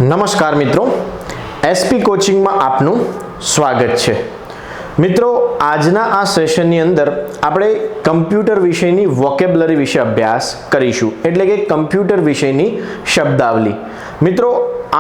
નમસ્કાર મિત્રો, એસપી કોચિંગમાં આપનું સ્વાગત છે। મિત્રો, આજના આ સેશનની અંદર આપણે કમ્પ્યુટર વિષયની વોકેબ્યુલરી વિશે અભ્યાસ કરીશું, એટલે કે કમ્પ્યુટર વિષયની શબ્દાવલી। મિત્રો,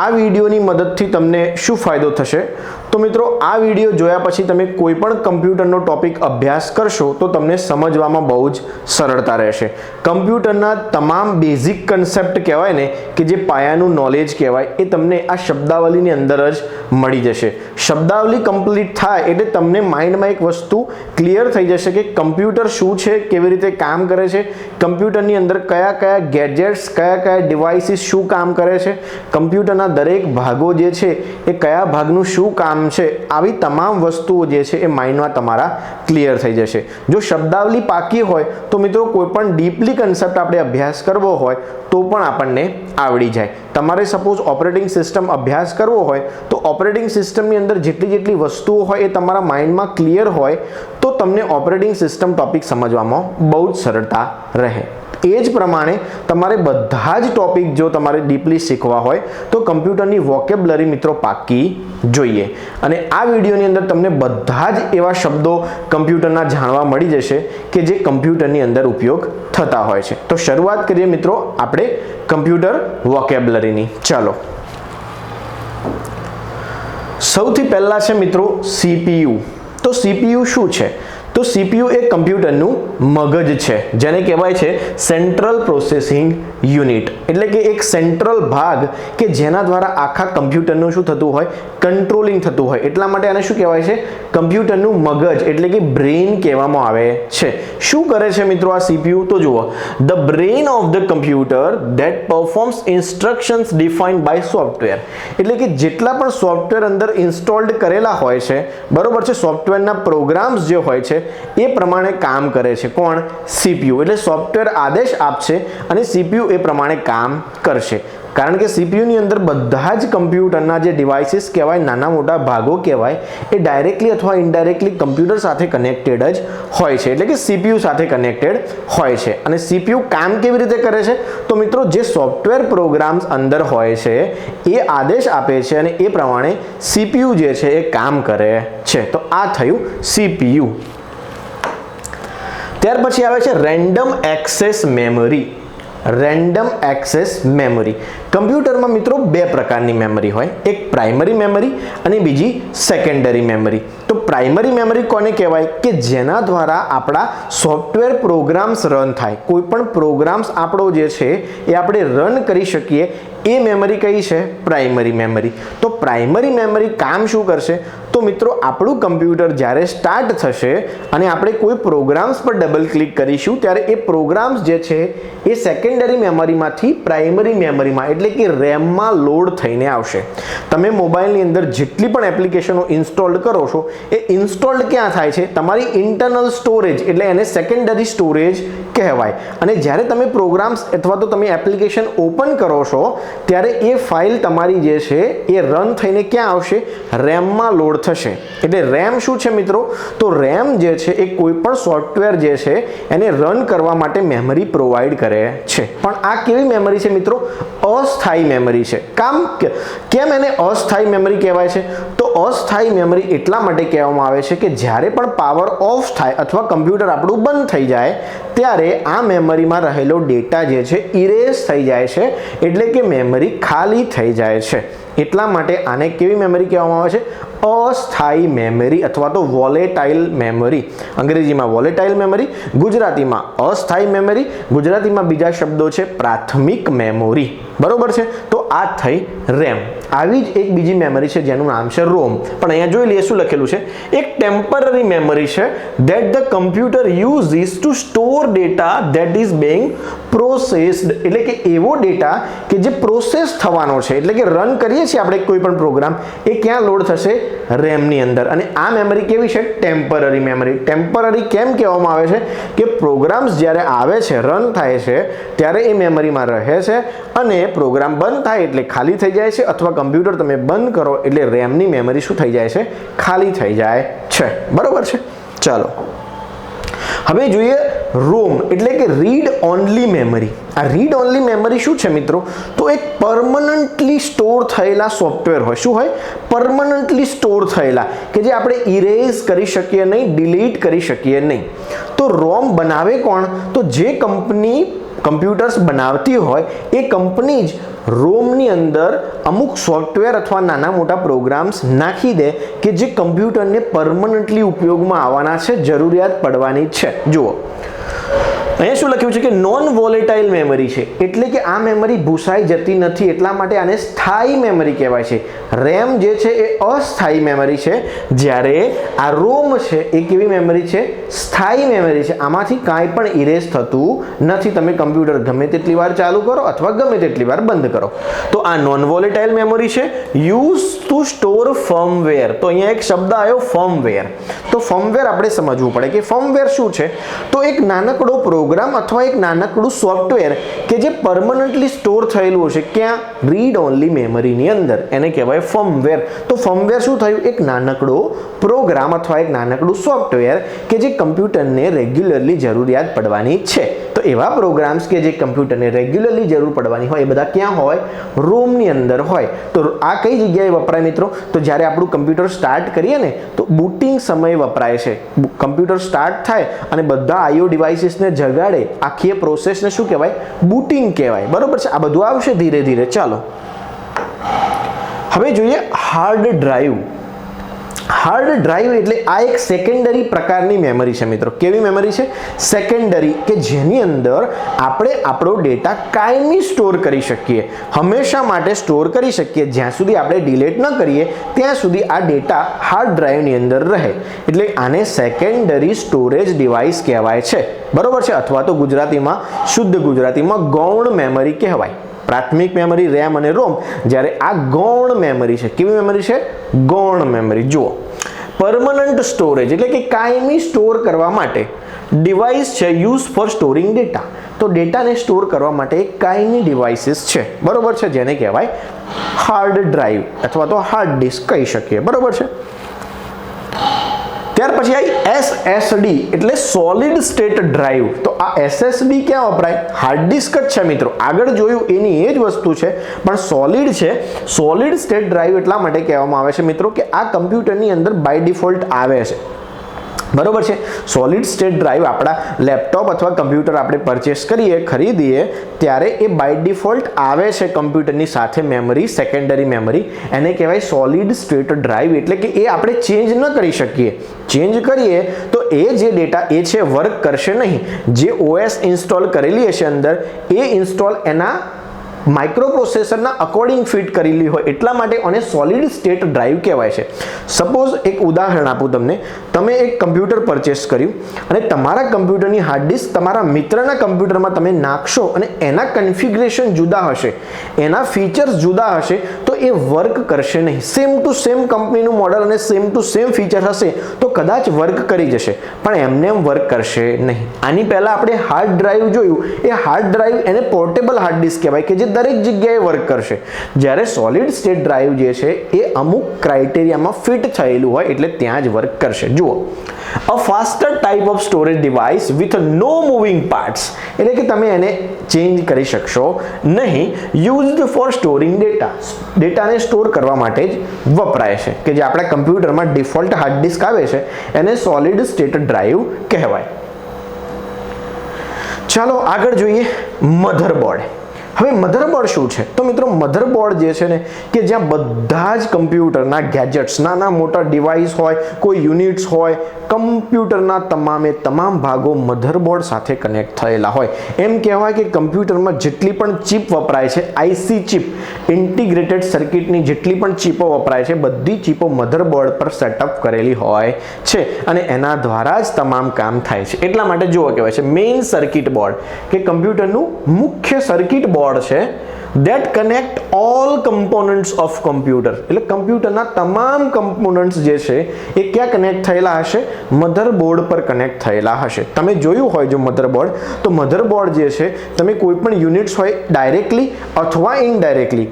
આ વિડિયોની મદદથી તમને શું ફાયદો થશે? તો મિત્રો, આ વિડિયો જોયા પછી તમે કોઈ પણ કમ્પ્યુટરનો ટોપિક અભ્યાસ કરશો તો તમને સમજવામાં બહુ જ સરળતા રહેશે। કમ્પ્યુટરના તમામ બેઝિક કન્સેપ્ટ કહેવાય ને કે જે પાયાનું નોલેજ કહેવાય એ તમને આ શબ્દાવલીની અંદર જ મળી જશે। શબ્દાવલી કમ્પ્લીટ થાય એટલે તમને માઇન્ડમાં એક વસ્તુ ક્લિયર થઈ જશે કે કમ્પ્યુટર શું છે, કેવી રીતે કામ કરે છે, કમ્પ્યુટરની અંદર કયા કયા ગેજેટ્સ, કયા કયા ડિવાઇસીસ શું કામ કરે છે, કમ્પ્યુટરના દરેક ભાગો જે છે એ કયા ભાગનું શું કામ છે, આવી તમામ વસ્તુઓ જે છે એ માઇન્ડમાં તમારા ક્લિયર થઈ જશે। જો શબ્દાવલી પાકી હોય તો મિત્રો કોઈ પણ ડીપલી કન્સેપ્ટ આપણે અભ્યાસ કરવો હોય તો પણ આપણને આવડી જાય। તમારે સપોઝ ઓપરેટિંગ સિસ્ટમ અભ્યાસ કરવો હોય તો ઓપરેટિંગ સિસ્ટમની અંદર જેટલી વસ્તુઓ હોય એ તમારા માઇન્ડમાં ક્લિયર હોય તો તમને ઓપરેટિંગ સિસ્ટમ ટોપિક સમજવામાં બહુ જ સરળતા રહે। એ જ પ્રમાણે તમારે બધા જ ટોપિક જો તમારે ડીપલી શીખવા હોય તો કમ્પ્યુટરની વોકેબ્યુલરી મિત્રો પાકી જોઈએ। અને આ વિડીયોની અંદર તમને બધા જ એવા શબ્દો કમ્પ્યુટરના જાણવા મળી જશે કે જે કમ્પ્યુટરની અંદર ઉપયોગ થતા હોય છે। તો શરૂઆત કરીએ મિત્રો આપણે કમ્પ્યુટર વોકેબ્યુલરીની। ચાલો, સૌથી પહેલા છે મિત્રો CPU। તો CPU શું છે? તો CPU એ કમ્પ્યુટરનું મગજ છે, જેને કહેવાય છે સેન્ટ્રલ પ્રોસેસિંગ યુનિટ, એટલે કે એક સેન્ટ્રલ ભાગ કે જેના દ્વારા આખા કમ્પ્યુટરનું શું થતું હોય, કંટ્રોલિંગ થતું હોય। એટલા માટે આને શું કહેવાય છે? કમ્પ્યુટરનું મગજ એટલે કે બ્રેઇન કહેવામાં આવે છે। શું કરે છે મિત્રો આ CPU? તો જુઓ, the brain of the computer that performs instructions defined by software, એટલે કે જેટલા પણ સોફ્ટવેર અંદર ઇન્સ્ટોલ્ડ કરેલા હોય છે, બરોબર છે, સોફ્ટવેરના પ્રોગ્રામ્સ જે હોય છે એ પ્રમાણે કામ કરે છે। કોણ? CPU। એટલે સોફ્ટવેર આદેશ આપશે અને CPU એ પ્રમાણે કામ કરશે, કારણ કે CPU ની અંદર બધા જ કમ્પ્યુટરના જે ડિવાઇસીસ કહેવાય, નાના મોટા ભાગો કહેવાય, એ ડાયરેક્ટલી અથવા ઇનડાયરેક્ટલી કમ્પ્યુટર સાથે કનેક્ટેડ જ હોય છે, એટલે કે CPU સાથે કનેક્ટેડ હોય છે। અને CPU કામ કેવી રીતે કરે છે? તો મિત્રો, જે સોફ્ટવેર પ્રોગ્રામ્સ અંદર હોય છે એ આદેશ આપે છે અને એ પ્રમાણે CPU જે છે એ કામ કરે છે। તો આ થયું CPU। ત્યાર પછી આવે છે random access memory. Random access memory કમ્પ્યુટરમાં મિત્રો બે પ્રકારની મેમરી હોય, એક પ્રાઇમરી મેમરી અને બીજી સેકન્ડરી મેમરી। તો પ્રાઇમરી મેમરી કોને કહેવાય? કે જેના દ્વારા આપણા સોફ્ટવેર પ્રોગ્રામ્સ રન થાય, કોઈ પણ પ્રોગ્રામ્સ આપણો જે છે એ આપણે રન કરી શકીએ, એ મેમરી કઈ છે? Primary memory. તો પ્રાઇમરી મેમરી કામ શું કરશે? તો મિત્રો, આપણું કમ્પ્યુટર જ્યારે સ્ટાર્ટ થશે અને આપણે કોઈ પ્રોગ્રામ્સ પર ડબલ ક્લિક કરીશું ત્યારે એ પ્રોગ્રામ્સ જે છે એ સેકન્ડરી મેમરીમાંથી પ્રાઇમરી મેમરીમાં એટલે કે રેમમાં લોડ થઈને આવશે। તમે મોબાઈલની અંદર જેટલી પણ એપ્લિકેશનો ઇન્સ્ટોલ્ડ કરો છો એ ઇન્સ્ટોલ્ડ ક્યાં થાય છે? તમારી ઇન્ટરનલ સ્ટોરેજ, એટલે એને સેકન્ડરી સ્ટોરેજ કહેવાય। અને જ્યારે તમે પ્રોગ્રામ્સ અથવા તો તમે એપ્લિકેશન ઓપન કરો છો ત્યારે એ ફાઇલ તમારી જે છે એ રન થઈને ક્યાં આવશે? રેમમાં લોડ થશે। એટલે રેમ શું છે મિત્રો? તો રેમ જે છે એ કોઈ પણ સોફ્ટવેર જે છે એને રન કરવા માટે મેમરી પ્રોવાઈડ કરે છે। પણ આ કેવી મેમરી છે મિત્રો? અસ્થાયી મેમરી છે। કેમ એને અસ્થાયી મેમરી કહેવાય છે? તો અસ્થાયી મેમરી એટલા માટે કહેવામાં આવે છે કે જ્યારે પણ પાવર ઓફ થાય અથવા કમ્પ્યુટર આપણું બંધ થઈ જાય ત્યારે આ મેમરીમાં રહેલો ડેટા જે છે ઇરેઝ થઈ જાય છે, એટલે કે મેમરી ખાલી થઈ જાય છે। એટલા માટે આને કેવી મેમરી કહેવામાં આવે છે? અસ્થાયી મેમરી અથવા તો વોલેટાઇલ મેમરી। અંગ્રેજીમાં વોલેટાઇલ મેમરી, ગુજરાતીમાં અસ્થાયી મેમરી, ગુજરાતીમાં બીજા શબ્દો છે પ્રાથમિક મેમરી, બરોબર છે। તો આ થઈ રેમ। આવી જ એક બીજી મેમરી છે જેનું નામ છે રોમ। પણ અહીંયા જોઈ લઈએ શું લખેલું છે? એક ટેમ્પરરી મેમરી છે that the computer uses to store data that is being processed, એટલે કે એવો ડેટા કે જે પ્રોસેસ થવાનો છે, એટલે કે રન કરીએ છીએ આપણે કોઈ પણ પ્રોગ્રામ, એ ક્યાં લોડ થશે? રેમની અંદર। અને આ મેમરી કેવી છે? Temporary memory. ટેમ્પરરી કેમ કહેવામાં આવે છે? કે પ્રોગ્રામ્સ જ્યારે આવે છે, રન થાય છે, ત્યારે એ મેમરીમાં રહે છે અને પ્રોગ્રામ બંધ થાય એટલે ખાલી થઈ જાય છે, અથવા કમ્પ્યુટર તમે બંધ કરો એટલે રેમની મેમરી શું થઈ જાય છે? ખાલી થઈ જાય છે, બરોબર છે। ચાલો, હવે જોઈએ રોમ એટલે કે રીડ ઓનલી મેમરી. આ રીડ ઓનલી મેમરી શું છે મિત્રો? તો એક પરમનન્ટલી સ્ટોર થયેલા સોફ્ટવેર હોય. શું હોય? પરમનન્ટલી સ્ટોર થયેલા, કે જે આપણે ઇરેઝ કરી શકીએ નહીં, ડિલીટ કરી શકીએ નહીં. તો રોમ બનાવે કોણ? તો જે કંપની કમ્પ્યુટર્સ બનાવતી હોય એ કંપની જ રોમની અંદર અમુક સોફ્ટવેર અથવા નાના મોટા પ્રોગ્રામ્સ નાખી દે કે જે કમ્પ્યુટરને પરમનન્ટલી ઉપયોગમાં આવવાના છે, જરૂરિયાત પડવાની છે. જુઓ અહીંયા શું લખ્યું છે કે નોન વોલેટાઇલ મેમરી છે, એટલે કે આ મેમરી ભૂસાઈ જતી નથી, એટલા માટે આને સ્થાયી મેમરી કહેવાય છે. રેમ જે છે એ અસ્થાયી મેમરી છે, જ્યારે આ રોમ છે એ કેવી મેમરી છે? સ્થાયી મેમરી છે. આમાંથી કાંઈ પણ ઇરેઝ થતું નથી. તમે કમ્પ્યુટર ગમે તેટલી વાર ચાલુ કરો અથવા ગમે તેટલી વાર બંધ કરો. તો આ નોન વોલેટાઇલ મેમરી છે. Use to store firmware. તો અહીંયા એક શબ્દ આવ્યો ફર્મવેર. તો ફર્મવેર આપણે સમજવું પડે કે ફર્મવેર શું છે. તો એક નાનકડો પ્રોગ્રામ અથવા એક નાનકડું સોફ્ટવેર કે જે પરમનન્ટલી સ્ટોર થયેલું હશે. ક્યાં? રીડ ઓનલી મેમરીની અંદર. એને કહેવાય ફર્મવેર. તો ફર્મવેર શું થયું? એક નાનકડો પ્રોગ્રામ અથવા એક નાનકડું સોફ્ટવેર કે જે કમ્પ્યુટરને રેગ્યુલરલી જરૂરિયાત પડવાની છે. તો એવા પ્રોગ્રામ્સ કે જે કમ્પ્યુટરને રેગ્યુલરલી જરૂર પડવાની હોય એ બધા ક્યાં હોય? રોમની અંદર હોય. તો આ કઈ જગ્યાએ વપરાય મિત્રો? તો જ્યારે આપણું કમ્પ્યુટર સ્ટાર્ટ કરીએ ને તો બૂટિંગ સમયે વપરાય છે. કમ્પ્યુટર સ્ટાર્ટ થાય અને બધા આઈઓ ડિવાઇસીસને જગાડે, આખી પ્રોસેસને શું કહેવાય? બૂટિંગ કહેવાય. બરોબર છે? આ બધું આવશે ધીરે ધીરે. ચાલો હવે જોઈએ હાર્ડ ડ્રાઈવ. હાર્ડ ડ્રાઈવ એટલે આ એક સેકન્ડરી પ્રકારની મેમરી છે મિત્રો. કેવી મેમરી છે? સેકન્ડરી, કે જેની અંદર આપણે આપણો ડેટા કાયમી સ્ટોર કરી શકીએ, હંમેશા માટે સ્ટોર કરી શકીએ. જ્યાં સુધી આપણે ડિલીટ ન કરીએ ત્યાં સુધી આ ડેટા હાર્ડ ડ્રાઈવની અંદર રહે. એટલે આને સેકન્ડરી સ્ટોરેજ ડિવાઇસ કહેવાય છે. બરોબર છે? અથવા તો ગુજરાતીમાં, શુદ્ધ ગુજરાતીમાં ગૌણ મેમરી કહેવાય. પ્રાથમિક મેમરી રેમ અને રોમ, જ્યારે આ ગૌણ મેમરી છે. કેવી મેમરી છે? ગૌણ મેમરી. જુઓ, પરમનન્ટ સ્ટોરેજ એટલે કે કાયમી સ્ટોર કરવા માટે ડિવાઇસ છે યુઝ ફોર સ્ટોરિંગ ડેટા. તો ડેટાને સ્ટોર કરવા માટે એક કાયમી ડિવાઇસીસ છે. બરોબર છે? જેને કહેવાય હાર્ડ ડ્રાઈવ અથવા તો હાર્ડ ડિસ્ક કહી શકીએ. બરોબર છે? ત્યાર પછી આવી SSD એટલે સોલિડ સ્ટેટ ડ્રાઈવ. તો આ SSD ક્યાં વપરાય? હાર્ડ ડિસ્ક જ છે મિત્રો. આગળ જોયું એની એ જ વસ્તુ છે, પણ સોલિડ છે. સોલિડ સ્ટેટ ડ્રાઈવ એટલા માટે કહેવામાં આવે છે મિત્રો કે આ કમ્પ્યુટરની અંદર બાય ડિફોલ્ટ આવે છે. બરોબર છે? સોલિડ સ્ટેટ ડ્રાઈવ આપણા લેપટોપ અથવા કમ્પ્યુટર આપણે પરચેસ કરીએ, ખરીદીએ ત્યારે એ બાય ડિફોલ્ટ આવે છે કમ્પ્યુટરની સાથે મેમરી, સેકન્ડરી મેમરી. એને કહેવાય સોલિડ સ્ટેટ ડ્રાઈવ. એટલે કે એ આપણે ચેન્જ ન કરી શકીએ. ચેન્જ કરીએ તો એ જે ડેટા એ છે વર્ક કરશે નહીં. જે OS ઇન્સ્ટોલ કરેલી હશે અંદર એ ઇન્સ્ટોલ એના માઇક્રોપ્રોસેસરના અકોર્ડિંગ ફિટ કરેલી હોય, એટલા માટે આને સોલિડ સ્ટેટ ડ્રાઈવ કહેવાય છે. સપોઝ એક ઉદાહરણ આપું તમને. તમે એક કમ્પ્યુટર પરચેસ કર્યું અને તમારા કમ્પ્યુટરની હાર્ડ ડિસ્ક તમારા મિત્રના કમ્પ્યુટરમાં તમે નાખશો અને એના કન્ફિગ્યુરેશન જુદા હશે, એના ફીચર્સ જુદા હશે, તો એ વર્ક કરશે નહીં. સેમ ટુ સેમ કંપનીનું મોડલ અને સેમ ટુ સેમ ફીચર હશે તો કદાચ વર્ક કરી જશે, પણ એમને એમ વર્ક કરશે નહીં. આની પહેલા આપણે હાર્ડ ડ્રાઈવ જોયું. એ હાર્ડ ડ્રાઈવ એને પોર્ટેબલ હાર્ડ ડિસ્ક કહેવાય કે જે દરેક જગ્યાએ વર્ક કરશે. જ્યારે સોલિડ સ્ટેટ ડ્રાઈવ જે છે એ અમુક ક્રાઇટેરિયામાં ફિટ થયેલું હોય એટલે ત્યાં જ વર્ક કરશે. જુઓ, a faster type of storage device with no moving parts એટલે કે તમે એને ચેન્જ કરી શકશો નહીં. Used for storing data. ડેટાને સ્ટોર કરવા માટે જ વપરાય છે, કે જે આપણા કમ્પ્યુટરમાં ડિફોલ્ટ હાર્ડ ડિસ્ક આવે છે એને સોલિડ સ્ટેટ ડ્રાઈવ કહેવાય. ચાલો આગળ જોઈએ મધરબોર્ડ. હવે મધરબોર્ડ શું છે? તો મિત્રો મધરબોર્ડ જે છે ને કે જ્યાં બધા જ કમ્પ્યુટરના ગેજેટ્સ, નાના મોટા ડિવાઇસ હોય, કોઈ યુનિટ્સ હોય, કમ્પ્યુટરના તમામ ભાગો મધરબોર્ડ સાથે કનેક્ટ થયેલા હોય. એમ કહેવાય કે કમ્પ્યુટરમાં જેટલી પણ ચિપ વપરાય છે, IC ચિપ, ઇન્ટિગ્રેટેડ સર્કિટની જેટલી પણ ચિપો વપરાય છે, બધી ચિપો મધરબોર્ડ પર સેટઅપ કરેલી હોય છે અને એના દ્વારા જ તમામ કામ થાય છે. એટલા માટે જુઓ કહેવાય છે મેઇન સર્કિટ બોર્ડ, કે કમ્પ્યુટરનું મુખ્ય સર્કિટ બોર્ડ છે that connect all components of computer. એટલે કમ્પ્યુટરના તમામ કમ્પોનન્ટ્સ જે છે એ ક્યાં કનેક્ટ થયેલા હશે? મધરબોર્ડ પર કનેક્ટ થયેલા હશે. તમે જોયું હોય જો મધરબોર્ડ, તો મધરબોર્ડ જે છે તમે કોઈ પણ યુનિટ્સ હોય ડાયરેક્ટલી અથવા ઇનડાયરેક્ટલી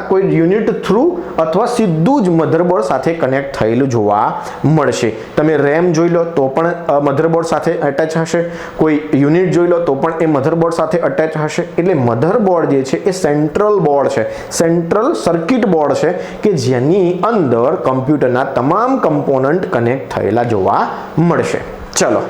કોઈ યુનિટ થ્રુ અથવા સીધું જ મધરબોર્ડ સાથે કનેક્ટ થયેલું જોવા મળશે. તમે રેમ જોઈ લો તો પણ મધરબોર્ડ સાથે અટેચ હશે, કોઈ યુનિટ જોઈ લો તો પણ એ મધરબોર્ડ સાથે અટેચ હશે. એટલે મધરબોર્ડ જે છે એ સેન્ટ્રલ બોર્ડ છે, સેન્ટ્રલ સર્કિટ બોર્ડ છે કે જેની અંદર કમ્પ્યુટરના તમામ કમ્પોનન્ટ કનેક્ટ થયેલા જોવા મળશે. ચલો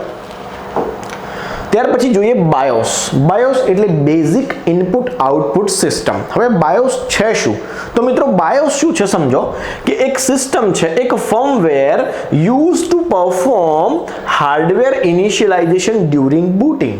ત્યાર પછી જોઈએ બાયોસ. બાયોસ એટલે બેઝિક ઇનપુટ આઉટપુટ સિસ્ટમ. હવે બાયોસ છે શું? તો મિત્રો બાયોસ શું છે સમજો કે એક સિસ્ટમ છે, એક firmware use to perform hardware initialization during booting.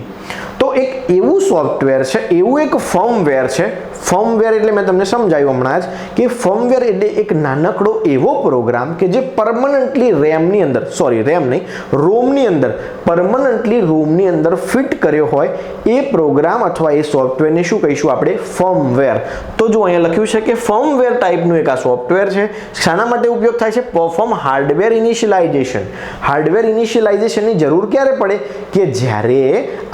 તો એક એવું સોફ્ટવેર છે, એવું એક ફર્મવેર છે. ફર્મવેર એટલે મેં તમને સમજાવ્યું હમણાં જ કે ફર્મવેર એટલે એક નાનકડો એવો પ્રોગ્રામ કે જે પરમનન્ટલી રેમની અંદર, સોરી રેમ નહીં, રોમની અંદર, પરમનન્ટલી રોમની અંદર ફિટ કર્યો હોય એ પ્રોગ્રામ અથવા એ સોફ્ટવેરને શું કહીશું આપણે? ફર્મવેર. તો જો અહીંયા લખ્યું છે કે ફર્મવેર ટાઈપનું એક આ સોફ્ટવેર છે. શાના માટે ઉપયોગ થાય છે? Perform hardware initialization. હાર્ડવેર ઇનિશિયલાઇઝેશનની જરૂર ક્યારે પડે? કે જ્યારે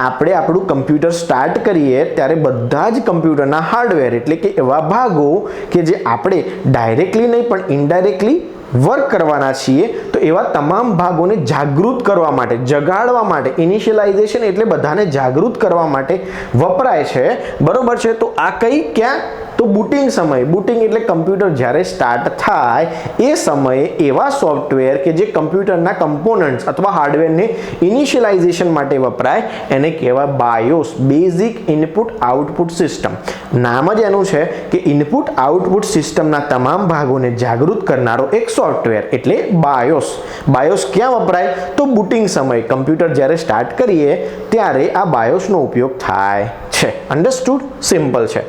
આપણે આપણું કમ્પ્યુટર સ્ટાર્ટ કરીએ ત્યારે બધા જ કમ્પ્યુટરના હાર્ડવેર એટલે કે એવા ભાગો કે જે આપણે ડાયરેક્ટલી નહીં પણ ઇનડાયરેક્ટલી વર્ક કરવાના છીએ, તો એવા તમામ ભાગોને જાગૃત કરવા માટે, જગાડવા માટે, ઇનિશિયલાઇઝેશન એટલે બધાને જાગૃત કરવા માટે વપરાય છે. બરોબર છે? તો આ ક્યાં? તો બૂટિંગ સમયે. બૂટિંગ એટલે કમ્પ્યુટર જ્યારે સ્ટાર્ટ થાય એ સમયે એવા સોફ્ટવેર કે જે કમ્પ્યુટરના કમ્પોનન્ટ્સ અથવા હાર્ડવેરને ઇનિશિયલાઇઝેશન માટે વપરાય એને કહેવાય BIOS, basic input output system. નામ જ એનું છે કે ઇનપુટ આઉટપુટ સિસ્ટમના તમામ ભાગોને જાગૃત કરનારો એક સોફ્ટવેર એટલે બાયોસ. બાયોસ ક્યાં વપરાય? તો બૂટિંગ સમયે, કમ્પ્યુટર જ્યારે સ્ટાર્ટ કરીએ ત્યારે આ બાયોસનો ઉપયોગ થાય છે. અન્ડરસ્ટુડ? સિમ્પલ છે.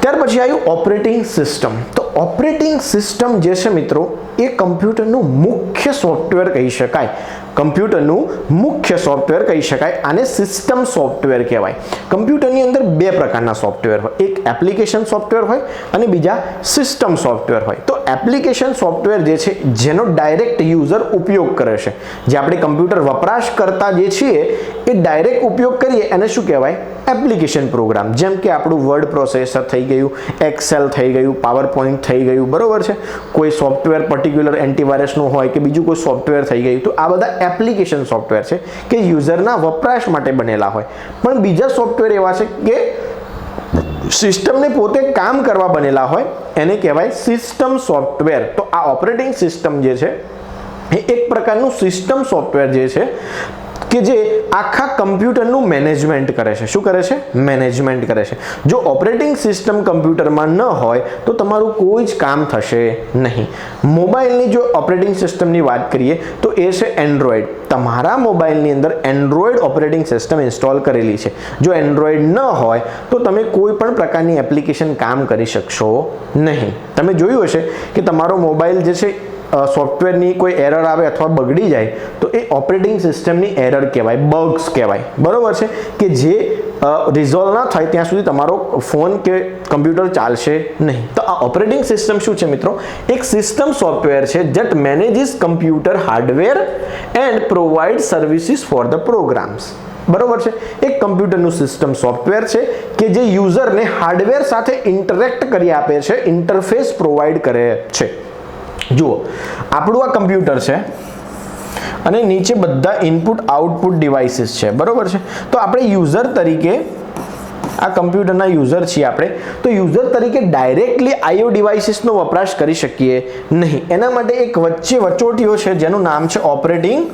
ત્યાર પછી આવ્યું ઓપરેટિંગ સિસ્ટમ. તો ઓપરેટિંગ સિસ્ટમ જે છે મિત્રો એ કમ્પ્યુટરનું મુખ્ય સોફ્ટવેર કહી શકાય. કમ્પ્યુટરનું મુખ્ય સોફ્ટવેર કહી શકાય. આને સિસ્ટમ સોફ્ટવેર કહેવાય. કમ્પ્યુટરની અંદર બે પ્રકારના સોફ્ટવેર હોય, એક એપ્લિકેશન સોફ્ટવેર હોય અને બીજા સિસ્ટમ સોફ્ટવેર હોય. તો એપ્લિકેશન સોફ્ટવેર જે છે જેનો ડાયરેક્ટ યુઝર ઉપયોગ કરે છે, જે આપણે કમ્પ્યુટર વપરાશ કરતા જે છીએ એ ડાયરેક્ટ ઉપયોગ કરીએ એને શું કહેવાય? Application program. જેમ કે આપણું વર્ડ પ્રોસેસર થઈ ગયું, એક્સેલ થઈ ગયું, પાવર પોઈન્ટ થઈ ગયું. બરોબર છે? કોઈ સોફ્ટવેર પર્ટિક્યુલર એન્ટીવાયરસનું હોય કે બીજું કોઈ સોફ્ટવેર થઈ ગયું. તો આ બધા એપ્લિકેશન સોફ્ટવેર છે કે યુઝરના વપરાશ માટે બનેલા હોય. પણ બીજા સોફ્ટવેર એવા છે કે સિસ્ટમને પોતે કામ કરવા બનેલા હોય, એને કહેવાય સિસ્ટમ સોફ્ટવેર. તો આ ઓપરેટિંગ સિસ્ટમ જે છે એ એક પ્રકારનું સિસ્ટમ સોફ્ટવેર જે છે કે જે આખા કમ્પ્યુટરનું મેનેજમેન્ટ કરે છે. શું કરે છે? મેનેજમેન્ટ કરે છે. જો ઓપરેટિંગ સિસ્ટમ કમ્પ્યુટરમાં ન હોય તો તમારું કોઈ જ કામ થશે નહીં. મોબાઈલની જો ઓપરેટિંગ સિસ્ટમની વાત કરીએ તો એ છે એન્ડ્રોઈડ. તમારા મોબાઈલની અંદર એન્ડ્રોઈડ ઓપરેટિંગ સિસ્ટમ ઇન્સ્ટોલ કરેલી છે. જો એન્ડ્રોઈડ ન હોય તો તમે કોઈ પણ પ્રકારની એપ્લિકેશન કામ કરી શકશો નહીં. તમે જોયું હશે કે તમારો મોબાઈલ જે છે સોફ્ટવેરની કોઈ એરર આવે અથવા બગડી જાય તો એ ઓપરેટિંગ સિસ્ટમની એરર કહેવાય, બગ્સ કહેવાય. બરોબર છે? કે જે રિઝોલ્વ ના થાય ત્યાં સુધી તમારો ફોન કે કમ્પ્યુટર ચાલશે નહીં. તો આ ઓપરેટિંગ સિસ્ટમ શું છે મિત્રો? એક સિસ્ટમ સોફ્ટવેર છે that manages computer hardware and provide services for the programs. બરોબર છે? એક કમ્પ્યુટરનું સિસ્ટમ સોફ્ટવેર છે કે જે યુઝરને હાર્ડવેર સાથે ઇન્ટરેક્ટ કરી આપે છે, ઇન્ટરફેસ પ્રોવાઈડ કરે છે. જુઓ, આપણું આ કમ્પ્યુટર છે અને નીચે બધા ઇનપુટ આઉટપુટ ડિવાઇસીસ છે. બરોબર છે? તો આપણે યુઝર તરીકે આ કમ્પ્યુટરના યુઝર છીએ આપણે, તો યુઝર તરીકે ડાયરેક્ટલી આઈઓ ડિવાઇસીસનો વપરાશ કરી શકીએ નહીં. એના માટે એક વચોટીઓ છે જેનું નામ છે ઓપરેટિંગ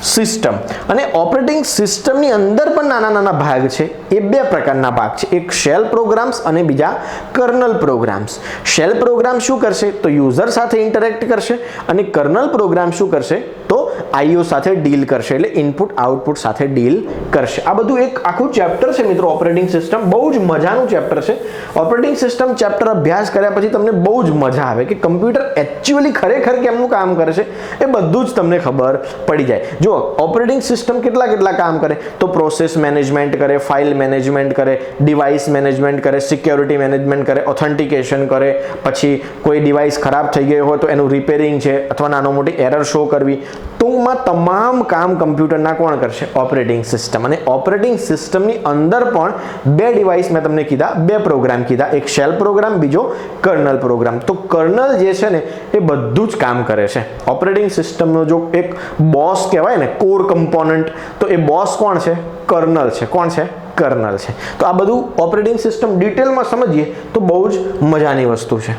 સિસ્ટમ. અને ઓપરેટિંગ સિસ્ટમની અંદર પણ નાના નાના ભાગ છે. એ બે પ્રકારના ભાગ છે, એક શેલ પ્રોગ્રામ્સ અને બીજા કર્નલ પ્રોગ્રામ્સ. શેલ પ્રોગ્રામ શું કરશે? તો યુઝર સાથે ઇન્ટરેક્ટ કરશે અને કર્નલ પ્રોગ્રામ શું કરશે? તો આઈઓ સાથે ડીલ કરશે, એટલે ઇનપુટ આઉટપુટ સાથે ડીલ કરશે. આ બધું એક આખું ચેપ્ટર છે મિત્રો ઓપરેટિંગ સિસ્ટમ. બહુ જ મજાનું ચેપ્ટર છે. ઓપરેટિંગ સિસ્ટમ ચેપ્ટર અભ્યાસ કર્યા પછી તમને બહુ જ મજા આવે કે કમ્પ્યુટર એકચ્યુઅલી ખરેખર કેમનું કામ કરે છે એ બધું જ તમને ખબર પડી જાય. જો ઓપરેટિંગ સિસ્ટમ કેટલા કામ કરે તો પ્રોસેસ મેનેજમેન્ટ કરે, ફાઇલ મેનેજમેન્ટ કરે, ડિવાઇસ મેનેજમેન્ટ કરે, સિક્યોરિટી મેનેજમેન્ટ કરે, ઓથેન્ટિકેશન કરે, પછી કોઈ ડિવાઇસ ખરાબ થઈ ગયો હોય તો એનું રિપેરિંગ છે અથવા નાનો મોટી એરર શો કરવી. ટૂંકમાં તમામ કામ કમ્પ્યુટરના કોણ કરશે? Operating system. અને ઓપરેટિંગ સિસ્ટમની અંદર પણ બે ડિવાઇસ મેં તમને કીધા, બે પ્રોગ્રામ કીધા, એક શેલ પ્રોગ્રામ, બીજો કર્નલ પ્રોગ્રામ. તો કર્નલ જે છે ને એ બધું જ કામ કરે છે. ઓપરેટિંગ સિસ્ટમનો જો એક બોસ કહેવાય ને, કોર કમ્પોનન્ટ, તો એ બોસ કોણ છે? કર્નલ છે. કોણ છે? કર્નલ છે. તો આ બધું ઓપરેટિંગ સિસ્ટમ ડિટેલમાં સમજીએ તો બહુ જ મજાની વસ્તુ છે.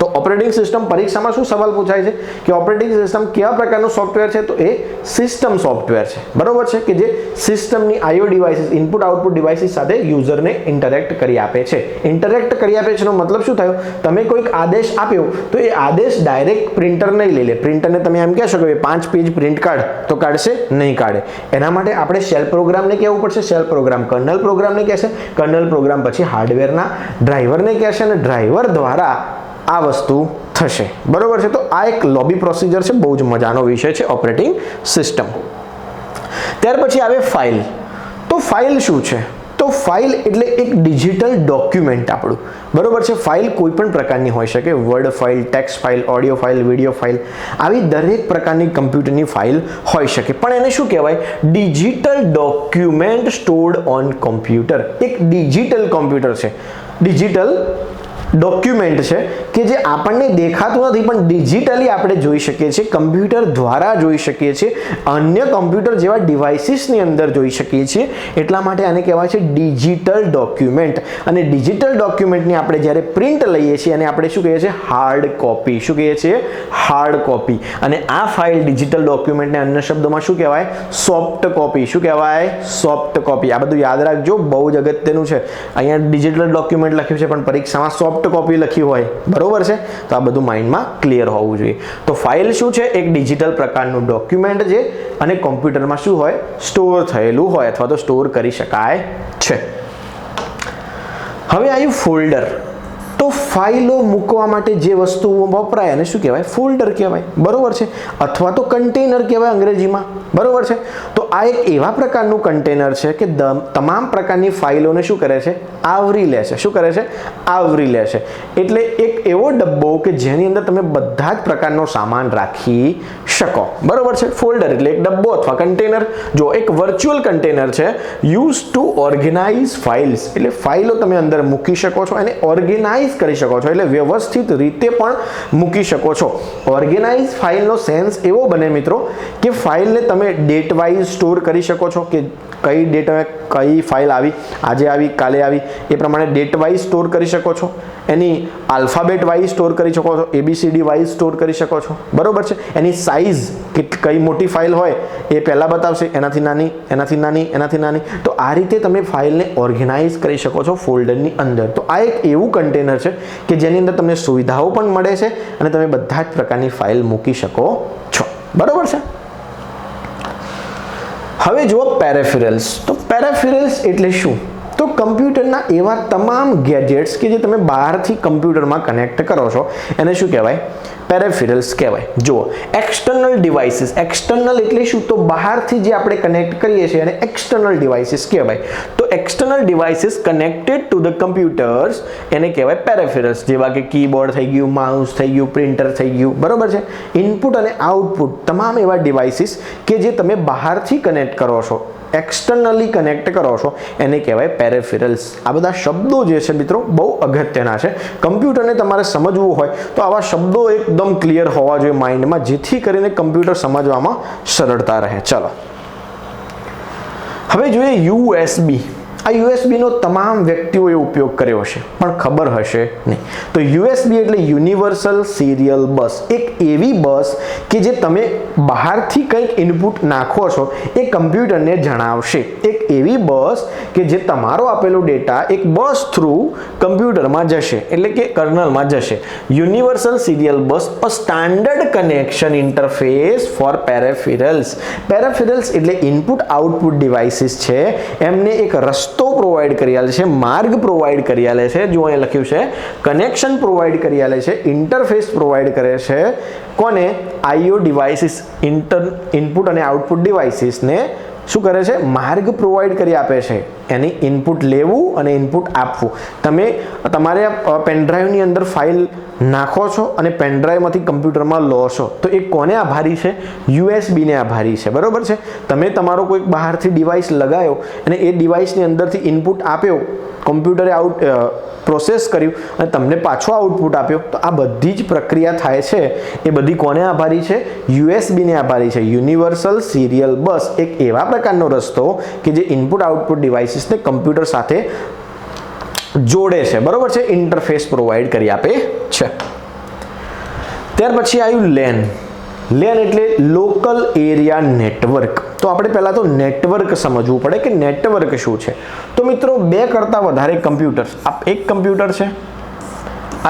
તો ઓપરેટિંગ સિસ્ટમ પરીક્ષામાં શું સવાલ પૂછાય છે કે ઓપરેટિંગ સિસ્ટમ કેવા પ્રકારનું સોફ્ટવેર છે? તો એ સિસ્ટમ સોફ્ટવેર છે. બરોબર છે, કે જે સિસ્ટમની IO devices, input output devices સાથે યુઝરને ઇન્ટરેક્ટ કરી આપે છે. ઇન્ટરેક્ટ કરી આપે છે એનો મતલબ શું થયો? તમે કોઈક આદેશ આપ્યો તો એ આદેશ ડાયરેક્ટ પ્રિન્ટર નહીં લઈ લે. પ્રિન્ટરને તમે એમ કહેશો કે 5 પેજ પ્રિન્ટ કાઢ, તો કાઢશે? નહીં કાઢે. એના માટે આપણે શેલ પ્રોગ્રામને કહેવું પડશે. શેલ પ્રોગ્રામ કર્નલ પ્રોગ્રામને કહેશે. કર્નલ પ્રોગ્રામ પછી હાર્ડવેરના ડ્રાઈવરને કહેશે અને ડ્રાઈવર દ્વારા આ વસ્તુ થશે. બરોબર છે. તો આ એક લોબી પ્રોસિજર છે. બહુ જ મજાનો વિષય છે ઓપરેટિંગ સિસ્ટમ. ત્યાર પછી આવે ફાઇલ. તો ફાઇલ શું છે? તો ફાઇલ એટલે એક ડિજિટલ ડોક્યુમેન્ટ આપણું. બરોબર છે. ફાઇલ કોઈ પણ પ્રકારની હોઈ શકે, word file, text file, audio file, video file, આવી દરેક પ્રકારની કમ્પ્યુટરની ફાઇલ હોઈ શકે. પણ એને શું કહેવાય? Digital document stored on computer. એક ડિજિટલ કમ્પ્યુટર છે, ડિજિટલ ડોક્યુમેન્ટ છે કે જે આપણને દેખાતું નથી પણ ડિજિટલી આપણે જોઈ શકીએ છીએ, કમ્પ્યુટર દ્વારા જોઈ શકીએ છીએ, અન્ય કમ્પ્યુટર જેવા ડિવાઇસીસની અંદર જોઈ શકીએ છીએ. એટલા માટે આને કહેવાય છે ડિજિટલ ડોક્યુમેન્ટ. અને ડિજિટલ ડોક્યુમેન્ટની આપણે જ્યારે પ્રિન્ટ લઈએ છીએ અને આપણે શું કહીએ છીએ? Hard copy. શું કહીએ છીએ? Hard copy. અને આ ફાઇલ ડિજિટલ ડોક્યુમેન્ટને અન્ય શબ્દોમાં શું કહેવાય? Soft copy. શું કહેવાય? Soft copy. આ બધું યાદ રાખજો, બહુ જ અગત્યનું છે. અહીંયા ડિજિટલ ડોક્યુમેન્ટ લખ્યું છે પણ પરીક્ષામાં સોફ્ટ કોપી લખી હોય. બરોબર છે. તો આ બધું માઇન્ડમાં ક્લિયર હોવું જોઈએ. તો ફાઇલ શું છે? એક ડિજિટલ પ્રકારનું ડોક્યુમેન્ટ છે અને કોમ્પ્યુટરમાં શું હોય? સ્ટોર થયેલું હોય અથવા તો સ્ટોર કરી શકાય છે. હવે આવ્યું ફોલ્ડર. તો ફાઇલો મૂકવા માટે જે વસ્તુઓ વપરાય એને શું કહેવાય? ફોલ્ડર કહેવાય. બરોબર છે. અથવા તો કન્ટેનર કહેવાય અંગ્રેજીમાં. બરોબર છે. તો આ એક એવા પ્રકારનું કન્ટેનર છે કે તમામ પ્રકારની ફાઇલોને શું કરે છે? આવરી લે છે. શું કરે છે? આવરી લે છે. એટલે એક એવો ડબ્બો કે જેની અંદર તમે બધા જ પ્રકારનો સામાન રાખી શકો. બરોબર છે. ફોલ્ડર એટલે એક ડબ્બો અથવા કન્ટેનર. જો એક વર્ચ્યુઅલ કન્ટેનર છે, યુઝ ટુ ઓર્ગેનાઇઝ ફાઇલ્સ. એટલે ફાઇલો તમે અંદર મૂકી શકો છો અને ઓર્ગેનાઇઝ કરી શકો છો, એટલે વ્યવસ્થિત રીતે પણ મૂકી શકો છો. ઓર્ગેનાઇઝ ફાઇલનો સેન્સ એવો બને મિત્રો કે ફાઇલને તમે ડેટ વાઇઝ સ્ટોર કરી શકો છો કે કઈ ડેટ કઈ ફાઇલ આવી, આજે આવી, કાલે આવી, એ પ્રમાણે ડેટ વાઇઝ સ્ટોર કરી શકો છો. એની આલ્ફાબેટ વાઇઝ સ્ટોર કરી શકો છો, ABCD વાઇઝ સ્ટોર કરી શકો છો. બરોબર છે. એની સાઇઝ કે કઈ મોટી ફાઇલ હોય એ પહેલાં બતાવશે, એનાથી નાની, એનાથી નાની, એનાથી નાની. તો આ રીતે તમે ફાઇલને ઓર્ગેનાઇઝ કરી શકો છો ફોલ્ડરની અંદર. તો આ એક એવું કન્ટેનર છે કે જેની અંદર તમને સુવિધાઓ પણ મળે છે અને તમે બધા જ પ્રકારની ફાઇલ મૂકી શકો છો. બરોબર છે. હવે જુઓ પેરેફેરલ્સ. તો પેરેફેરલ્સ એટલે શું? તો કમ્પ્યુટરના એવા તમામ ગેજેટ્સ કે જે તમે બહારથી કમ્પ્યુટરમાં કનેક્ટ કરો છો એને શું કહેવાય? પેરેફેરલ્સ કહેવાય. જુઓ, એક્સટર્નલ ડિવાઇસીસ. એક્સટર્નલ એટલે શું? તો બહારથી જે આપણે કનેક્ટ કરીએ છીએ એને એક્સટર્નલ ડિવાઇસીસ કહેવાય. તો external devices connected to the computers એને કહેવાય પેરેફેરલ્સ. જેવા કે કીબોર્ડ થઈ ગયું, માઉસ થઈ ગયું, પ્રિન્ટર થઈ ગયું. બરોબર છે. ઇનપુટ અને આઉટપુટ તમામ એવા ડિવાઇસીસ કે જે તમે બહારથી કનેક્ટ કરો છો, એક્સટર્નલી કનેક્ટ કરો છો, એને કહેવાય પેરેફેરલ્સ. આ બધા શબ્દો જે છે મિત્રો બહુ અગત્યના છે. કમ્પ્યુટરને તમારે સમજવું હોય તો આવા શબ્દો એકદમ ક્લિયર હોવા જોઈએ માઇન્ડમાં, જેથી કરીને કમ્પ્યુટર સમજવામાં સરળતા રહે. ચલો હવે જોઈએ USB. આ યુએસબીનો તમામ વ્યક્તિઓએ ઉપયોગ કર્યો હશે પણ ખબર હશે નહીં. તો યુએસબી એટલે યુનિવર્સલ સિરિયલ બસ, એક એવી બસ કે જે તમે બહારથી કંઈક ઇનપુટ નાખો છો એ કમ્પ્યુટરને જણાવશે. એક એવી બસ કે જે તમારો આપેલો ડેટા એક બસ થ્રુ કમ્પ્યુટરમાં જશે એટલે કે કર્નલમાં જશે. યુનિવર્સલ સિરિયલ બસ અ સ્ટાન્ડર્ડ કનેક્શન ઇન્ટરફેસ ફોર પેરેફિરલ્સ. પેરેફિરલ્સ એટલે ઇનપુટ આઉટપુટ ડિવાઇસીસ છે, એમને એક રસ્તો પ્રોવાઈડ કરી આલે છે, માર્ગ પ્રોવાઈડ કરી આલે છે. જો અહીં લખ્યું છે કનેક્શન પ્રોવાઈડ કરી આલે છે, ઇન્ટરફેસ પ્રોવાઈડ કરે છે. કોને? આઈઓ ડિવાઇસીસ, ઇનપુટ અને આઉટપુટ ડિવાઇસીસને શું કરે છે? માર્ગ પ્રોવાઈડ કરી આપે છે. એની ઇનપુટ લેવું અને ઇનપુટ આપવું. તમે તમારે પેનડ્રાઈવની અંદર ફાઇલ નાખો છો અને પેનડ્રાઈવમાંથી કમ્પ્યુટરમાં લો છો તો એ કોને આભારી છે? યુએસબીને આભારી છે. બરોબર છે. તમે તમારો કોઈક બહારથી ડિવાઇસ લગાવ્યો અને એ ડિવાઇસની અંદરથી ઇનપુટ આપ્યો, કમ્પ્યુટરે પ્રોસેસ કર્યું અને તમને પાછો આઉટપુટ આપ્યો, તો આ બધી જ પ્રક્રિયા થાય છે એ બધી કોને આભારી છે? યુએસબીને આભારી છે. યુનિવર્સલ સિરિયલ બસ એક એવા પ્રકારનો રસ્તો કે જે ઇનપુટ આઉટપુટ ડિવાઇસીસને કમ્પ્યુટર સાથે જોડે છે. બરોબર છે. ઇન્ટરફેસ પ્રોવાઈડ કરી આપે છે. ત્યાર પછી આવ્યું લેન. લેન એટલે લોકલ એરિયા નેટવર્ક. તો આપણે પહેલા તો નેટવર્ક સમજવું પડે કે નેટવર્ક શું છે. તો મિત્રો બે કરતાં વધારે કમ્પ્યુટર્સ, આ એક કમ્પ્યુટર છે,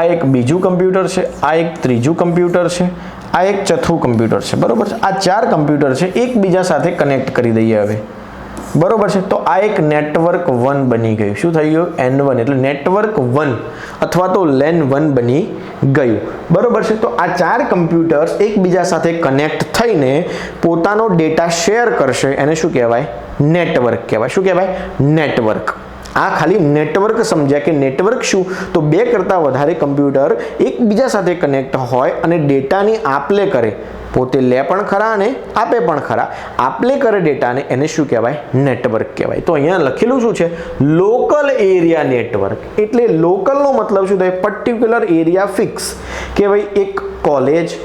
આ એક બીજું કમ્પ્યુટર છે, આ એક ત્રીજું કમ્પ્યુટર છે, આ એક ચોથું કમ્પ્યુટર છે. બરોબર છે. આ 4 કમ્પ્યુટર છે, એકબીજા સાથે કનેક્ટ કરી દઈએ હવે. બરોબર છે. તો આ એક નેટવર્ક 1 બની ગયું. શું થઈ ગયું? N1 એટલે નેટવર્ક 1 અથવા તો LAN 1 બની ગયું. બરોબર છે. તો આ 4 કમ્પ્યુટર્સ એકબીજા સાથે કનેક્ટ થઈને પોતાનો ડેટા શેર કરશે. એને શું કહેવાય? નેટવર્ક કહેવાય. શું કહેવાય? નેટવર્ક. આ ખાલી નેટવર્ક સમજ્યા કે નેટવર્ક શું? તો બે કરતાં વધારે કમ્પ્યુટર એકબીજા સાથે કનેક્ટ હોય અને ડેટાની આપ-લે કરે. પોતે લે પણ ખરા અને આપે પણ ખરા. આપ-લે કરે ડેટાને, એને શું કહેવાય? નેટવર્ક કહેવાય. તો અહીંયા લખેલું શું છે? Local area network. એટલે લોકલનો મતલબ શું થાય? પર્ટિક્યુલર એરિયા ફિક્સ કે ભાઈ એક કોલેજ,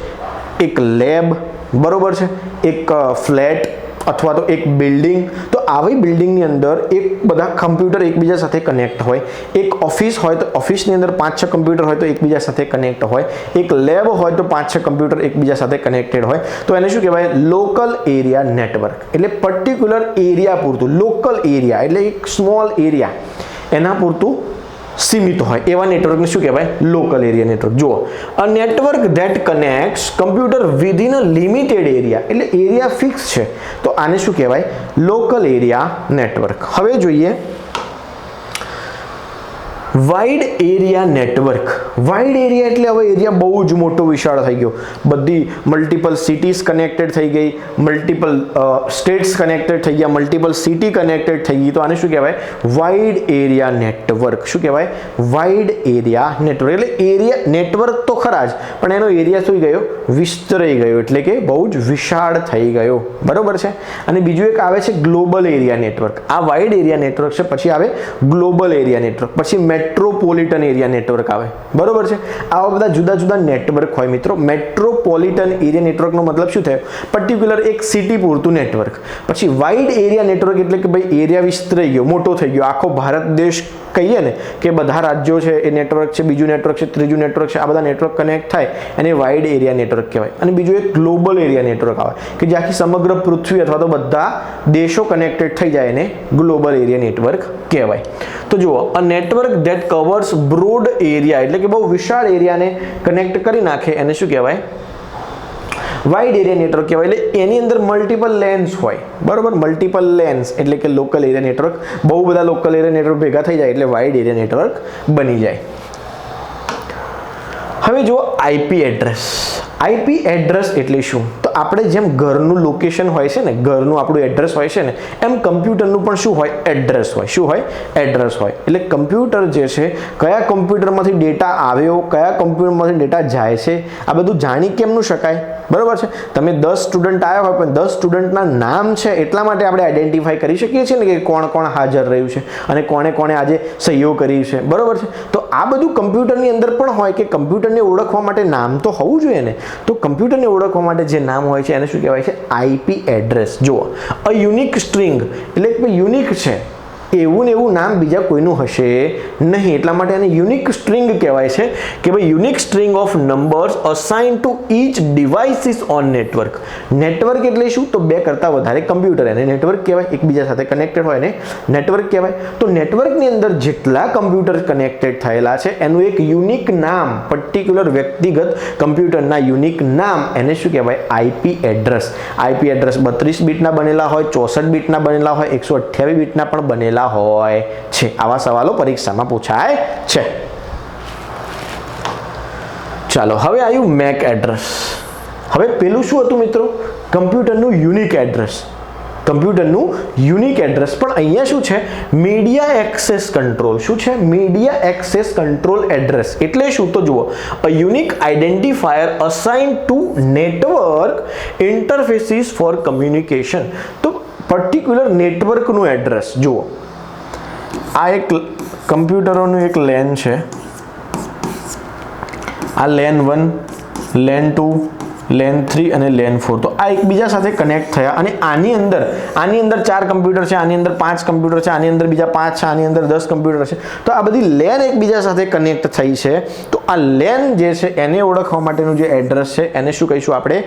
એક લેબ, બરોબર છે, એક ફ્લેટ અથવા તો એક બિલ્ડિંગ. તો આવી બિલ્ડિંગની અંદર એક બધા કમ્પ્યુટર એકબીજા સાથે કનેક્ટ હોય. એક ઓફિસ હોય તો ઓફિસની અંદર 5-6 કમ્પ્યુટર હોય તો એકબીજા સાથે કનેક્ટ હોય. એક લેબ હોય તો 5-6 કમ્પ્યુટર એકબીજા સાથે કનેક્ટેડ હોય. તો એને શું કહેવાય? Local area network. એટલે પર્ટિક્યુલર એરિયા પૂરતું. લોકલ એરિયા એટલે એક સ્મોલ એરિયા, એના પૂરતું સીમિત હોય એવા નેટવર્કને શું કહેવાય? Local area network. જુઓ, a network that connects computer within a limited area. એટલે એરિયા ફિક્સ છે તો આને શું કહેવાય? Local area network. હવે જોઈએ wide area network. Wide area એટલે હવે એરિયા બહુ જ મોટો વિશાળ થઈ ગયો. બધી મલ્ટિપલ સિટીઝ કનેક્ટેડ થઈ ગઈ, મલ્ટિપલ સ્ટેટ્સ કનેક્ટેડ થઈ ગયા, મલ્ટિપલ સિટી કનેક્ટેડ થઈ ગઈ. તો આને શું કહેવાય? Wide area network. શું કહેવાય? Wide area network. એટલે એરિયા નેટવર્ક તો ખરા જ, પણ એનો એરિયા શું ગયો? વિસ્તરાઈ ગયો. એટલે કે બહુ જ વિશાળ થઈ ગયો. બરોબર છે. અને બીજું એક આવે છે ગ્લોબલ એરિયા નેટવર્ક. આ વાઇડ એરિયા નેટવર્ક છે. પછી આવે ગ્લોબલ એરિયા નેટવર્ક. પછી મેટ્રોપોલિટન એરિયા નેટવર્ક આવે. બરોબર છે. આવા બધા જુદા જુદા નેટવર્ક હોય મિત્રો. મેટ્રોપોલિટન એરિયા નેટવર્કનો મતલબ શું થાય? પર્ટિક્યુલર એક સિટી પૂરતું નેટવર્ક. પછી વાઇડ એરિયા નેટવર્ક એટલે કે ભાઈ એરિયા વિસ્તરાઈ ગયો, મોટો થઈ ગયો. આખો ભારત દેશ કહીએ ને કે બધા રાજ્યો છે એ નેટવર્ક છે, બીજું નેટવર્ક છે, ત્રીજું નેટવર્ક છે, આ બધા નેટવર્ક કનેક્ટ થાય એને વાઇડ એરિયા નેટવર્ક કહેવાય. અને બીજું એક ગ્લોબલ એરિયા નેટવર્ક આવે કે જે આખી સમગ્ર પૃથ્વી અથવા તો બધા દેશો કનેક્ટેડ થઈ જાય એને ગ્લોબલ એરિયા નેટવર્ક કહેવાય. તો જુઓ, a network that covers broad area એટલે કે બહુ વિશાળ એરિયાને કનેક્ટ કરી નાખે એને શું કહેવાય? વાઇડ એરિયા નેટવર્ક કહેવાય. એટલે એની અંદર મલ્ટિપલ લેન્સ હોય. બરોબર. મલ્ટિપલ લેન્સ એટલે કે લોકલ એરિયા નેટવર્ક. બહુ બધા લોકલ એરિયા નેટવર્ક ભેગા થઈ જાય એટલે વાઇડ એરિયા નેટવર્ક બની જાય. હવે જુઓ આઈપી એડ્રેસ. આઈપી એડ્રેસ એટલે શું? તો આપણે જેમ ઘરનું લોકેશન હોય છે ને, ઘરનું આપણું એડ્રેસ હોય છે ને, એમ કમ્પ્યુટરનું પણ શું હોય? એડ્રેસ હોય. શું હોય? એડ્રેસ હોય. એટલે કમ્પ્યુટર જે છે, કયા કમ્પ્યુટરમાંથી ડેટા આવ્યો, કયા કમ્પ્યુટરમાંથી ડેટા જાય છે, આ બધું જાણી કેમનું શકાય? બરોબર છે. તમે 10 સ્ટુડન્ટ આવ્યા હોય પણ 10 સ્ટુડન્ટના નામ છે એટલા માટે આપણે આઈડેન્ટિફાઈ કરી શકીએ છીએ ને કે કોણ કોણ હાજર રહ્યું છે અને કોણે કોણે આજે સહીઓ કરી છે. બરોબર છે. તો આ બધું કમ્પ્યુટરની અંદર પણ હોય કે કમ્પ્યુટરને ઓળખવા માટે નામ તો હોવું જોઈએ ને. તો કમ્પ્યુટરને ઓળખવા માટે જે નામ હોય છે એને શું કહેવાય છે? IP address. જુઓ, અ યુનિક સ્ટ્રિંગ એટલે કે યુનિક છે, એવું ને એવું નામ બીજા કોઈનું હશે નહીં, એટલા માટે આને યુનિક સ્ટ્રિંગ કહેવાય છે કે ભાઈ unique string of numbers assign to each devices on network. Network એટલે શું? તો બે કરતાં વધારે કમ્પ્યુટર, એને નેટવર્ક કહેવાય. એકબીજા સાથે કનેક્ટેડ હોય ને નેટવર્ક કહેવાય. તો નેટવર્કની અંદર જેટલા કમ્પ્યુટર કનેક્ટેડ થયેલા છે એનું એક યુનિક નામ, પર્ટિક્યુલર વ્યક્તિગત કમ્પ્યુટરના યુનિક નામ, એને શું કહેવાય? IP address. આઈપી એડ્રેસ 32 બીટના બનેલા હોય, 64 બીટના બનેલા હોય, 128 બીટના પણ બનેલા હોય છે. આવા સવાલો પરીક્ષામાં પૂછાય છે. ચાલો હવે આવ્યું મેક એડ્રેસ. હવે પેલું શું હતું મિત્રો? કમ્પ્યુટરનું યુનિક એડ્રેસ. કમ્પ્યુટરનું યુનિક એડ્રેસ. પણ અહીંયા શું છે? Media access control. શું છે? Media access control address. એટલે શું? તો જુઓ, a unique identifier assign to network interfaces for communication. તો પર્ટિક્યુલર નેટવર્કનું એડ્રેસ જુઓ. આ એક કમ્પ્યુટરોનું એક લેન છે. આ લેન 1, લેન 2, લેન 3 અને લેન 4. તો આ એકબીજા સાથે કનેક્ટ થયા અને આની અંદર 4 કમ્પ્યુટર છે, આની અંદર 5 કમ્પ્યુટર છે, આની અંદર બીજા 5 છે, આની અંદર 10 કમ્પ્યુટર છે. તો આ બધી લેન એકબીજા સાથે કનેક્ટ થઈ છે. તો આ લેન જે છે એને ઓળખવા માટેનું જે એડ્રેસ છે એને શું કહીશું આપણે?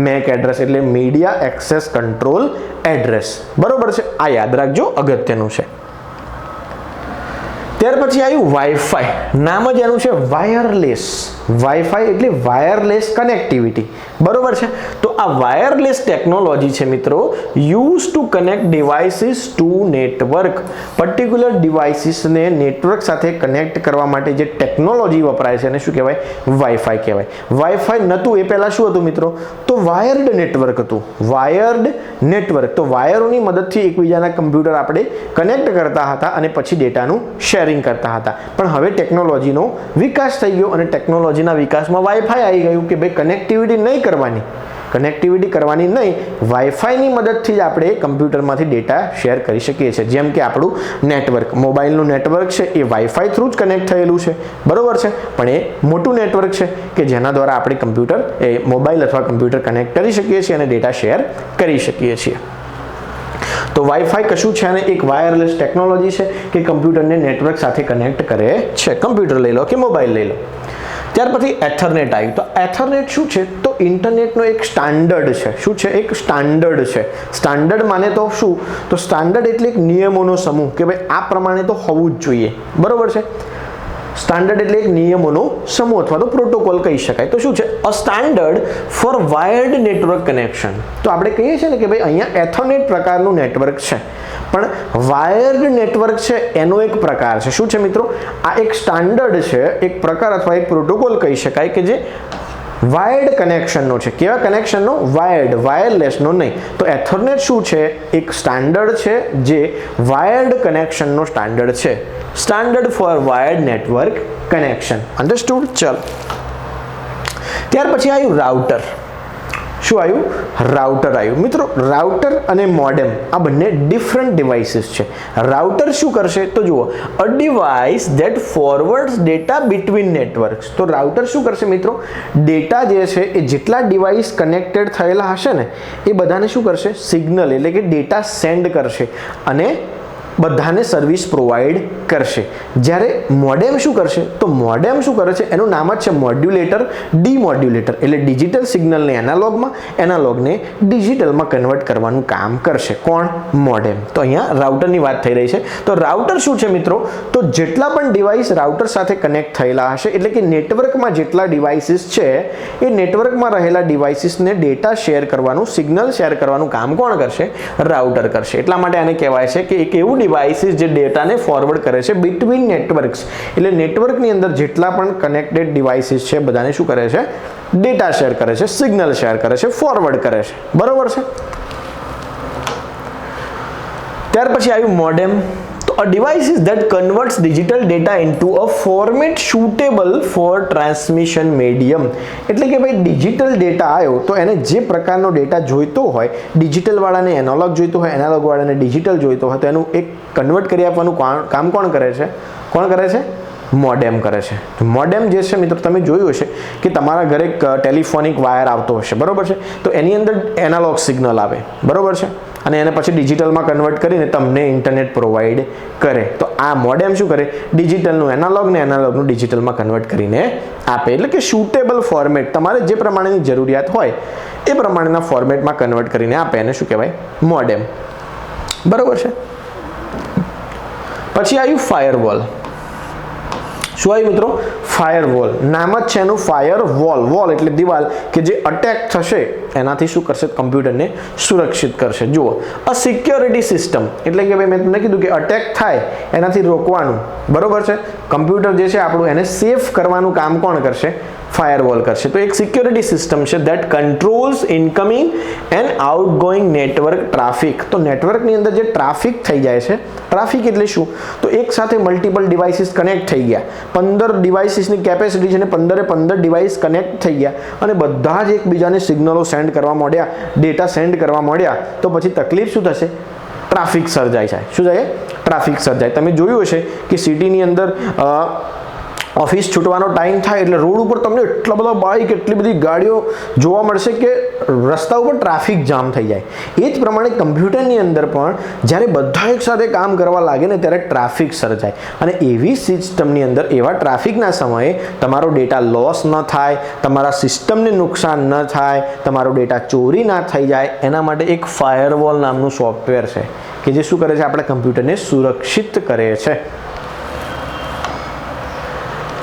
મેક એડ્રેસ, એટલે મીડિયા એક્સેસ કંટ્રોલ એડ્રેસ. બરોબર છે? આ યાદ રાખજો, અગત્યનું છે. ત્યાર પછી આવ્યું વાઈફાઈ. નામ જ એનું છે વાયરલેસ. વાઈફાઈ એટલે વાયરલેસ કનેક્ટિવિટી. બરોબર છે? તો આ વાયરલેસ ટેકનોલોજી છે મિત્રો, use to connect devices to network. Particular ડિવાઇસીસને નેટવર્ક સાથે કનેક્ટ કરવા માટે જે ટેકનોલોજી વપરાય છે એને શું કહેવાય? વાઈફાઈ કહેવાય. વાઈફાઈ નહોતું એ પહેલા શું હતું મિત્રો? તો વાયર્ડ નેટવર્ક હતું. Wired network. તો વાયરોની મદદથી એકબીજાના કમ્પ્યુટર આપણે કનેક્ટ કરતા હતા અને પછી ડેટાનું શેરિંગ કરતા હતા. પણ હવે ટેકનોલોજીનો વિકાસ થઈ ગયો અને ટેકનોલોજીના વિકાસમાં વાઈફાઈ આવી ગયું કે ભાઈ કનેક્ટિવિટી નહીં કરવાની નહીં, વાઈફાઈની મદદથી જ આપણે કમ્પ્યુટરમાંથી ડેટા શેર કરી શકીએ છીએ. જેમ કે આપણું નેટવર્ક, મોબાઈલનું નેટવર્ક છે એ વાઈફાઈ થ્રુ જ કનેક્ટ થયેલું છે. બરોબર છે? પણ એ મોટું નેટવર્ક છે કે જેના દ્વારા આપણે કમ્પ્યુટર મોબાઈલ અથવા કમ્પ્યુટર કનેક્ટ કરી શકીએ છીએ અને ડેટા શેર કરી શકીએ છીએ. તો વાઈફાઈ કશું છે ને એક વાયરલેસ ટેકનોલોજી છે કે કમ્પ્યુટરને નેટવર્ક સાથે કનેક્ટ કરે છે. કમ્પ્યુટર લઈ લો કે મોબાઈલ લઈ લો. ત્યાર પછી એથરનેટ આવ્યું. તો એથરનેટ શું છે? તો ઇન્ટરનેટનો એક સ્ટાન્ડર્ડ છે. શું છે? એક સ્ટાન્ડર્ડ છે. સ્ટાન્ડર્ડ માને તો શું? તો સ્ટાન્ડર્ડ એટલે એક નિયમોનો સમૂહ કે ભાઈ આ પ્રમાણે તો હોવું જ જોઈએ. બરોબર છે? સ્ટાન્ડર્ડ એટલે એક નિયમોનો સમૂહ અથવા તો પ્રોટોકોલ કહી શકાય. તો શું છે? A standard for wired network connection. તો આપણે કહીએ છીએ ને કે ભાઈ અહીંયા એથરનેટ પ્રકારનું નેટવર્ક છે, પણ વાયર્ડ નેટવર્ક છે એનો એક પ્રકાર છે. શું છે મિત્રો? આ એક સ્ટાન્ડર્ડ છે, એક પ્રકાર અથવા એક પ્રોટોકોલ કહી શકાય કે જે વાયર્ડ કનેક્શનનો છે. કેવા કનેક્શનનો? વાયર્ડ, વાયરલેસનો નહીં. તો એથરનેટ શું છે? એક સ્ટાન્ડર્ડ છે જે વાયર્ડ કનેક્શનનો સ્ટાન્ડર્ડ છે. Standard for wired network connection. Understood? ચલો ત્યાર પછી આવ્યું રાઉટર. શું આવ્યું? રાઉટર આવ્યું. મિત્રો રાઉટર અને મોડેમ આ બંને ડિફરન્ટ ડિવાઇસીસ છે. રાઉટર શું કરશે? તો જુઓ, a device that forwards data between networks. તો રાઉટર શું કરશે મિત્રો? ડેટા જે છે એ જેટલા ડિવાઇસ કનેક્ટેડ થયેલા હશે ને એ બધાને શું કરશે? સિગ્નલ એટલે કે ડેટા સેન્ડ કરશે અને બધાને સર્વિસ પ્રોવાઈડ કરશે. જ્યારે મોડેમ શું કરશે? તો મોડેમ શું કરે છે? એનું નામ જ છે મોડ્યુલેટર, ડીમોડ્યુલેટર. એટલે ડિજિટલ સિગ્નલને એનાલોગમાં, એનાલોગને ડિજિટલમાં કન્વર્ટ કરવાનું કામ કરશે. કોણ? મોડેમ. તો અહીંયા રાઉટરની વાત થઈ રહી છે. તો રાઉટર શું છે મિત્રો? તો જેટલા પણ ડિવાઇસ રાઉટર સાથે કનેક્ટ થયેલા હશે એટલે કે નેટવર્કમાં જેટલા ડિવાઇસીસ છે એ નેટવર્કમાં રહેલા ડિવાઇસીસને ડેટા શેર કરવાનું, સિગ્નલ શેર કરવાનું કામ કોણ કરશે? રાઉટર કરશે. એટલા માટે આને કહેવાય છે કે એક એવું ડિવાઇસીસ જે ડેટાને ફોરવર્ડ કરે છે બિટવીન નેટવર્ક્સ. એટલે નેટવર્કની અંદર જેટલા પણ કનેક્ટેડ ડિવાઇસીસ છે બધાને શું કરે છે? ડેટા શેર કરે છે, સિગ્નલ શેર કરે છે, ફોરવર્ડ કરે છે. બરોબર છે? ત્યાર પછી આવ્યું મોડેમ. તો a device is that converts digital data into a format suitable for transmission medium. એટલે કે ભાઈ ડિજિટલ ડેટા આવ્યો તો એને જે પ્રકારનો ડેટા જોઈતો હોય, ડિજિટલ વાળાને એનાલોગ જોઈતો હોય, એનાલોગ વાળાને ડિજિટલ જોઈતો હોય, તો એનું એક કન્વર્ટ કરી આપવાનું કામ કોણ કરે છે? કોણ કરે છે? મોડેમ કરે છે. મોડેમ જે છે મિત્રો તમે જોયું હશે કે તમારા ઘરે ટેલિફોનિક વાયર આવતો હશે. બરોબર છે? તો એની અંદર એનાલોગ સિગ્નલ આવે. બરોબર છે? અને એને પછી ડિજિટલમાં કન્વર્ટ કરીને તમને ઇન્ટરનેટ પ્રોવાઈડ કરે. તો આ મોડેમ શું કરે, ડિજિટલનું એનાલોગ ને એનાલોગનું ડિજિટલમાં કન્વર્ટ કરીને આપે. એટલે કે સુટેબલ ફોર્મેટ, તમારે જે પ્રમાણેની જરૂરિયાત હોય એ પ્રમાણેના ફોર્મેટમાં કન્વર્ટ કરીને આપે. એને શું કહેવાય, મોડેમ. બરોબર છે. પછી આવ્યું ફાયરવોલ. શું આવ્યું મિત્રો, ફાયરવોલ. નામ જ છે એનું ફાયરવોલ. વોલ એટલે દિવાલ કે જે અટેક થશે એનાથી શું કરશે, કમ્પ્યુટરને સુરક્ષિત કરશે. જુઓ, અ સિક્યોરિટી સિસ્ટમ એટલે કે ભાઈ મેં તમને કીધું કે અટેક થાય એનાથી રોકવાનું. બરોબર છે. કમ્પ્યુટર જે છે આપણું એને સેફ કરવાનું કામ કોણ કરશે, ફાયરવોલ કરશે. તો એક સિક્યોરિટી સિસ્ટમ છે that controls incoming and outgoing network traffic. તો નેટવર્કની અંદર જે ટ્રાફિક થઈ જાય છે, ટ્રાફિક એટલે શું, તો એક સાથે મલ્ટિપલ ડિવાઇસીસ કનેક્ટ થઈ ગયા, 15 ડિવાઇસીસની કેપેસિટી છે ને 15 ડિવાઇસ કનેક્ટ થઈ ગયા અને બધા જ એકબીજાને સિગ્નલો સેન્ડ કરવા માંડ્યા, ડેટા સેન્ડ કરવા માંડ્યા, તો પછી તકલીફ શું થશે, ટ્રાફિક સર્જાય છે. શું થાય, ટ્રાફિક સર્જાય. તમે જોયું હશે કે સિટીની અંદર ઓફિસ છૂટવાનો ટાઈમ થાય એટલે રોડ ઉપર તમને એટલા બધા બાઇક, એટલી બધી ગાડીઓ જોવા મળશે કે રસ્તા ઉપર ટ્રાફિક જામ થઈ જાય. એ જ પ્રમાણે કમ્પ્યુટરની અંદર પણ જ્યારે બધા એક સાથે કામ કરવા લાગે ને ત્યારે ટ્રાફિક સર્જાય. અને એવી સિસ્ટમની અંદર એવા ટ્રાફિકના સમયે તમારો ડેટા લોસ ન થાય, તમારા સિસ્ટમને નુકસાન ન થાય, તમારો ડેટા ચોરી ના થઈ જાય, એના માટે એક ફાયરવોલ નામનું સોફ્ટવેર છે કે જે શું કરે છે, આપણા કમ્પ્યુટરને સુરક્ષિત કરે છે.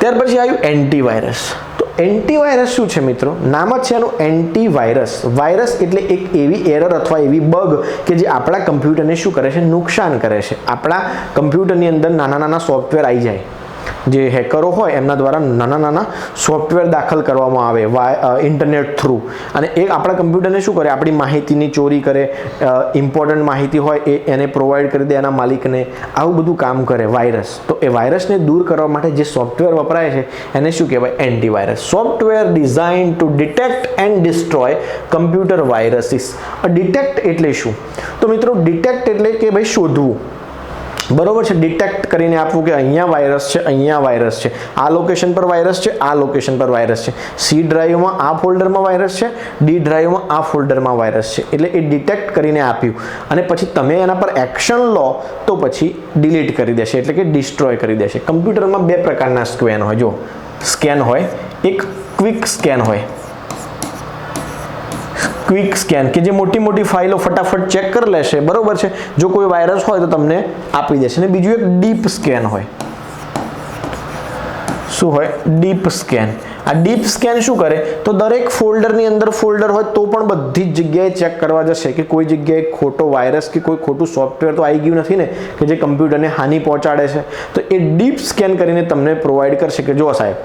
ત્યાર પછી આવ્યું એન્ટીવાયરસ. તો એન્ટીવાયરસ શું છે મિત્રો, નામ જ છે એનું એન્ટીવાયરસ. વાયરસ એટલે એક એવી એરર અથવા એવી બગ કે જે આપણા કમ્પ્યુટરને શું કરે છે, નુકસાન કરે છે. આપણા કમ્પ્યુટરની અંદર નાના નાના સોફ્ટવેર આવી જાય, જે હેકરો હોય એમના દ્વારા નાના નાના સોફ્ટવેર દાખલ કરવામાં આવે ઇન્ટરનેટ થ્રુ, અને એ આપણા કમ્પ્યુટરને શું કરે, આપણી માહિતીની ચોરી કરે, ઇમ્પોર્ટન્ટ માહિતી હોય એ એને પ્રોવાઈડ કરી દે એના માલિકને. આવું બધું કામ કરે વાયરસ. તો એ વાયરસને દૂર કરવા માટે જે સોફ્ટવેર વપરાય છે એને શું કહેવાય, antivirus. Software design to detect and destroy computer viruses. Detect એટલે શું, તો મિત્રો ડિટેક્ટ એટલે કે ભાઈ શોધવું. બરોબર છે. ડિટેક્ટ કરીને આપવું કે અહીંયા વાયરસ છે, અહીંયા વાયરસ છે, આ લોકેશન પર વાયરસ છે, આ લોકેશન પર વાયરસ છે, સી ડ્રાઈવમાં આ ફોલ્ડરમાં વાયરસ છે, ડી ડ્રાઈવમાં આ ફોલ્ડરમાં વાયરસ છે. એટલે એ ડિટેક્ટ કરીને આપ્યું અને પછી તમે એના પર એક્શન લો તો પછી ડિલીટ કરી દેશે, એટલે કે ડિસ્ટ્રોય કરી દેશે. કમ્પ્યુટરમાં બે પ્રકારના સ્કેન હોય. જો સ્કેન હોય, એક ક્વિક સ્કેન હોય, ક્વિક સ્કેન કે જે મોટી મોટી ફાઇલો ફટાફટ ચેક કરી લેશે. બરોબર છે. જો કોઈ વાયરસ હોય તો તમને આપી દેશે. અને બીજું એક ડીપ સ્કેન હોય. શું હોય, ડીપ સ્કેન. આ ડીપ સ્કેન શું કરે, તો દરેક ફોલ્ડરની અંદર ફોલ્ડર હોય તો પણ બધી જ જગ્યાએ ચેક કરવા જશે કે કોઈ જગ્યાએ ખોટો વાયરસ કે કોઈ ખોટું સોફ્ટવેર તો આવી ગયું નથી ને કે જે કમ્પ્યુટરને હાનિ પહોંચાડે છે. તો એ ડીપ સ્કેન કરીને તમને પ્રોવાઈડ કરશે કે જો સાહેબ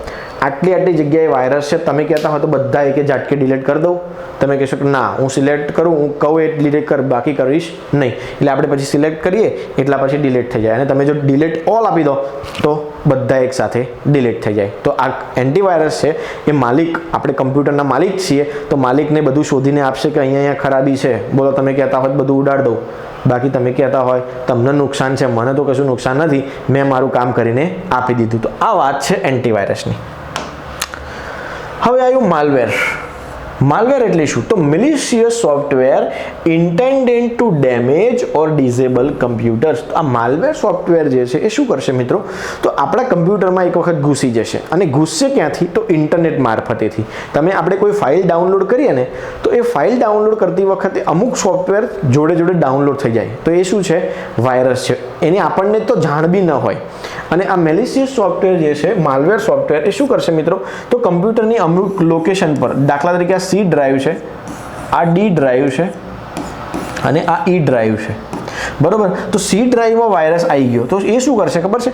આટલી જગ્યાએ વાયરસ છે, તમે કહેતા હોય તો બધા એકે ઝાટકે ડિલીટ કરી દઉં. તમે કહેશો કે ના, હું સિલેક્ટ કરું, હું કહું એ ડિલીટ કર, બાકી કરીશ નહીં. એટલે આપણે પછી સિલેક્ટ કરીએ એટલા પછી ડિલીટ થઈ જાય. અને તમે જો ડિલીટ ઓલ આપી દો તો બધા એક સાથે ડિલીટ થઈ જાય. તો આ એન્ટીવાયરસ છે એ માલિક, આપણે કમ્પ્યુટરના માલિક છીએ તો માલિકને બધું શોધીને આપશે કે અહીંયા ખરાબી છે. બોલો, તમે કહેતા હોય બધું ઉડાડ દઉં, બાકી તમે કહેતા હોય તમને નુકસાન છે, મને તો કશું નુકસાન નથી, મેં મારું કામ કરીને આપી દીધું. તો આ વાત છે એન્ટીવાયરસની. હવે આવ્યું માલવેર. માલવેર એટલે શું, તો મેલિશિયસ સોફ્ટવેર ઇન્ટેન્ડેડ ટુ ડેમેજ ઓર ડિસેબલ કમ્પ્યુટર્સ. આ માલવેર સોફ્ટવેર જે છે એ શું કરશે મિત્રો, તો આપણા કમ્પ્યુટરમાં એક વખત ઘૂસી જશે. અને ઘૂસશે ક્યાંથી, તો ઇન્ટરનેટ મારફતેથી. આપણે કોઈ ફાઇલ ડાઉનલોડ કરીએ ને તો એ ફાઇલ ડાઉનલોડ કરતી વખતે અમુક સોફ્ટવેર જોડે જોડે ડાઉનલોડ થઈ જાય. તો એ શું છે, વાયરસ છે. એની આપણને તો જાણ બી ન હોય. અને આ મેલિશિયસ સોફ્ટવેર જે છે, માલવેર સોફ્ટવેર, એ શું કરશે મિત્રો, તો કમ્પ્યુટરની અમુક લોકેશન પર, દાખલા તરીકે આ સી ડ્રાઈવ છે, આ ડી ડ્રાઈવ છે અને આ ઈ ડ્રાઈવ છે. બરોબર. તો સી ડ્રાઈવમાં વાયરસ આવી ગયો તો એ શું કરશે ખબર છે,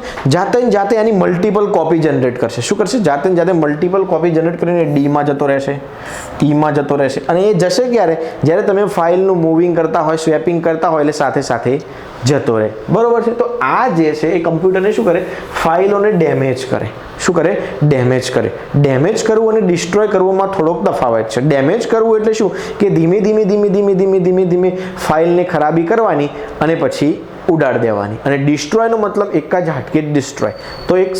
જાતે એની મલ્ટિપલ કોપી જનરેટ કરશે. શું કરશે, જાતે મલ્ટિપલ કોપી જનરેટ કરીને ડીમાં જતો રહેશે, ઈમાં જતો રહેશે. અને એ જશે ક્યારે, જ્યારે તમે ફાઇલનું મૂવિંગ કરતા હોય, સ્વેપિંગ કરતા હોય એટલે સાથે સાથે જતો રહે. બરોબર છે. તો આ જે છે એ કમ્પ્યુટરને શું કરે, ફાઇલોને ડેમેજ કરે. શું કરે, ડેમેજ કરે. ડેમેજ કરવું અને ડિસ્ટ્રોય કરવામાં થોડોક તફાવત છે. ડેમેજ કરવું એટલે શું, કે ધીમે ધીમે ફાઇલને ખરાબી કરવાની અને પછી ઉડાડી દેવાની. અને ડિસ્ટ્રોયનો મતલબ એક જ ઝાટકે ડિસ્ટ્રોય. તો એક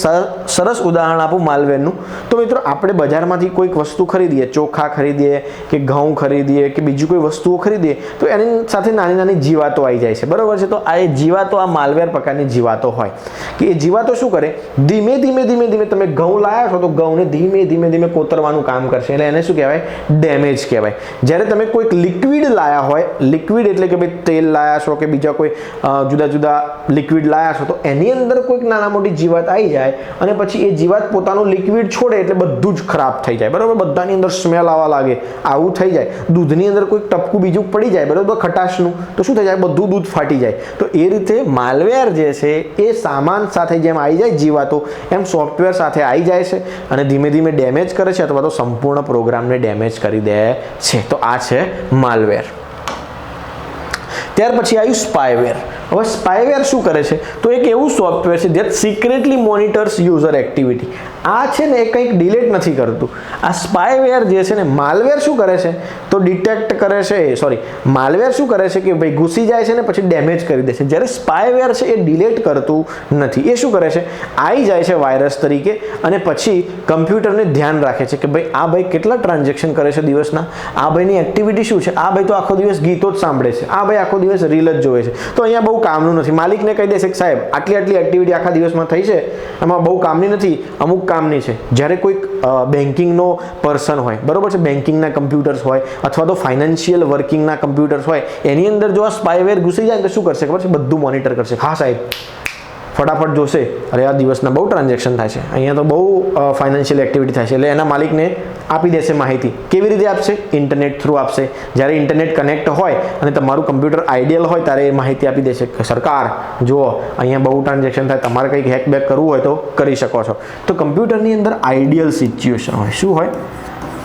સરસ ઉદાહરણ આપું માલવેરનું. તો મિત્રો આપણે બજારમાંથી કોઈક વસ્તુ ખરીદીએ, ચોખા ખરીદીએ કે ઘઉં ખરીદીએ કે બીજી કોઈ વસ્તુઓ ખરીદીએ તો એની સાથે નાની નાની જીવાતો આવી જાય છે, બરાબર છે. તો આ એ જીવાતો, આ માલવેર પ્રકારની જીવાતો હોય કે એ જીવાતો શું કરે, ધીમે ધીમે તમે ઘઉં લાવ્યા છો તો ઘઉંને ધીમે ધીમે કોતરવાનું કામ કરશે. એટલે એને શું કહેવાય, ડેમેજ કહેવાય. જ્યારે તમે કોઈક લિક્વિડ લાયા હોય, લિક્વિડ એટલે કે ભાઈ તેલ લાયા છો કે બીજા કોઈ જુદા જુદા લિક્વિડ લાયા છો, તો એની અંદર કોઈક નાના મોટી જીવાત આવી જાય અને પછી એ જીવાત પોતાનું લિક્વિડ છોડે એટલે બધું જ ખરાબ થઈ જાય, બરાબર. બધાની અંદર સ્મેલ આવવા લાગે, આવું થઈ જાય. દૂધની અંદર કોઈક ટપકું બીજું પડી જાય, બરાબર, ખટાશનું, તો શું થઈ જાય, બધું દૂધ ફાટી જાય. તો એ રીતે માલવેર જે છે એ સામાન સાથે જેમ આવી જાય જીવાતો, એમ સોફ્ટવેર સાથે આવી જાય છે અને ધીમે ધીમે ડેમેજ કરે છે અથવા તો સંપૂર્ણ પ્રોગ્રામને ડેમેજ કરી દે છે. તો આ છે માલવેર. ત્યાર પછી આવ્યું સ્પાયવેર. હવે સ્પાયવેર શું કરે છે, તો એક એવું સોફ્ટવેર છે જે સિક્રેટલી મોનિટર્સ યુઝર એક્ટિવિટી. આ છે ને એ કંઈક ડિલીટ નથી કરતું. આ સ્પાયવેર જે છે ને, માલવેર શું કરે છે તો ડિટેક્ટ કરે છે, માલવેર શું કરે છે કે ભાઈ ઘૂસી જાય છે ને પછી ડેમેજ કરી દે છે. જ્યારે સ્પાયવેર છે એ ડિલીટ કરતું નથી. એ શું કરે છે, આવી જાય છે વાયરસ તરીકે અને પછી કમ્પ્યુટરને ધ્યાન રાખે છે કે ભાઈ આ ભાઈ કેટલા ટ્રાન્ઝેક્શન કરે છે દિવસના, આ ભાઈની એક્ટિવિટી શું છે, આ ભાઈ તો આખો દિવસ ગીતો જ સાંભળે છે, આ ભાઈ આખો દિવસ રીલ જ જોવે છે, તો અહીંયા બહુ કામનું નથી. માલિકને કહી દેશે કે સાહેબ આટલી એક્ટિવિટી આખા દિવસમાં થઈ છે, એમાં બહુ કામની નથી, અમુક કામની છે. જ્યારે કોઈક બેન્કિંગનો પર્સન હોય, બરોબર છે, બેન્કિંગના કમ્પ્યુટર્સ હોય અથવા તો ફાઇનાન્શિયલ વર્કિંગના કમ્પ્યુટર્સ હોય, એની અંદર જો આ સ્પાયવેર ઘૂસી જાય તો શું કરશે ખબર છે, બધું મોનિટર કરશે. હા સાહેબ, ફટાફટ જોશે, અરે આ દિવસના બહુ ટ્રાન્ઝેક્શન થાય છે, અહીંયા તો બહુ ફાઇનાન્શિયલ એક્ટિવિટી થાય છે, એટલે એના માલિકને આપી દેશે માહિતી. કેવી રીતે આપશે, ઇન્ટરનેટ થ્રુ આપશે. જ્યારે ઇન્ટરનેટ કનેક્ટ હોય અને તમારું કમ્પ્યુટર આઈડિયલ હોય ત્યારે એ માહિતી આપી દેશે કે સરકાર જુઓ અહીંયા બહુ ટ્રાન્ઝેક્શન થાય, તમારે કંઈક હેકબેક કરવું હોય તો કરી શકો છો. તો કમ્પ્યુટરની અંદર આઈડિયલ સિચ્યુએશન હોય. શું હોય,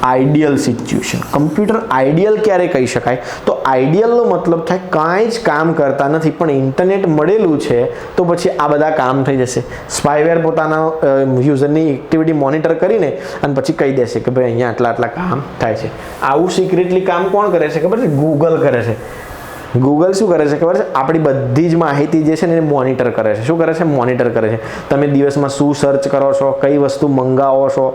આઈડિયલ સિચ્યુએશન. કમ્પ્યુટર આઈડિયલ ક્યારે કહી શકાય, તો આઈડિયલનો મતલબ થાય કાંઈ જ કામ કરતા નથી પણ ઇન્ટરનેટ મળેલું છે તો પછી આ બધા કામ થઈ જશે. સ્પાયવેર પોતાના યુઝરની એક્ટિવિટી મોનિટર કરીને અને પછી કહી દેશે કે ભાઈ અહીંયા આટલા કામ થાય છે. આવું સિક્રેટલી કામ કોણ કરે છે ખબર છે, ગૂગલ કરે છે. ગૂગલ શું કરે છે ખબર છે, આપણી બધી જ માહિતી જે છે ને એને મોનિટર કરે છે. શું કરે છે, મોનિટર કરે છે. તમે દિવસમાં શું સર્ચ કરો છો, કઈ વસ્તુ મંગાવો છો,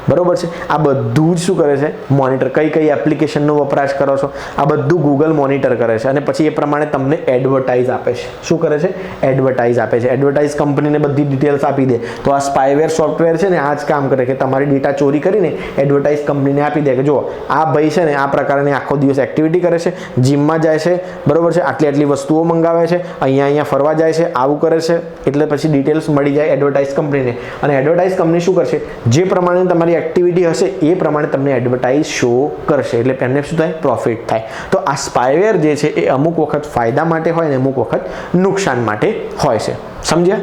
બરોબર છે, આ બધું જ શું કરે છે, મોનિટર. કઈ એપ્લિકેશનનો વપરાશ કરો છો, આ બધું ગૂગલ મોનિટર કરે છે અને પછી એ પ્રમાણે તમને એડવર્ટાઇઝ આપે છે. શું કરે છે, એડવર્ટાઇઝ આપે છે. એડવર્ટાઇઝ કંપનીને બધી ડિટેલ્સ આપી દે. તો આ સ્પાયવેર સોફ્ટવેર છે ને આ જ કામ કરે કે તમારી ડેટા ચોરી કરીને એડવર્ટાઇઝ કંપનીને આપી દે કે જો આ ભાઈ છે ને આ પ્રકારની આખો દિવસ એક્ટિવિટી કરે છે, જીમમાં જાય છે, બરોબર છે, આટલી વસ્તુઓ મંગાવે છે, અહીંયા ફરવા જાય છે, આવું કરે છે, એટલે પછી ડિટેલ્સ મળી જાય એડવર્ટાઇઝ કંપનીને. અને એડવર્ટાઇઝ કંપની શું કરશે, જે પ્રમાણે તમારી એક્ટિવિટી હશે એ પ્રમાણે તમને એડવર્ટાઇઝ શો કરશે, એટલે એમને શું થાય, પ્રોફિટ થાય. તો આ સ્પાયવેર જે છે એ અમુક વખત ફાયદા માટે હોય ને અમુક વખત નુકસાન માટે હોય છે. સમજ્યા?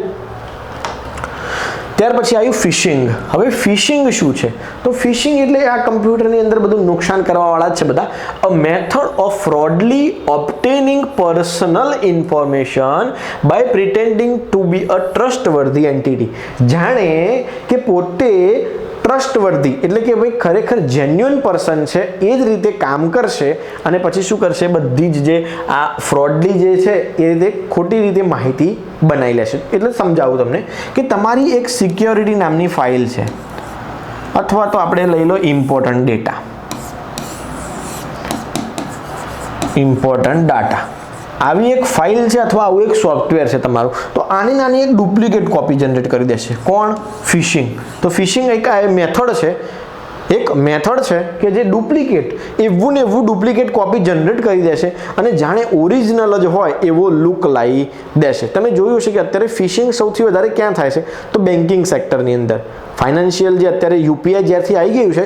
ત્યાર પછી આવ્યું ફિશિંગ. હવે ફિશિંગ શું છે, તો ફિશિંગ એટલે આ કમ્પ્યુટરની અંદર બધું નુકસાન કરવાવાળા જ છે બધા. A method of fraudly obtaining personal information by pretending to be a trustworthy entity. જાણે કે પોતે ટ્રસ્ટવર્ધી એટલે કે ભાઈ ખરેખર જેન્યુઅન પર્સન છે એ જ રીતે કામ કરશે અને પછી શું કરશે, બધી જ જે આ ફ્રોડલી જે છે એ રીતે ખોટી રીતે માહિતી બનાવી લેશે. એટલે સમજાવું તમને કે તમારી એક સિક્યોરિટી નામની ફાઇલ છે અથવા તો આપણે લઈ લો ઇમ્પોર્ટન્ટ ડેટા, ઇમ્પોર્ટન્ટ ડાટા, આવી એક ફાઇલ છે અથવા આવું એક સોફ્ટવેર છે તમારું, તો આની નાની એક ડુપ્લિકેટ કોપી જનરેટ કરી દેશે. કોણ? ફિશિંગ. તો ફિશિંગ એક મેથડ છે, એક મેથડ છે કે જે ડુપ્લિકેટ એવું ને એવું ડુપ્લિકેટ કોપી જનરેટ કરી દેશે અને જાણે ઓરિજિનલ જ હોય એવો લુક લાવી દેશે. તમે જોયું હશે કે અત્યારે ફિશિંગ સૌથી વધારે ક્યાં થાય છે, તો બેન્કિંગ સેક્ટરની અંદર. ફાઇનાન્શિયલ જે અત્યારે યુપીઆઈ જ્યારથી આવી ગયું છે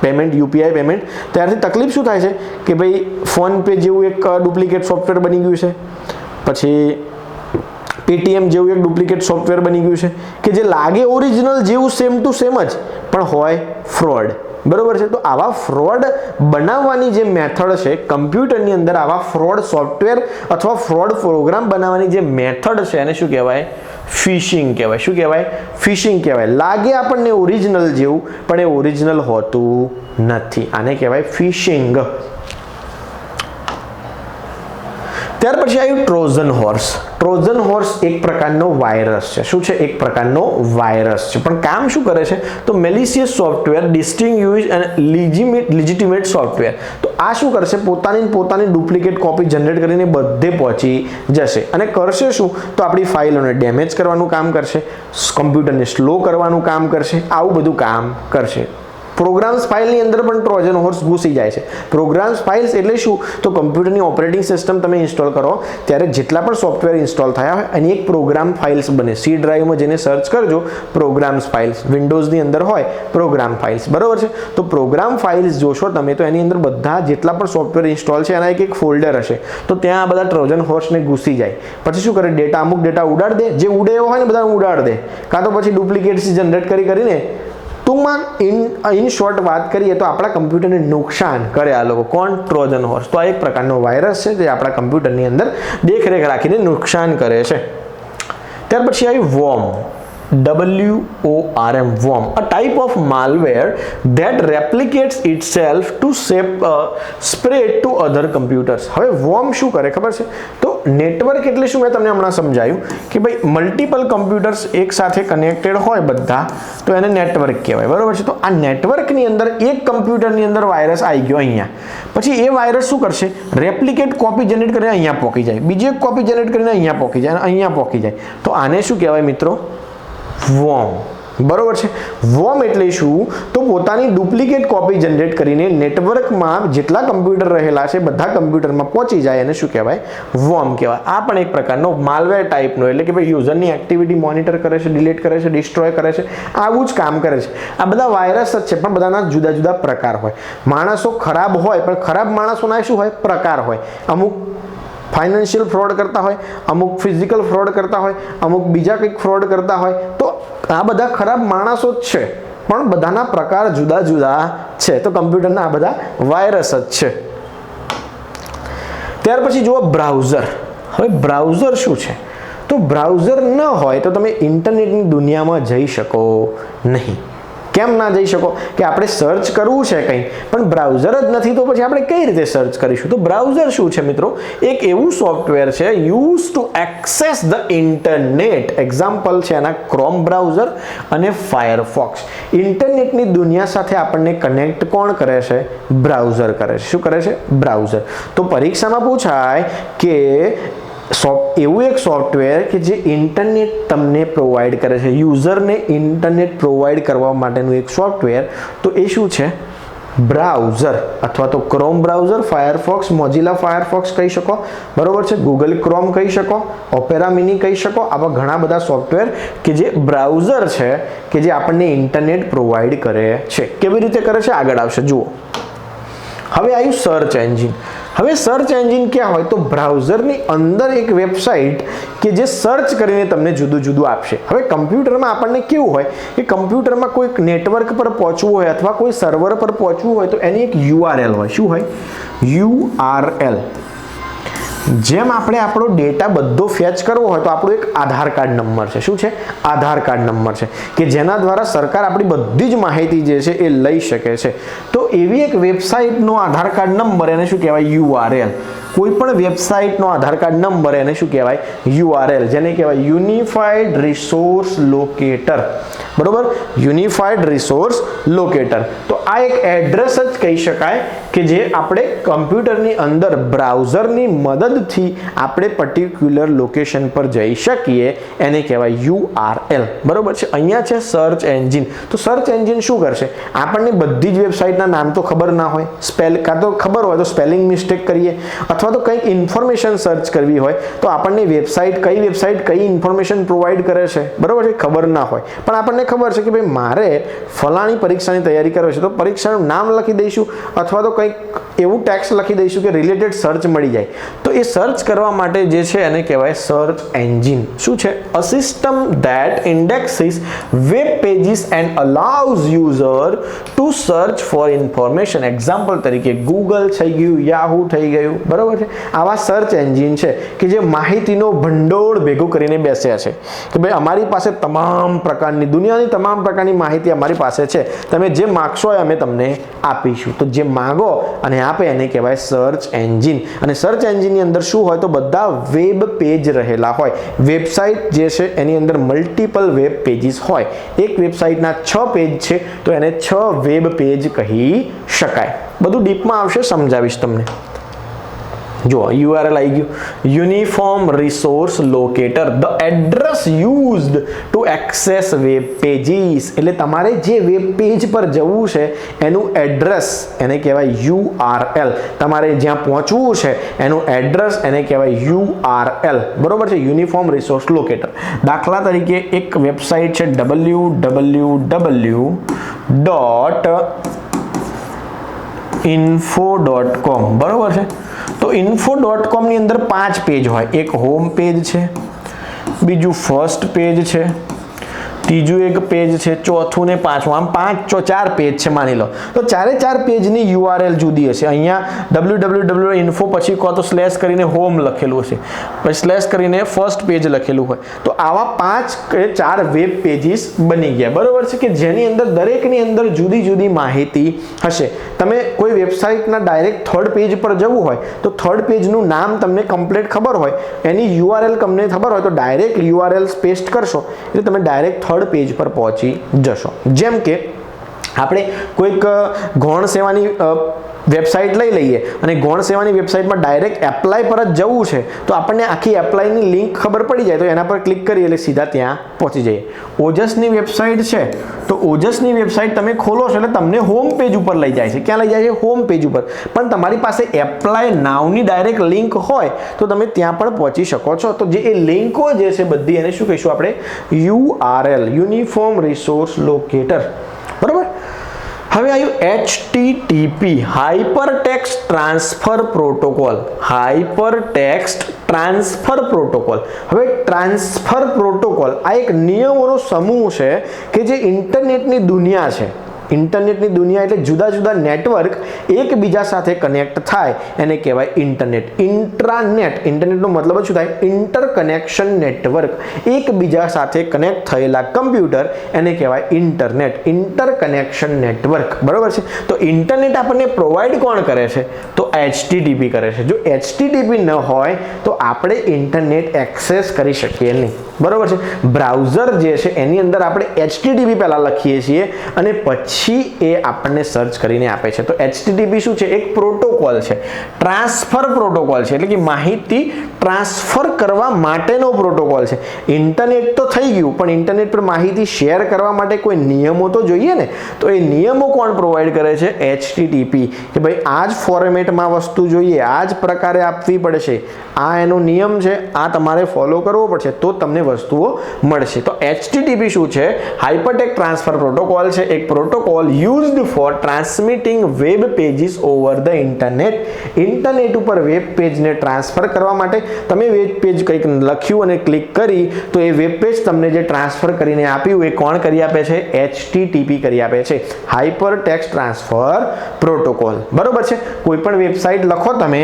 પેમેન્ટ, યુપીઆઈ પેમેન્ટ, ત્યારથી તકલીફ શું થાય છે કે ભાઈ ફોન પે જેવું એક ડુપ્લિકેટ સોફ્ટવેર બની ગયું છે, પછી પેટીએમ જેવું એક ડુપ્લિકેટ સોફ્ટવેર બની ગયું છે કે જે લાગે ઓરિજિનલ જેવું સેમ ટુ સેમ જ પણ હોય ફ્રોડ. બરોબર છે. તો આવા ફ્રોડ બનાવવાની જે મેથડ છે કમ્પ્યુટરની અંદર, આવા ફ્રોડ સોફ્ટવેર અથવા ફ્રોડ પ્રોગ્રામ બનાવવાની જે મેથડ છે એને શું કહેવાય, ફિશિંગ કહેવાય. શું કહેવાય, ફિશિંગ કહેવાય. લાગે આપણને ઓરિજિનલ જેવું પણ એ ઓરિજિનલ હોતું નથી, આને કહેવાય ફિશિંગ. ત્યાર પછી આવ્યું ટ્રોજન હોર્સ. ટ્રોજન હોર્સ એક પ્રકારનો વાયરસ છે. શું છે? એક પ્રકારનો વાયરસ છે. પણ કામ શું કરે છે? તો મેલિશિયસ સોફ્ટવેર ડિસ્ટિંગ્વિશ અને લેજિટિમેટ સોફ્ટવેર. તો આ શું કરશે? પોતાની ડુપ્લિકેટ કોપી જનરેટ કરીને બધે પહોંચી જશે અને કરશે શું? તો આપણી ફાઇલોને ડેમેજ કરવાનું કામ કરશે, કમ્પ્યુટરને સ્લો કરવાનું કામ કરશે, આવું બધું કામ કરશે. પ્રોગ્રામ્સ ફાઇલની અંદર પણ ટ્રોજન હોર્સ ઘૂસી જાય છે. પ્રોગ્રામ્સ ફાઇલ્સ એટલે શું? તો કમ્પ્યુટરની ઓપરેટિંગ સિસ્ટમ તમે ઇન્સ્ટોલ કરો ત્યારે જેટલા પણ સોફ્ટવેર ઇન્સ્ટોલ થયા હોય એની એક પ્રોગ્રામ ફાઇલ્સ બને. સી ડ્રાઈવમાં જઈને સર્ચ કરજો પ્રોગ્રામ્સ ફાઇલ્સ. વિન્ડોઝની અંદર હોય પ્રોગ્રામ ફાઇલ્સ, બરોબર છે? તો પ્રોગ્રામ ફાઇલ્સ જોશો તમે તો એની અંદર બધા જેટલા પણ સોફ્ટવેર ઇન્સ્ટોલ છે એના એક ફોલ્ડર હશે. તો ત્યાં આ બધા ટ્રોજન હોર્સને ઘૂસી જાય. પછી શું કરે? અમુક ડેટા ઉડાડ દે, જે ઉડે એવો હોય ને બધા ઉડાડ દે, કાં તો પછી ડુપ્લિકેટ્સ જનરેટ કરીને ટૂંકમાં ઇન શોર્ટ વાત કરીએ તો આપણા કમ્પ્યુટરને નુકસાન કરે આ લોકો. કોણ? Trojan horse. તો આ એક પ્રકારનો વાયરસ છે જે આપણા કમ્પ્યુટરની અંદર દેખરેખ રાખીને નુકસાન કરે છે. ત્યાર પછી આવ્યું warm. WORM, worm, a type of malware that replicates itself to spread to other computers. હવે worm શું કરે ખબર છે? તો નેટવર્ક એટલે શું? મેં તમને હમણાં સમજાયું કે ભાઈ મલ્ટિપલ કમ્પ્યુટર્સ એક સાથે કનેક્ટેડ હોય બધા તો એને નેટવર્ક કહેવાય, બરોબર છે? તો આ નેટવર્કની અંદર એક કમ્પ્યુટરની અંદર વાયરસ આવી ગયો અહીંયા, પછી એ વાયરસ શું કરશે? રેપ્લિકેટ કોપી જનરેટ કરીને અહીંયા પહોંચી જાય, બીજી એક કોપી જનરેટ કરીને અહીંયા પહોંચી જાય અને અહીંયા પહોંચી જાય. તો આને શું કહેવાય મિત્રો? વોર્મ. બરોબર છે? વોર્મ એટલે શું? તો પોતાની ડુપ્લિકેટ કોપી જનરેટ કરીને નેટવર્કમાં જેટલા કમ્પ્યુટર રહેલા છે બધા કમ્પ્યુટરમાં પહોંચી જાય એને શું કહેવાય? વોર્મ કહેવાય. આ પણ એક પ્રકારનો માલવેર ટાઈપનો, એટલે કે ભાઈ યુઝરની એક્ટિવિટી મોનિટર કરે છે, ડિલીટ કરે છે, ડિસ્ટ્રોય કરે છે, આવું જ કામ કરે છે. આ બધા વાયરસ જ છે પણ બધાના જુદા જુદા પ્રકાર હોય. માણસો ખરાબ હોય પણ ખરાબ માણસોના શું હોય? પ્રકાર હોય. અમુક ફાઇનાન્શિયલ ફ્રોડ કરતા હોય, અમુક ફિઝિકલ ફ્રોડ કરતા હોય, અમુક બીજા કંઈક ફ્રોડ કરતા હોય. તો આ બધા ખરાબ માણસો જ છે પણ બધાના પ્રકાર જુદા જુદા છે. તો કમ્પ્યુટરના આ બધા વાયરસ જ છે. ત્યાર પછી જુઓ બ્રાઉઝર. હવે બ્રાઉઝર શું છે? તો બ્રાઉઝર ન હોય તો તમે ઇન્ટરનેટની દુનિયામાં જઈ શકો નહીં. કેમ ના જઈ શકો? કે આપણે સર્ચ કરવું છે કંઈ પણ બ્રાઉઝર જ નથી તો પછી આપણે કઈ રીતે સર્ચ કરીશું? તો બ્રાઉઝર શું છે મિત્રો? એક એવું સોફ્ટવેર છે use to access the internet. Example છે એના ક્રોમ બ્રાઉઝર અને ફાયરફોક્સ. ઇન્ટરનેટની દુનિયા સાથે આપણને કનેક્ટ કોણ કરે છે? બ્રાઉઝર કરે છે. શું કરે છે? બ્રાઉઝર. તો પરીક્ષામાં પૂછાય કે એવું એક સોફ્ટવેર કે જે ઇન્ટરનેટ તમને પ્રોવાઈડ કરે છે, યુઝરને ઇન્ટરનેટ પ્રોવાઈડ કરવા માટેનું એક સોફ્ટવેર. તો એ શું છે? બ્રાઉઝર. અથવા તો chrome browser, Firefox, Mozilla Firefox કહી શકો, બરોબર છે? ગૂગલ ક્રોમ કહી શકો, ઓપેરા મિની કહી શકો. આવા ઘણા બધા સોફ્ટવેર કે જે બ્રાઉઝર છે કે જે આપણને ઇન્ટરનેટ પ્રોવાઈડ કરે છે. કેવી રીતે કરે છે? આગળ આવશે, જુઓ. હવે આવ્યું સર્ચ એન્જિન. હવે સર્ચ એન્જિન ક્યાં હોય? તો બ્રાઉઝરની અંદર એક વેબસાઇટ કે જે સર્ચ કરીને તમને જુદું જુદું આપશે. હવે કમ્પ્યુટરમાં આપણને કેવું હોય કે કમ્પ્યુટરમાં કોઈ નેટવર્ક પર પહોંચવું હોય અથવા કોઈ સર્વર પર પહોંચવું હોય તો એની એક URL હોય. શું હોય? URL. જેમ આપણે આપણો ડેટા બધો ફેચ કરવો હોય તો આપણો એક આધાર કાર્ડ નંબર છે. શું છે? આધાર કાર્ડ નંબર છે કે જેના દ્વારા સરકાર આપણી બધી જ માહિતી જે છે એ લઈ શકે છે. તો એવી એક વેબસાઇટનો આધાર કાર્ડ નંબર એને શું કહેવાય? URL. કોઈ પણ વેબસાઇટનો આધાર કાર્ડ નંબર એને શું કહેવાય? URL, જેને કહેવાય યુનિફાઈડ રિસોર્સ લોકેટર. બરોબર? Unified resource locator. તો આ એક એડ્રેસ જ કહી શકાય કે જે આપણે કમ્પ્યુટરની અંદર બ્રાઉઝરની મદદથી આપણે પર્ટિક્યુલર લોકેશન પર જઈ શકીએ એને કહેવાય URL. બરોબર છે? અહીંયા છે સર્ચ એન્જિન. તો સર્ચ એન્જિન શું કરશે? આપણને બધી જ વેબસાઇટના નામ તો ખબર ના હોય, કાં તો ખબર હોય તો સ્પેલિંગ મિસ્ટેક કરીએ, અથવા તો કંઈક ઇન્ફોર્મેશન સર્ચ કરવી હોય તો આપણને કઈ વેબસાઇટ કઈ ઇન્ફોર્મેશન પ્રોવાઈડ કરે છે, બરોબર છે, ખબર ના હોય. પણ આપણને ખબર છે કે ભાઈ મારે ફલાણી પરીક્ષાની તૈયારી કરવી છે તો પરીક્ષાનું નામ લખી દઈશું અથવા તો કંઈક એવું ટેક્સ્ટ લખી દઈશું કે રિલેટેડ સર્ચ મળી જાય. તો એ સર્ચ કરવા માટે જે છે એને કહેવાય સર્ચ એન્જિન. શું છે? A system that indexes web pages and allows user to search for information. Example તરીકે ગૂગલ થઈ ગયું, યાહૂ થઈ ગયું, બરોબર બરોબર છે. આવા સર્ચ એન્જિન છે કે જે માહિતીનો ભંડોળ ભેગું કરીને બેસ્યા છે કે ભાઈ અમારી પાસે તમામ પ્રકારની દુનિયાની તમામ પ્રકારની માહિતી અમારી પાસે છે, તમે જે માગશો એ અમે તમને આપીશું. તો જે માગો અને આપે એને કહેવાય સર્ચ એન્જિન. અને સર્ચ એન્જિનની અંદર શું હોય તો બધા વેબ પેજ રહેલા હોય. વેબસાઇટ જે છે એની અંદર મલ્ટિપલ વેબ પેજીસ હોય. એક વેબસાઇટના 6 પેજ છે તો એને 6 વેબ પેજ કહી શકાય. બધું ડીપમાં આવશે, સમજાવીશ તમને. જો URL આવી ગયું, uniform resource locator, the address used to access web pages. એટલે તમારે જે વેબ પેજ પર જવું છે એનું એડ્રેસ એને કહેવાય URL. તમારે જ્યાં પહોંચવું છે એનું એડ્રેસ એને કહેવાય URL. બરોબર છે, યુનિફોર્મ રિસોર્સ લોકેટર. દાખલા તરીકે એક વેબસાઇટ છે www.info.com. બરોબર છે. તો info.com ની અંદર 5 પેજ હોય. એક હોમ પેજ છે, બીજું ફર્સ્ટ પેજ છે, ત્રીજું એક પેજ છે, ચોથું ને પાંચમું, આમ 4 પેજ છે માની લો. તો 4 પેજની URL જુદી હશે. અહીંયા www.info પછી કહો તો સ્લેશ કરીને હોમ લખેલું હશે, પછી સ્લેશ કરીને ફર્સ્ટ પેજ લખેલું હોય. તો આવા 5 કે 4 વેબ પેજીસ બની ગયા. બરોબર છે, કે જેની અંદર દરેકની અંદર જુદી જુદી માહિતી હશે. તમે કોઈ વેબસાઇટના ડાયરેક્ટ થર્ડ પેજ પર જવું હોય તો થર્ડ પેજનું નામ તમને કમ્પ્લીટ ખબર હોય, એની URL તમને ખબર હોય તો ડાયરેક્ટ URL પેસ્ટ કરશો એટલે તમે ડાયરેક્ટ થર્ડ પેજ પર પહોંચી જશો. જેમ કે આપણે કોઈક ગૌણ સેવાની વેબસાઇટ લઈ લઈએ અને ગૌણ સેવાની વેબસાઇટમાં ડાયરેક્ટ એપ્લાય પર જ જવું છે તો આપણને આખી એપ્લાયની લિંક ખબર પડી જાય તો એના પર ક્લિક કરીએ એટલે સીધા ત્યાં પહોંચી જઈએ. ઓજસની વેબસાઇટ છે તો ઓજસની વેબસાઇટ તમે ખોલો છો એટલે તમને હોમ પેજ ઉપર લઈ જાય છે. ક્યાં લઈ જાય છે? હોમ પેજ ઉપર. પણ તમારી પાસે એપ્લાય નાવની ડાયરેક્ટ લિંક હોય તો તમે ત્યાં પણ પહોંચી શકો છો. તો જે એ લિંકો જે છે બધી એને શું કહીશું આપણે? URL, uniform resource locator. બરોબર. હવે આવ્યું HTTP, hypertext transfer protocol. Hypertext transfer protocol. હવે ટ્રાન્સફર પ્રોટોકોલ આ એક નિયમોનો સમૂહ છે કે જે ઇન્ટરનેટની દુનિયા છે. ઇન્ટરનેટની દુનિયા એટલે જુદા જુદા નેટવર્ક એકબીજા સાથે કનેક્ટ થાય એને કહેવાય ઇન્ટરનેટ. ઇન્ટ્રાનેટ, ઇન્ટરનેટનો મતલબ શું થાય? Interconnection network. એકબીજા સાથે કનેક્ટ થયેલા કમ્પ્યુટર એને કહેવાય ઇન્ટરનેટ, ઇન્ટરકનેક્શન નેટવર્ક. બરોબર છે. તો ઇન્ટરનેટ આપણને પ્રોવાઈડ કોણ કરે છે? તો HTTP કરે છે. જો HTTP ન હોય તો આપણે ઇન્ટરનેટ એક્સેસ કરી શકીએ નહીં. બરોબર છે. બ્રાઉઝર જે છે એની અંદર આપણે HTTP પહેલા લખીએ છીએ અને પછી એ આપણને સર્ચ કરીને આપે છે. તો HTTP શું છે? એક પ્રોટોકોલ છે, ટ્રાન્સફર પ્રોટોકોલ છે, એટલે કે માહિતી ટ્રાન્સફર કરવા માટેનો પ્રોટોકોલ છે. ઇન્ટરનેટ તો થઈ ગયું પણ ઇન્ટરનેટ પર માહિતી શેર કરવા માટે કોઈ નિયમો તો જોઈએ ને. તો એ નિયમો કોણ પ્રોવાઈડ કરે છે? HTTP. કે ભાઈ આ જ ફોર્મેટમાં વસ્તુ જોઈએ, આ જ પ્રકારે આપવી પડશે, આ એનો નિયમ છે, આ તમારે ફોલો કરવો પડશે તો તમને વસ્તુઓ મળશે. તો HTTP શું છે? હાઇપરટેક્સ્ટ ટ્રાન્સફર પ્રોટોકોલ છે. એક protocol used four transmitting web pages over the internet. Internet ઉપર વેબ પેજને ટ્રાન્સફર કરવા માટે તમે વેબ પેજ કંઈક લખ્યું અને ક્લિક કરી તો એ વેબ પેજ તમને જે ટ્રાન્સફર કરીને આપ્યું એ કોણ કરી આપે છે? HTTP કરી આપે છે, હાઇપરટેક્સ્ટ ટ્રાન્સફર પ્રોટોકોલ. બરોબર છે. કોઈ પણ વેબસાઇટ લખો તમે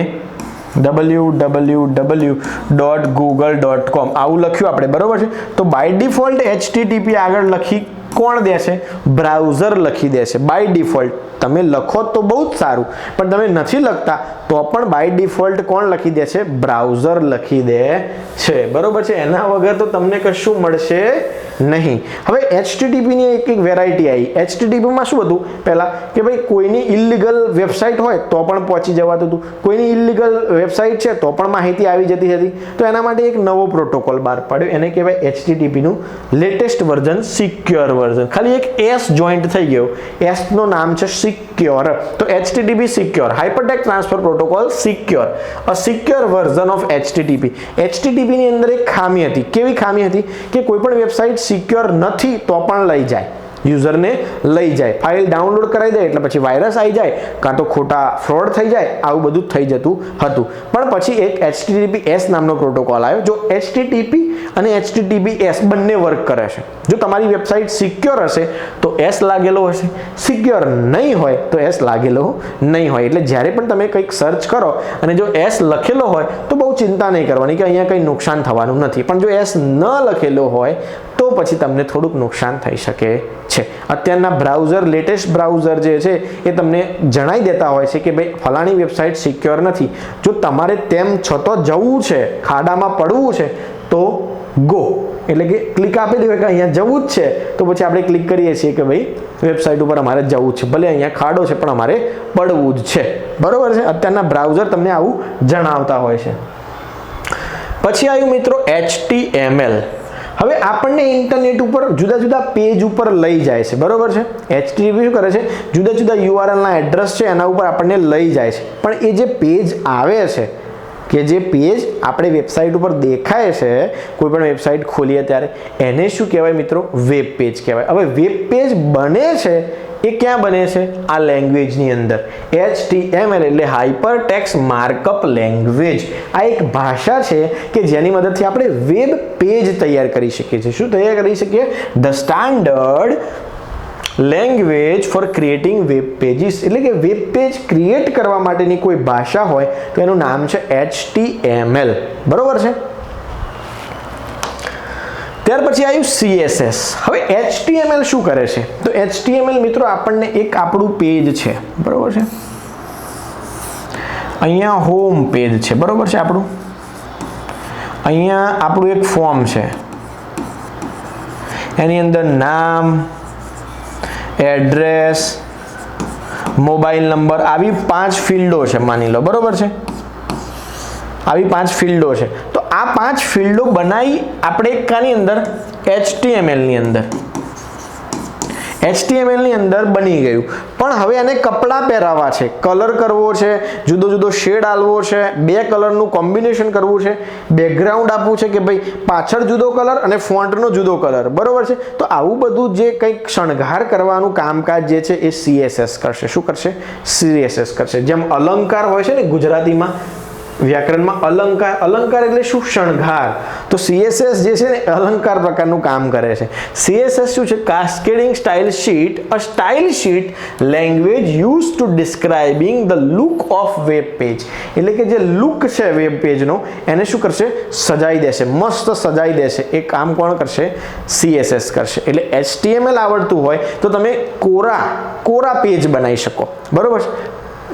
www.google.com આવું લખ્યું આપણે. બરોબર છે. તો બાય ડિફોલ્ટ HTTP આગળ લખી કોણ દેશે? બ્રાઉઝર લખી દેશે બાય ડિફોલ્ટ. તમે લખો તો બહુ જ સારું, પણ તમે નથી લખતા તો પણ બાય ડિફોલ્ટ કોણ લખી દે છે? બ્રાઉઝર લખી દે છે. બરોબર છે. એના વગર તો તમને કશું મળશે નહીં. હવે HTTP ની એક વેરાયટી આવી. HTTP માં શું હતું પહેલા કે ભાઈ કોઈની ઇલીગલ વેબસાઇટ હોય તો પણ પહોંચી જવાતું હતું, કોઈની ઇલીગલ વેબસાઇટ છે તો પણ માહિતી આવી જતી હતી. તો એના માટે એક નવો પ્રોટોકોલ બહાર પાડ્યો, એને કહેવાય HTTP નું લેટેસ્ટ વર્ઝન, સિક્યોર વર્ઝન. ખાલી એક S જોઈન્ટ થઈ ગયો, S નું નામ છે સિક્યોર. તો HTTP secure, hypertext transfer protocol secure, a secure version of HTTP. HTTP ની અંદર એક ખામી હતી. કેવી ખામી હતી? કે કોઈ પણ વેબસાઇટ સિક્યોર નથી તો પણ લઈ જાય. યુઝરને લઈ જાય, ફાઇલ ડાઉનલોડ કરાવી દે એટલે પછી વાયરસ આવી જાય, કાં તો ખોટા ફ્રોડ થઈ જાય, આવું બધું થઈ જતું હતું. પણ પછી એક HTTPS નામનો પ્રોટોકોલ આવ્યો. જો HTTP અને HTTPS બંને વર્ક કરે છે. જો તમારી વેબસાઇટ સિક્યોર હશે તો S લાગેલો હશે, સિક્યોર નહીં હોય તો S લાગેલો નહીં હોય. એટલે જ્યારે પણ તમે કંઈક સર્ચ કરો અને જો S લખેલો હોય તો બહુ ચિંતા નહીં કરવાની કે અહીંયા કંઈ નુકસાન થવાનું નથી. પણ જો S ન લખેલો હોય તો પછી તમને થોડુંક નુકસાન થઈ શકે છે. અત્યારના બ્રાઉઝર, લેટેસ્ટ બ્રાઉઝર જે છે એ તમને જણાવી દેતા હોય છે કે ભાઈ ફલાણી વેબસાઇટ સિક્યોર નથી. જો તમારે તેમ છતાં જવું છે, ખાડામાં પડવું છે તો ગો, એટલે કે ક્લિક આપી દેવાય કે અહીંયા જવું જ છે, તો પછી આપણે ક્લિક કરીએ છીએ કે ભાઈ વેબસાઇટ ઉપર અમારે જવું છે, ભલે અહીંયા ખાડો છે પણ અમારે પડવું જ છે. બરોબર છે. અત્યારના બ્રાઉઝર તમને આવું જણાવતા હોય છે. પછી આવ્યું મિત્રો HTML. હવે આપણને ઇન્ટરનેટ ઉપર જુદા જુદા પેજ ઉપર લઈ જાય છે. બરોબર છે. HTTP શું કરે છે, જુદા જુદા URL ના એડ્રેસ છે એના ઉપર આપણને લઈ જાય છે. પણ એ જે પેજ આવે છે, કે જે પેજ આપણે વેબસાઇટ ઉપર દેખાય છે, કોઈ પણ વેબસાઇટ ખોલીએ ત્યારે, એને શું કહેવાય મિત્રો? વેબ પેજ કહેવાય. હવે વેબ પેજ બને છે એ ક્યાં બને છે? આ લેંગ્વેજની અંદર. HTML એટલે હાઇપર ટેક્સ્ટ માર્કઅપ લેંગ્વેજ. આ એક ભાષા છે કે જેની મદદથી આપણે વેબ પેજ તૈયાર કરી શકીએ છીએ. શું તૈયાર કરી શકીએ? The standard language four creating web pages. એટલે કે વેબ પેજ ક્રિએટ કરવા માટેની કોઈ ભાષા હોય તો એનું નામ છે HTML. બરોબર છે. ત્યાર પછી આવ્યું CSS. હવે HTML શું કરે છે? તો HTML મિત્રો આપણને એક આપણું પેજ છે, બરોબર છે, અહીંયા હોમ પેજ છે, બરોબર છે આપણું, અહીંયા આપણું એક ફોર્મ છે, એની અંદર નામ, એડ્રેસ, મોબાઈલ નંબર, આવી 5 ફિલ્ડો છે માની લો. બરોબર છે. આવી 5 ફિલ્ડો છે. તો આ 5 ફિલ્ડો બનાવી આપણે કાની અંદર? HTML ની અંદર. HTML ની અંદર બની ગયું. પણ હવે એને કપડાં પહેરાવવા છે, કલર કરવો છે, જુદો જુદો શેડ આલવો છે, 2 કલરનું કોમ્બિનેશન કરવું છે, બેકગ્રાઉન્ડ આપવું છે કે ભાઈ પાછળ જુદો કલર અને ફોન્ટનો જુદો કલર. બરોબર છે. તો આવું બધું જે કંઈક શણગાર કરવાનું કામકાજ જે છે એ CSS કરશે. શું કરશે? CSS કરશે. જેમ અલંકાર હોય છે ને ગુજરાતીમાં, વ્યાકરણમાં અલંકાર, અલંકાર એટલે શું? શણગાર. તો CSS જે છે ને અલંકાર પ્રકારનું કામ કરે છે. CSS શું છે? Cascading style sheet, a style sheet language use two describing the look of web page. એટલે કે જે લુક છે વેબ પેજનો એને શું કરશે? સજાઈ દેશે, મસ્ત સજાઈ દેશે. એ કામ કોણ કરશે? CSS કરશે. એટલે HTML આવડતું હોય તો તમે કોરા પેજ બનાવી શકો. બરોબર.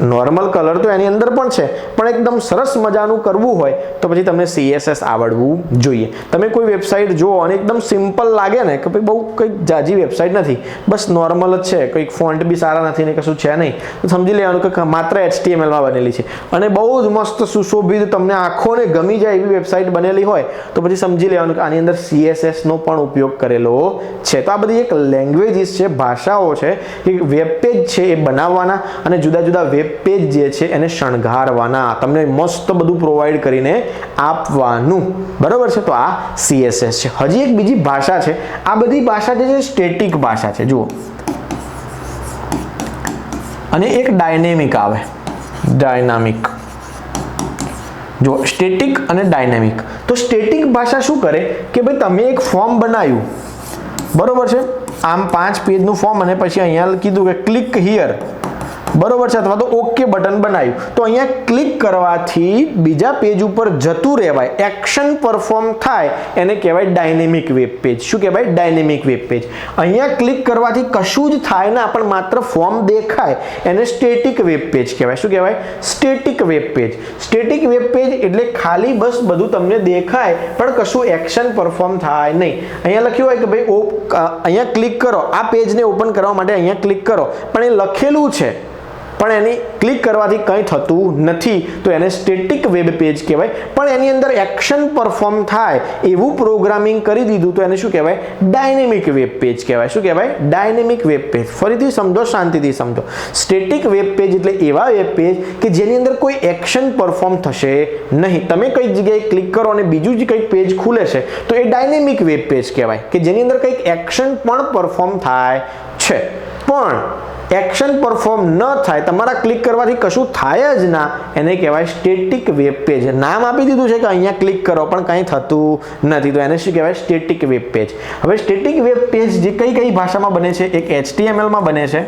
નોર્મલ કલર તો એની અંદર પણ છે, પણ એકદમ સરસ મજાનું કરવું હોય તો પછી તમને CSS આવડવું જોઈએ. તમે કોઈ વેબસાઇટ જુઓ અને એકદમ સિમ્પલ લાગે ને કે ભાઈ બહુ કંઈક જાજી વેબસાઇટ નથી, બસ નોર્મલ જ છે, કંઈક ફોન્ટ બી સારા નથી ને કશું છે નહીં, તો સમજી લેવાનું કે માત્ર HTML માં બનેલી છે અને બહુ જ મસ્ત સુશોભિત તમને આંખોને ગમી જાય એવી વેબસાઇટ બનેલી હોય તો પછી સમજી લેવાનું કે આની અંદર CSS નો પણ ઉપયોગ કરેલો છે. તો આ બધી એક લેંગ્વેજીસ છે, ભાષાઓ છે કે વેબ પેજ છે એ બનાવવાના અને જુદા જુદા વેબ પેજ જે છે એને શણગારવાના, તમને મસ્ત બધું પ્રોવાઈડ કરીને આપવાનું. બરોબર છે. તો આ CSS છે. હજી એક બીજી ભાષા છે. આ બધી ભાષા જે છે સ્ટેટિક ભાષા છે, જુઓ, અને એક ડાયનેમિક આવે, ડાયનામિક. જો સ્ટેટિક અને ડાયનેમિક. તો સ્ટેટિક ભાષા શું કરે કે ભાઈ તમે એક ફોર્મ બનાવ્યું, બરોબર છે, આમ 5 પેજનું ફોર્મ, અને પછી અહીંયા કીધું કે ક્લિક હિયર, બરોબર છે, અથવા તો ઓકે બટન બનાવ્યું, તો અહીંયા ક્લિક કરવાથી બીજા પેજ ઉપર જતું રહેવાય, એક્શન પરફોર્મ થાય, એને કહેવાય ડાયનેમિક વેબ પેજ. શું કહેવાય? Dynamic web page. અહીંયા ક્લિક કરવાથી કશું જ થાય ના, પણ માત્ર ફોર્મ દેખાય, એને સ્ટેટિક વેબ પેજ કહેવાય. શું કહેવાય? Static web page. Static web page એટલે ખાલી બસ બધું તમને દેખાય પણ કશું એક્શન પરફોર્મ થાય નહીં. અહીંયા લખ્યું હોય કે ભાઈ અહીંયા ક્લિક કરો, આ પેજને ઓપન કરવા માટે અહીંયા ક્લિક કરો, પણ એ લખેલું છે પણ એની ક્લિક કરવાથી કંઈ થતું નથી તો એને સ્ટેટિક વેબ પેજ કહેવાય. પણ એની અંદર એક્શન પરફોર્મ થાય એવું પ્રોગ્રામિંગ કરી દીધું તો એને શું કહેવાય? ડાયનેમિક વેબ પેજ કહેવાય. શું કહેવાય? Dynamic web page. ફરીથી સમજો, શાંતિથી સમજો. સ્ટેટિક વેબ પેજ એટલે એવા વેબ પેજ કે જેની અંદર કોઈ એક્શન પરફોર્મ થશે નહીં. તમે કઈ જગ્યાએ ક્લિક કરો અને બીજું જ કંઈક પેજ ખુલે છે તો એ ડાયનેમિક વેબ પેજ કહેવાય કે જેની અંદર કંઈક એક્શન પણ પરફોર્મ થાય છે. પણ એક્શન પરફોર્મ ન થાય, તમારા ક્લિક કરવાથી કશું થાય જ ના, એને કહેવાય સ્ટેટિક વેબ પેજ. નામ આપી દીધું છે કે અહીંયા ક્લિક કરો પણ કંઈ થતું નથી તો એને શું કહેવાય? Static web page. હવે સ્ટેટિક વેબ પેજ જે કઈ ભાષામાં બને છે? એક HTML માં બને છે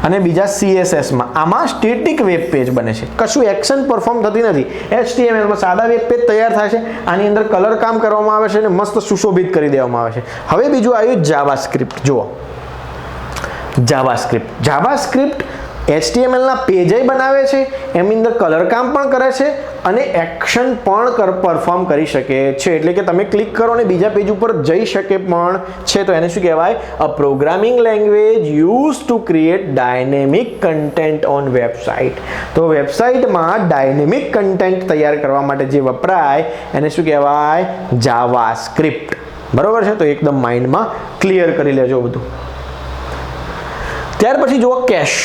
અને બીજા CSS માં. આમાં સ્ટેટિક વેબ પેજ બને છે, કશું એક્શન પરફોર્મ થતી નથી. HTML માં સાદા વેબ પેજ તૈયાર થાય છે, આની અંદર કલર કામ કરવામાં આવે છે અને મસ્ત સુશોભિત કરી દેવામાં આવે છે. હવે બીજું આવ્યું જાવાસ્ક્રિપ્ટ. જુઓ, જાવાસ્ક્રિપ્ટ HTML ના પેજ બનાવે છે, એની અંદર કલર કામ પણ કરે છે અને એક્શન પણ પરફોર્મ કરી શકે છે. એટલે કે તમે ક્લિક કરો અને બીજા પેજ ઉપર જઈ શકે પણ છે તો એને શું કહેવાય? A programming language use to create dynamic content on website. તો વેબસાઇટમાં ડાયનેમિક કન્ટેન્ટ તૈયાર કરવા માટે જે વપરાય એને શું કહેવાય? જાવાસ્ક્રિપ્ટ. બરોબર છે? તો એકદમ માઇન્ડમાં ક્લિયર કરી લેજો બધું. ત્યાર પછી જુઓ કેશ.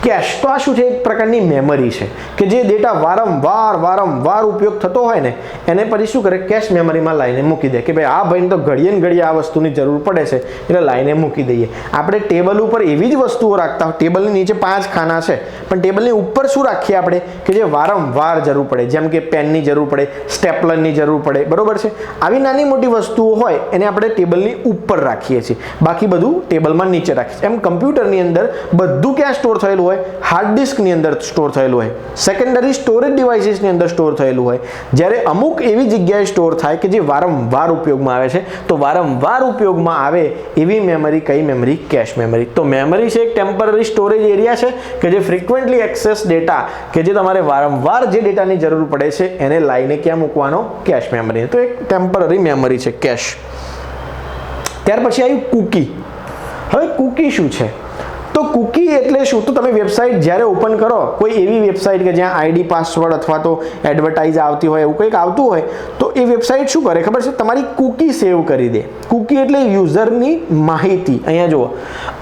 તો આ શું છે? એક પ્રકારની મેમરી છે કે જે ડેટા વારંવાર ઉપયોગ થતો હોય ને એને પછી શું કરે? કેશ મેમરીમાં લાઈને મૂકી દે કે ભાઈ આ ભાઈને તો ઘડીએ ને ઘડીએ આ વસ્તુની જરૂર પડે છે એટલે લાઈને મૂકી દઈએ. આપણે ટેબલ ઉપર એવી જ વસ્તુઓ રાખતા હોય. ટેબલની નીચે 5 ખાના છે પણ ટેબલની ઉપર શું રાખીએ આપણે કે જે વારંવાર જરૂર પડે, જેમ કે પેનની જરૂર પડે, સ્ટેપલરની જરૂર પડે. બરોબર છે? આવી નાની મોટી વસ્તુઓ હોય એને આપણે ટેબલની ઉપર રાખીએ છીએ, બાકી બધું ટેબલમાં નીચે રાખીએ છીએ. એમ કમ્પ્યુટરની અંદર બધું ક્યાં સ્ટોર થયેલું હોય? હાર્ડ ડિસ્કની અંદર સ્ટોર થયેલું હોય, સેકન્ડરી સ્ટોરેજ ડિવાઇસીસની અંદર સ્ટોર થયેલું હોય. જ્યારે અમુક એવી જગ્યાએ સ્ટોર થાય કે જે વારંવાર ઉપયોગમાં આવે છે તો વારંવાર ઉપયોગમાં આવે એવી મેમરી કઈ મેમરી? Cache memory. તો મેમરી છે એક ટેમ્પરરી સ્ટોરેજ એરિયા છે કે જે ફ્રીક્વન્ટલી એક્સેસ ડેટા કે જે તમારે વારંવાર જે ડેટાની જરૂર પડે છે એને લાઈને ક્યાં મૂકવાનો? Cache memory. તો એક ટેમ્પરરી મેમરી છે કેશ. ત્યાર પછી આવ્યું કૂકી. હવે કૂકી શું છે? તો કૂકી એટલે શું? તો તમે વેબસાઇટ જ્યારે ઓપન કરો, કોઈ એવી વેબસાઇટ કે જ્યાં આઈડી પાસવર્ડ અથવા તો એડવર્ટાઇઝ આવતી હોય, એવું કંઈક આવતું હોય તો એ વેબસાઇટ શું કરે ખબર છે? તમારી કૂકી સેવ કરી દે. કૂકી એટલે યુઝરની માહિતી. અહીંયા જુઓ,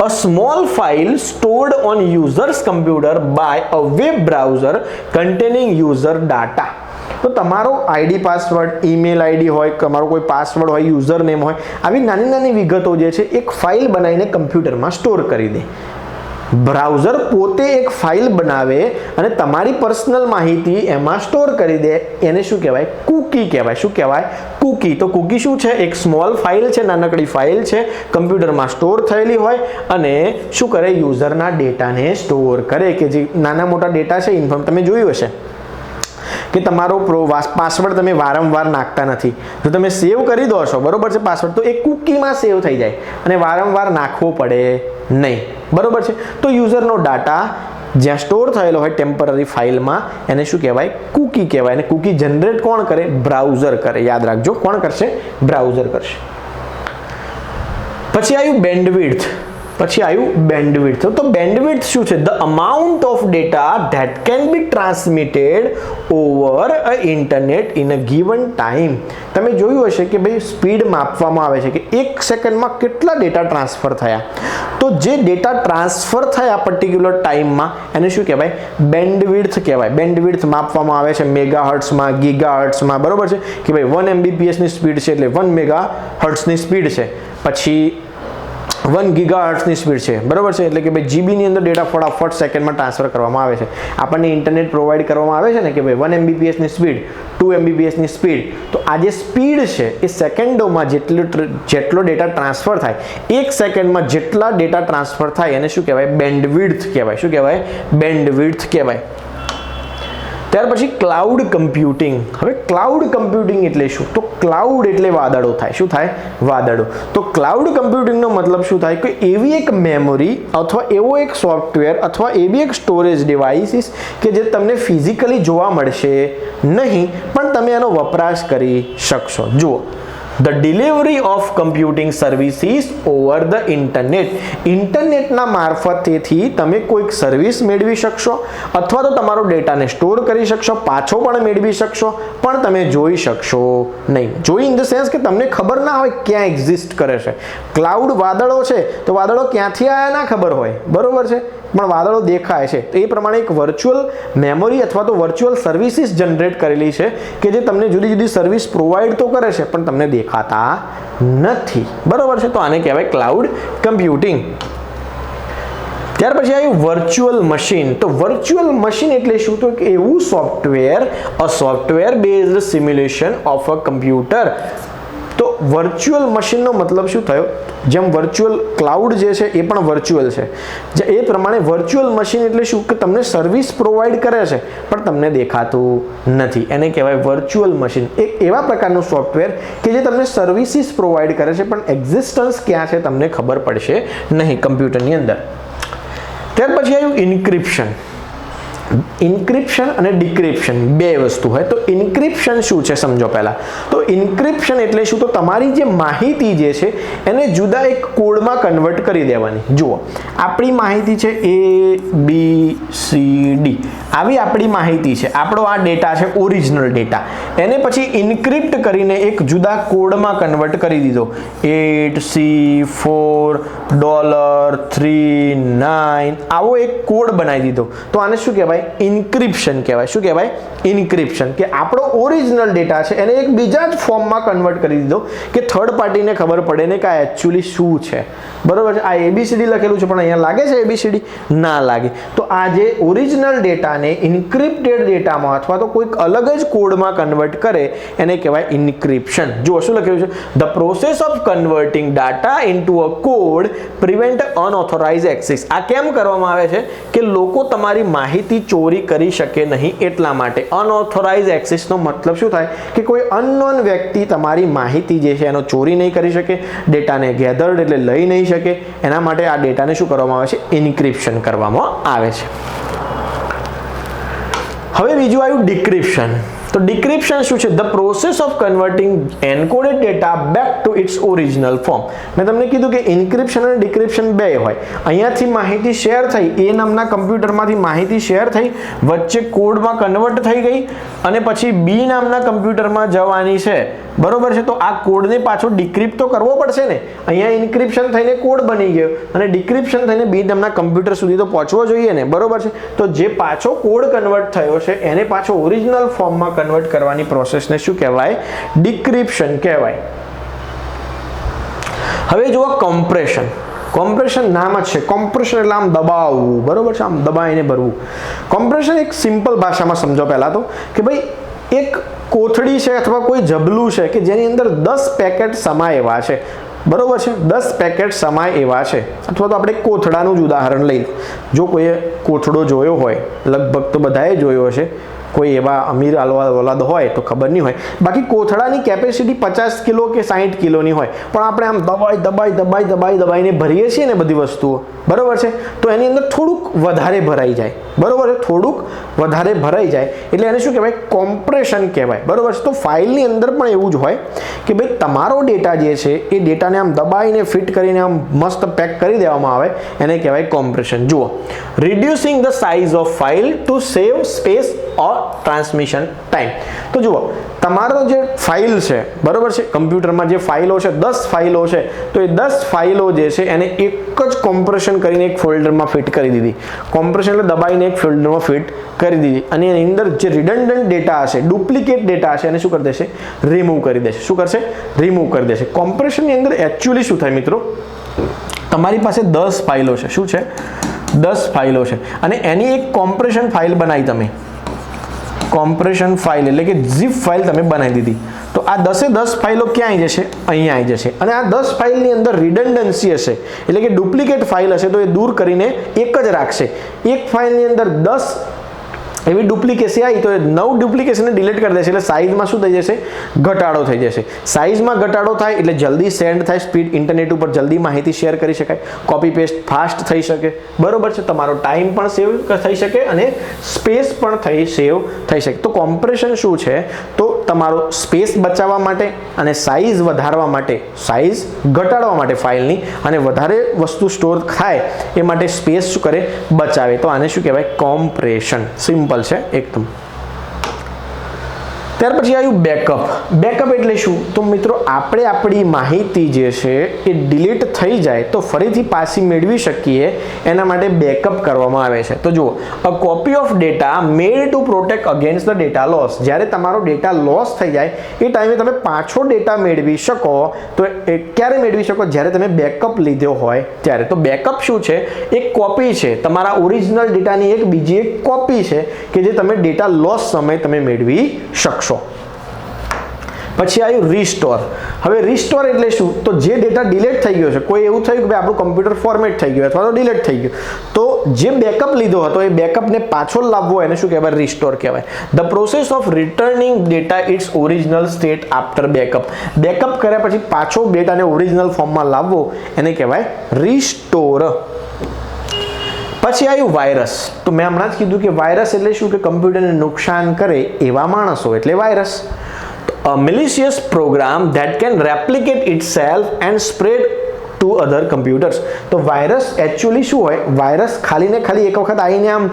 a small file stored on users computer by a web browser containing user data. તો તમારો આઈડી પાસવર્ડ, ઈમેલ આઈડી હોય, તમારો કોઈ પાસવર્ડ હોય, યુઝર નેમ હોય, આવી નાની નાની વિગતો જે છે એક ફાઇલ બનાવીને કમ્પ્યુટરમાં સ્ટોર કરી દે. બ્રાઉઝર પોતે એક ફાઇલ બનાવે અને તમારી પર્સનલ માહિતી એમાં સ્ટોર કરી દે. એને શું કહેવાય? કૂકી કહેવાય. શું કહેવાય? કૂકી. તો કૂકી શું છે? એક સ્મોલ ફાઇલ છે, નાનકડી ફાઇલ છે, કમ્પ્યુટરમાં સ્ટોર થયેલી હોય અને શું કરે? યુઝરના ડેટાને સ્ટોર કરે કે જે નાના મોટા ડેટા છે, ઇન્ફોર્મ તમે જોયું હશે કે તમારો પાસવર્ડ તમે વારંવાર નાખતા નથી, જો તમે સેવ કરી દો છો, બરોબર છે, પાસવર્ડ, તો એ કૂકીમાં સેવ થઈ જાય અને વારંવાર નાખવો પડે નહીં. બરોબર છે? તો યુઝરનો ડાટા જ્યાં સ્ટોર થયેલો હોય ટેમ્પરરી ફાઇલમાં એને શું કહેવાય? કૂકી કહેવાય. અને કૂકી જનરેટ કોણ કરે? બ્રાઉઝર કરે. યાદ રાખજો, કોણ કરશે? બ્રાઉઝર કરશે. પછી આવ્યું બેન્ડવિડ્થ. તો બેન્ડવિડ્થ શું છે? The amount of data that can be transmitted over a internet in a given time. તમે જોયું હશે કે ભાઈ સ્પીડ માપવામાં આવે છે કે 1 સેકન્ડમાં કેટલા ડેટા ટ્રાન્સફર થયા. તો જે ડેટા ટ્રાન્સફર થયા પર્ટિક્યુલર ટાઈમમાં એને શું કહેવાય? બેન્ડવિડ્થ કહેવાય. બેન્ડવિડ્થ માપવામાં આવે છે મેગાહર્ટ્ઝમાં, ગીગાહર્ટ્ઝમાં. બરોબર છે કે ભાઈ 1 Mbps ની સ્પીડ છે એટલે 1 મેગાહર્ટ્ઝની સ્પીડ છે, પછી 1 ગીગાહર્ટ્ઝની સ્પીડ છે. બરોબર છે? એટલે કે ભાઈ જીબીની અંદર ડેટા ફટાફટ સેકન્ડમાં ટ્રાન્સફર કરવામાં આવે છે. આપણને ઇન્ટરનેટ પ્રોવાઈડ કરવામાં આવે છે ને કે ભાઈ 1 Mbps ની સ્પીડ, 2 Mbps ની સ્પીડ. તો આ જે સ્પીડ છે એ સેકન્ડોમાં જેટલો ડેટા ટ્રાન્સફર થાય, 1 સેકન્ડમાં જેટલા ડેટા ટ્રાન્સફર થાય એને શું કહેવાય? બેન્ડવિડ્થ કહેવાય. શું કહેવાય? બેન્ડવિડ્થ કહેવાય. ત્યાર પછી ક્લાઉડ કમ્પ્યુટિંગ. હવે ક્લાઉડ કમ્પ્યુટિંગ એટલે શું? તો ક્લાઉડ એટલે વાદળો થાય. શું થાય? વાદળો. તો ક્લાઉડ કમ્પ્યુટિંગનો મતલબ શું થાય કે એવી એક મેમરી અથવા એવો એક સોફ્ટવેર અથવા એવી એક સ્ટોરેજ ડિવાઇસીસ કે જે તમને ફિઝિકલી જોવા મળશે નહીં પણ તમે એનો વપરાશ કરી શકશો. જુઓ, the delivery of computing services over the internet ઇન્ટરનેટના મારફતેથી તમે કોઈક સર્વિસ મેળવી શકશો અથવા તો તમારો ડેટાને સ્ટોર કરી શકશો, પાછો પણ મેળવી શકશો, પણ તમે જોઈ શકશો નહીં. જોઈ ઇન ધ સેન્સ કે તમને ખબર ના હોય ક્યાં એક્ઝિસ્ટ કરે છે. ક્લાઉડ વાદળો છે તો વાદળો ક્યાંથી આવ્યા ના ખબર હોય, બરોબર છે, પણ વાદળો દેખાય છે. તો એ પ્રમાણે એક વર્ચ્યુઅલ મેમરી અથવા તો વર્ચ્યુઅલ સર્વિસીસ જનરેટ કરેલી છે કે જે તમને જુદી જુદી સર્વિસ પ્રોવાઈડ તો કરે છે પણ તમને દેખાતા નથી, બરોબર છે. તો આને કહેવાય ક્લાઉડ કમ્પ્યુટિંગ. ત્યાર પછી આવ્યું વર્ચ્યુઅલ મશીન. તો વર્ચ્યુઅલ મશીન એટલે શું? તો એવું software, a software based simulation of a computer. તો વર્ચ્યુઅલ મશીનનો મતલબ શું થયો? જેમ વર્ચ્યુઅલ ક્લાઉડ જે છે એ પણ વર્ચ્યુઅલ છે, જે એ પ્રમાણે વર્ચ્યુઅલ મશીન એટલે શું? કે તમને સર્વિસ પ્રોવાઈડ કરે છે પણ તમને દેખાતું નથી, એને કહેવાય વર્ચ્યુઅલ મશીન. એક એવા પ્રકારનું સોફ્ટવેર કે જે તમને સર્વિસીસ પ્રોવાઈડ કરે છે પણ એક્ઝિસ્ટન્સ ક્યાં છે તમને ખબર પડશે નહીં કમ્પ્યુટરની અંદર. ત્યાર પછી આવ્યું ઇન્ક્રિપ્શન. ઇન્ક્રિપ્શન અને ડિક્રિપ્શન બે વસ્તુ હોય. તો ઇન્ક્રિપ્શન શું છે સમજો પહેલા. તો ઇન્ક્રિપ્શન એટલે શું? તો તમારી જે માહિતી જે છે એને જુદા એક કોડમાં કન્વર્ટ કરી દેવાની. જુઓ, આપણી માહિતી છે ABCD, આવી આપણી માહિતી છે, આપણો આ ડેટા છે ઓરિજિનલ ડેટા, એને પછી ઇન્ક્રિપ્ટ કરીને એક જુદા કોડમાં કન્વર્ટ કરી દીધો. 8C4$39 આવો એક કોડ બનાવી દીધો. તો આને શું કહેવાય? ઇન્ક્રિપ્શન કહેવાય. શું કહેવાય? ઇન્ક્રિપ્શન. કે આપણો ઓરિજિનલ ડેટા છે એને એક બીજા જ ફોર્મમાં કન્વર્ટ કરી દીધો કે થર્ડ પાર્ટીને ખબર પડે ને કે આ એકચ્યુઅલી શું છે, બરોબર છે. આ ABCD લખેલું છે પણ અહીંયા લાગે છે ABCD? ના લાગે. તો આ જે ઓરિજિનલ ડેટાને ઇન્ક્રિપ્ટેડ ડેટામાં અથવા તો કોઈક અલગ જ કોડમાં કન્વર્ટ કરે એને કહેવાય ઇન્ક્રિપ્શન. જુઓ શું લખેલું છે? The process of converting data into a code prevent unauthorise access. આ કેમ કરવામાં આવે છે? કે લોકો તમારી માહિતી ચોરી કરી શકે નહીં એટલા માટે. અનઓથોરાઇઝ એક્સેસનો મતલબ શું થાય? કે કોઈ અનનોન વ્યક્તિ તમારી માહિતી જે છે એનો ચોરી નહીં કરી શકે, ડેટાને ગેધર્ડ એટલે લઈ નહીં શકે. એના માટે આ ડેટાને શું કરવામાં આવે છે? ઇન્ક્રિપ્શન કરવામાં આવે છે. હવે બીજું આવ્યું ડિક્રિપ્શન. તો ડિક્રિપ્શન શું છે? The process of converting encoded data back to its original form. મેં તમને કીધું કે ઇન્ક્રિપ્શન અને ડિક્રિપ્શન બે હોય. અહીંયાથી માહિતી શેર થઈ, એ નામના કમ્પ્યુટરમાંથી માહિતી શેર થઈ, વચ્ચે કોડમાં કન્વર્ટ થઈ ગઈ અને પછી બી નામના કમ્પ્યુટરમાં જવાની છે, બરોબર છે. તો આ કોડને પાછો ડિક્રિપ્ટ તો કરવો પડશે ને. અહીંયા ઇન્ક્રિપ્શન થઈને કોડ બની ગયો અને ડિક્રિપ્શન થઈને બી નામના કમ્પ્યુટર સુધી તો પહોંચવો જોઈએ ને, બરોબર છે. તો જે પાછો કોડ કન્વર્ટ થયો છે એને પાછો ઓરિજિનલ ફોર્મમાં કન્વર્ટ કરવાની પ્રોસેસને શું કહેવાય? ડિક્રિપ્શન કહેવાય. હવે જુઓ કોમ્પ્રેશન. કોમ્પ્રેશન નામ જ છે, કોમ્પ્રેશન એટલે આમ દબાવવું, બરોબર છે, આમ દબાઈને ભરવું. કોમ્પ્રેશન એક સિમ્પલ ભાષામાં સમજો પહેલા તો કે ભાઈ એક કોથળી છે અથવા કોઈ જબલું છે કે જેની અંદર 10 પેકેટ સમાય એવા છે, બરોબર છે. 10 પેકેટ સમાય એવા છે. અથવા તો આપણે કોથળાનું જ ઉદાહરણ લઈએ. જો કોઈએ કોથળો જોયો હોય, લગભગ તો બધાએ જોયો હશે, કોઈ એવા અમીર ઓલાદ હોય તો ખબર નહીં હોય, બાકી કોથળાની કેપેસિટી 50 કિલો કે 60 કિલોની હોય, પણ આપણે આમ દબાઈને ભરીએ છીએ ને બધી વસ્તુઓ, બરોબર છે. તો એની અંદર થોડુંક વધારે ભરાઈ જાય, બરોબર છે, થોડુંક વધારે ભરાઈ જાય એટલે એને શું કહેવાય? કોમ્પ્રેશન કહેવાય, બરોબર છે. તો ફાઇલની અંદર પણ એવું જ હોય કે ભાઈ તમારો ડેટા જે છે એ ડેટાને આમ દબાઈને ફિટ કરીને આમ મસ્ત પેક કરી દેવામાં આવે, એને કહેવાય કોમ્પ્રેશન. જુઓ, reducing the size of file to save space or transmission time. તો જુઓ, તમારો જે ફાઇલ છે, બરોબર છે, કમ્પ્યુટરમાં જે ફાઇલો છે 10 ફાઇલો છે, તો એ 10 ફાઇલો જે છે એને એક જ કોમ્પ્રેશન કરીને એક ફોલ્ડરમાં ફિટ કરી દીધી. કોમ્પ્રેશન એટલે દબાઈને એક ફોલ્ડરમાં ફિટ કરી દીધી અને એની અંદર જે રિડન્ડન્ટ ડેટા હશે, ડુપ્લિકેટ ડેટા હશે એને શું કરી દેશે? રિમૂવ કરી દેશે. શું કરશે? રિમૂવ કરી દેશે. કોમ્પ્રેશનની અંદર એકચ્યુઅલી શું થાય મિત્રો? તમારી પાસે 10 ફાઇલો છે. શું છે? 10 ફાઇલો છે અને એની એક કોમ્પ્રેશન ફાઇલ બનાવી તમે. કોમ્પ્રેશન ફાઇલ એટલે કે zip ફાઇલ તમે બનાવી દીધી. તો આ 10 ફાઇલો ક્યાં આવી જશે? અહીંયા આવી જશે. અને આ 10 ફાઇલની અંદર રિડન્ડન્સી હશે એટલે કે ડુપ્લિકેટ ફાઇલ હશે તો એ દૂર કરીને એક જ રાખશે. એક ફાઇલની અંદર 10 એવી ડુપ્લિકેસી આવી તો 9 ડુપ્લિકેશનને ડિલીટ કરી દેશે એટલે સાઇઝમાં શું થઈ જશે? ઘટાડો થઈ જશે. સાઇઝમાં ઘટાડો થાય એટલે જલ્દી સેન્ડ થાય, સ્પીડ ઇન્ટરનેટ ઉપર જલ્દી માહિતી શેર કરી શકાય, કોપી પેસ્ટ ફાસ્ટ થઈ શકે, બરોબર છે. તમારો ટાઈમ પણ સેવ થઈ શકે અને સ્પેસ પણ સેવ થઈ શકે. તો કોમ્પ્રેશન શું છે? તો તમારો સ્પેસ બચાવવા માટે અને સાઇઝ વધારવા માટે, સાઇઝ ઘટાડવા માટે ફાઇલની અને વધારે વસ્તુ સ્ટોર થાય એ માટે સ્પેસ શું કરે, બચાવે. તો આને શું કહેવાય, કોમ્પ્રેશન. સિમ્પલ છે એકદમ. ત્યાર પછી આવ્યું બેકઅપ. બેકઅપ એટલે શું? તો મિત્રો આપણે આપણી માહિતી જે છે એ ડિલીટ થઈ જાય તો ફરીથી પાછી મેળવી શકીએ એના માટે બેકઅપ કરવામાં આવે છે. તો જુઓ, અ copy of data made to protect against the data loss. જ્યારે તમારો ડેટા લોસ થઈ જાય એ ટાઈમે તમે પાછો ડેટા મેળવી શકો. તો ક્યારે મેળવી શકો? જ્યારે તમે બેકઅપ લીધો હોય ત્યારે. તો બેકઅપ શું છે? એક કોપી છે, તમારા ઓરિજિનલ ડેટાની એક બીજી એક કોપી છે કે જે તમે ડેટા લોસ સમયે તમે મેળવી શકશો. પછી આવ્યું રીસ્ટોર. હવે રીસ્ટોર એટલે શું? તો જે ડેટા ડિલીટ થઈ ગયો છે, કોઈ એવું થયું કે ભાઈ આપણું કમ્પ્યુટર ફોર્મેટ થઈ ગયું અથવા તો ડિલીટ થઈ ગયું, તો જે બેકઅપ લીધો હતો એ બેકઅપને પાછો લાવવો એને શું કહેવાય? રીસ્ટોર કહેવાય. The process of returning data its original state after backup. Backup કર્યા પછી પાછો ડેટાને ઓરિજિનલ ફોર્મમાં લાવવો એને કહેવાય રીસ્ટોર. પછી આવ્યું વાયરસ. તો મેં હમણાં જ કીધું કે વાયરસ એટલે શું? કે કમ્પ્યુટરને નુકસાન કરે એવા માણસો એટલે virus. A malicious program that can replicate itself and spread to other computers. તો વાયરસ એકચ્યુઅલી શું હોય? વાયરસ ખાલી ને ખાલી એક વખત આવીને આમ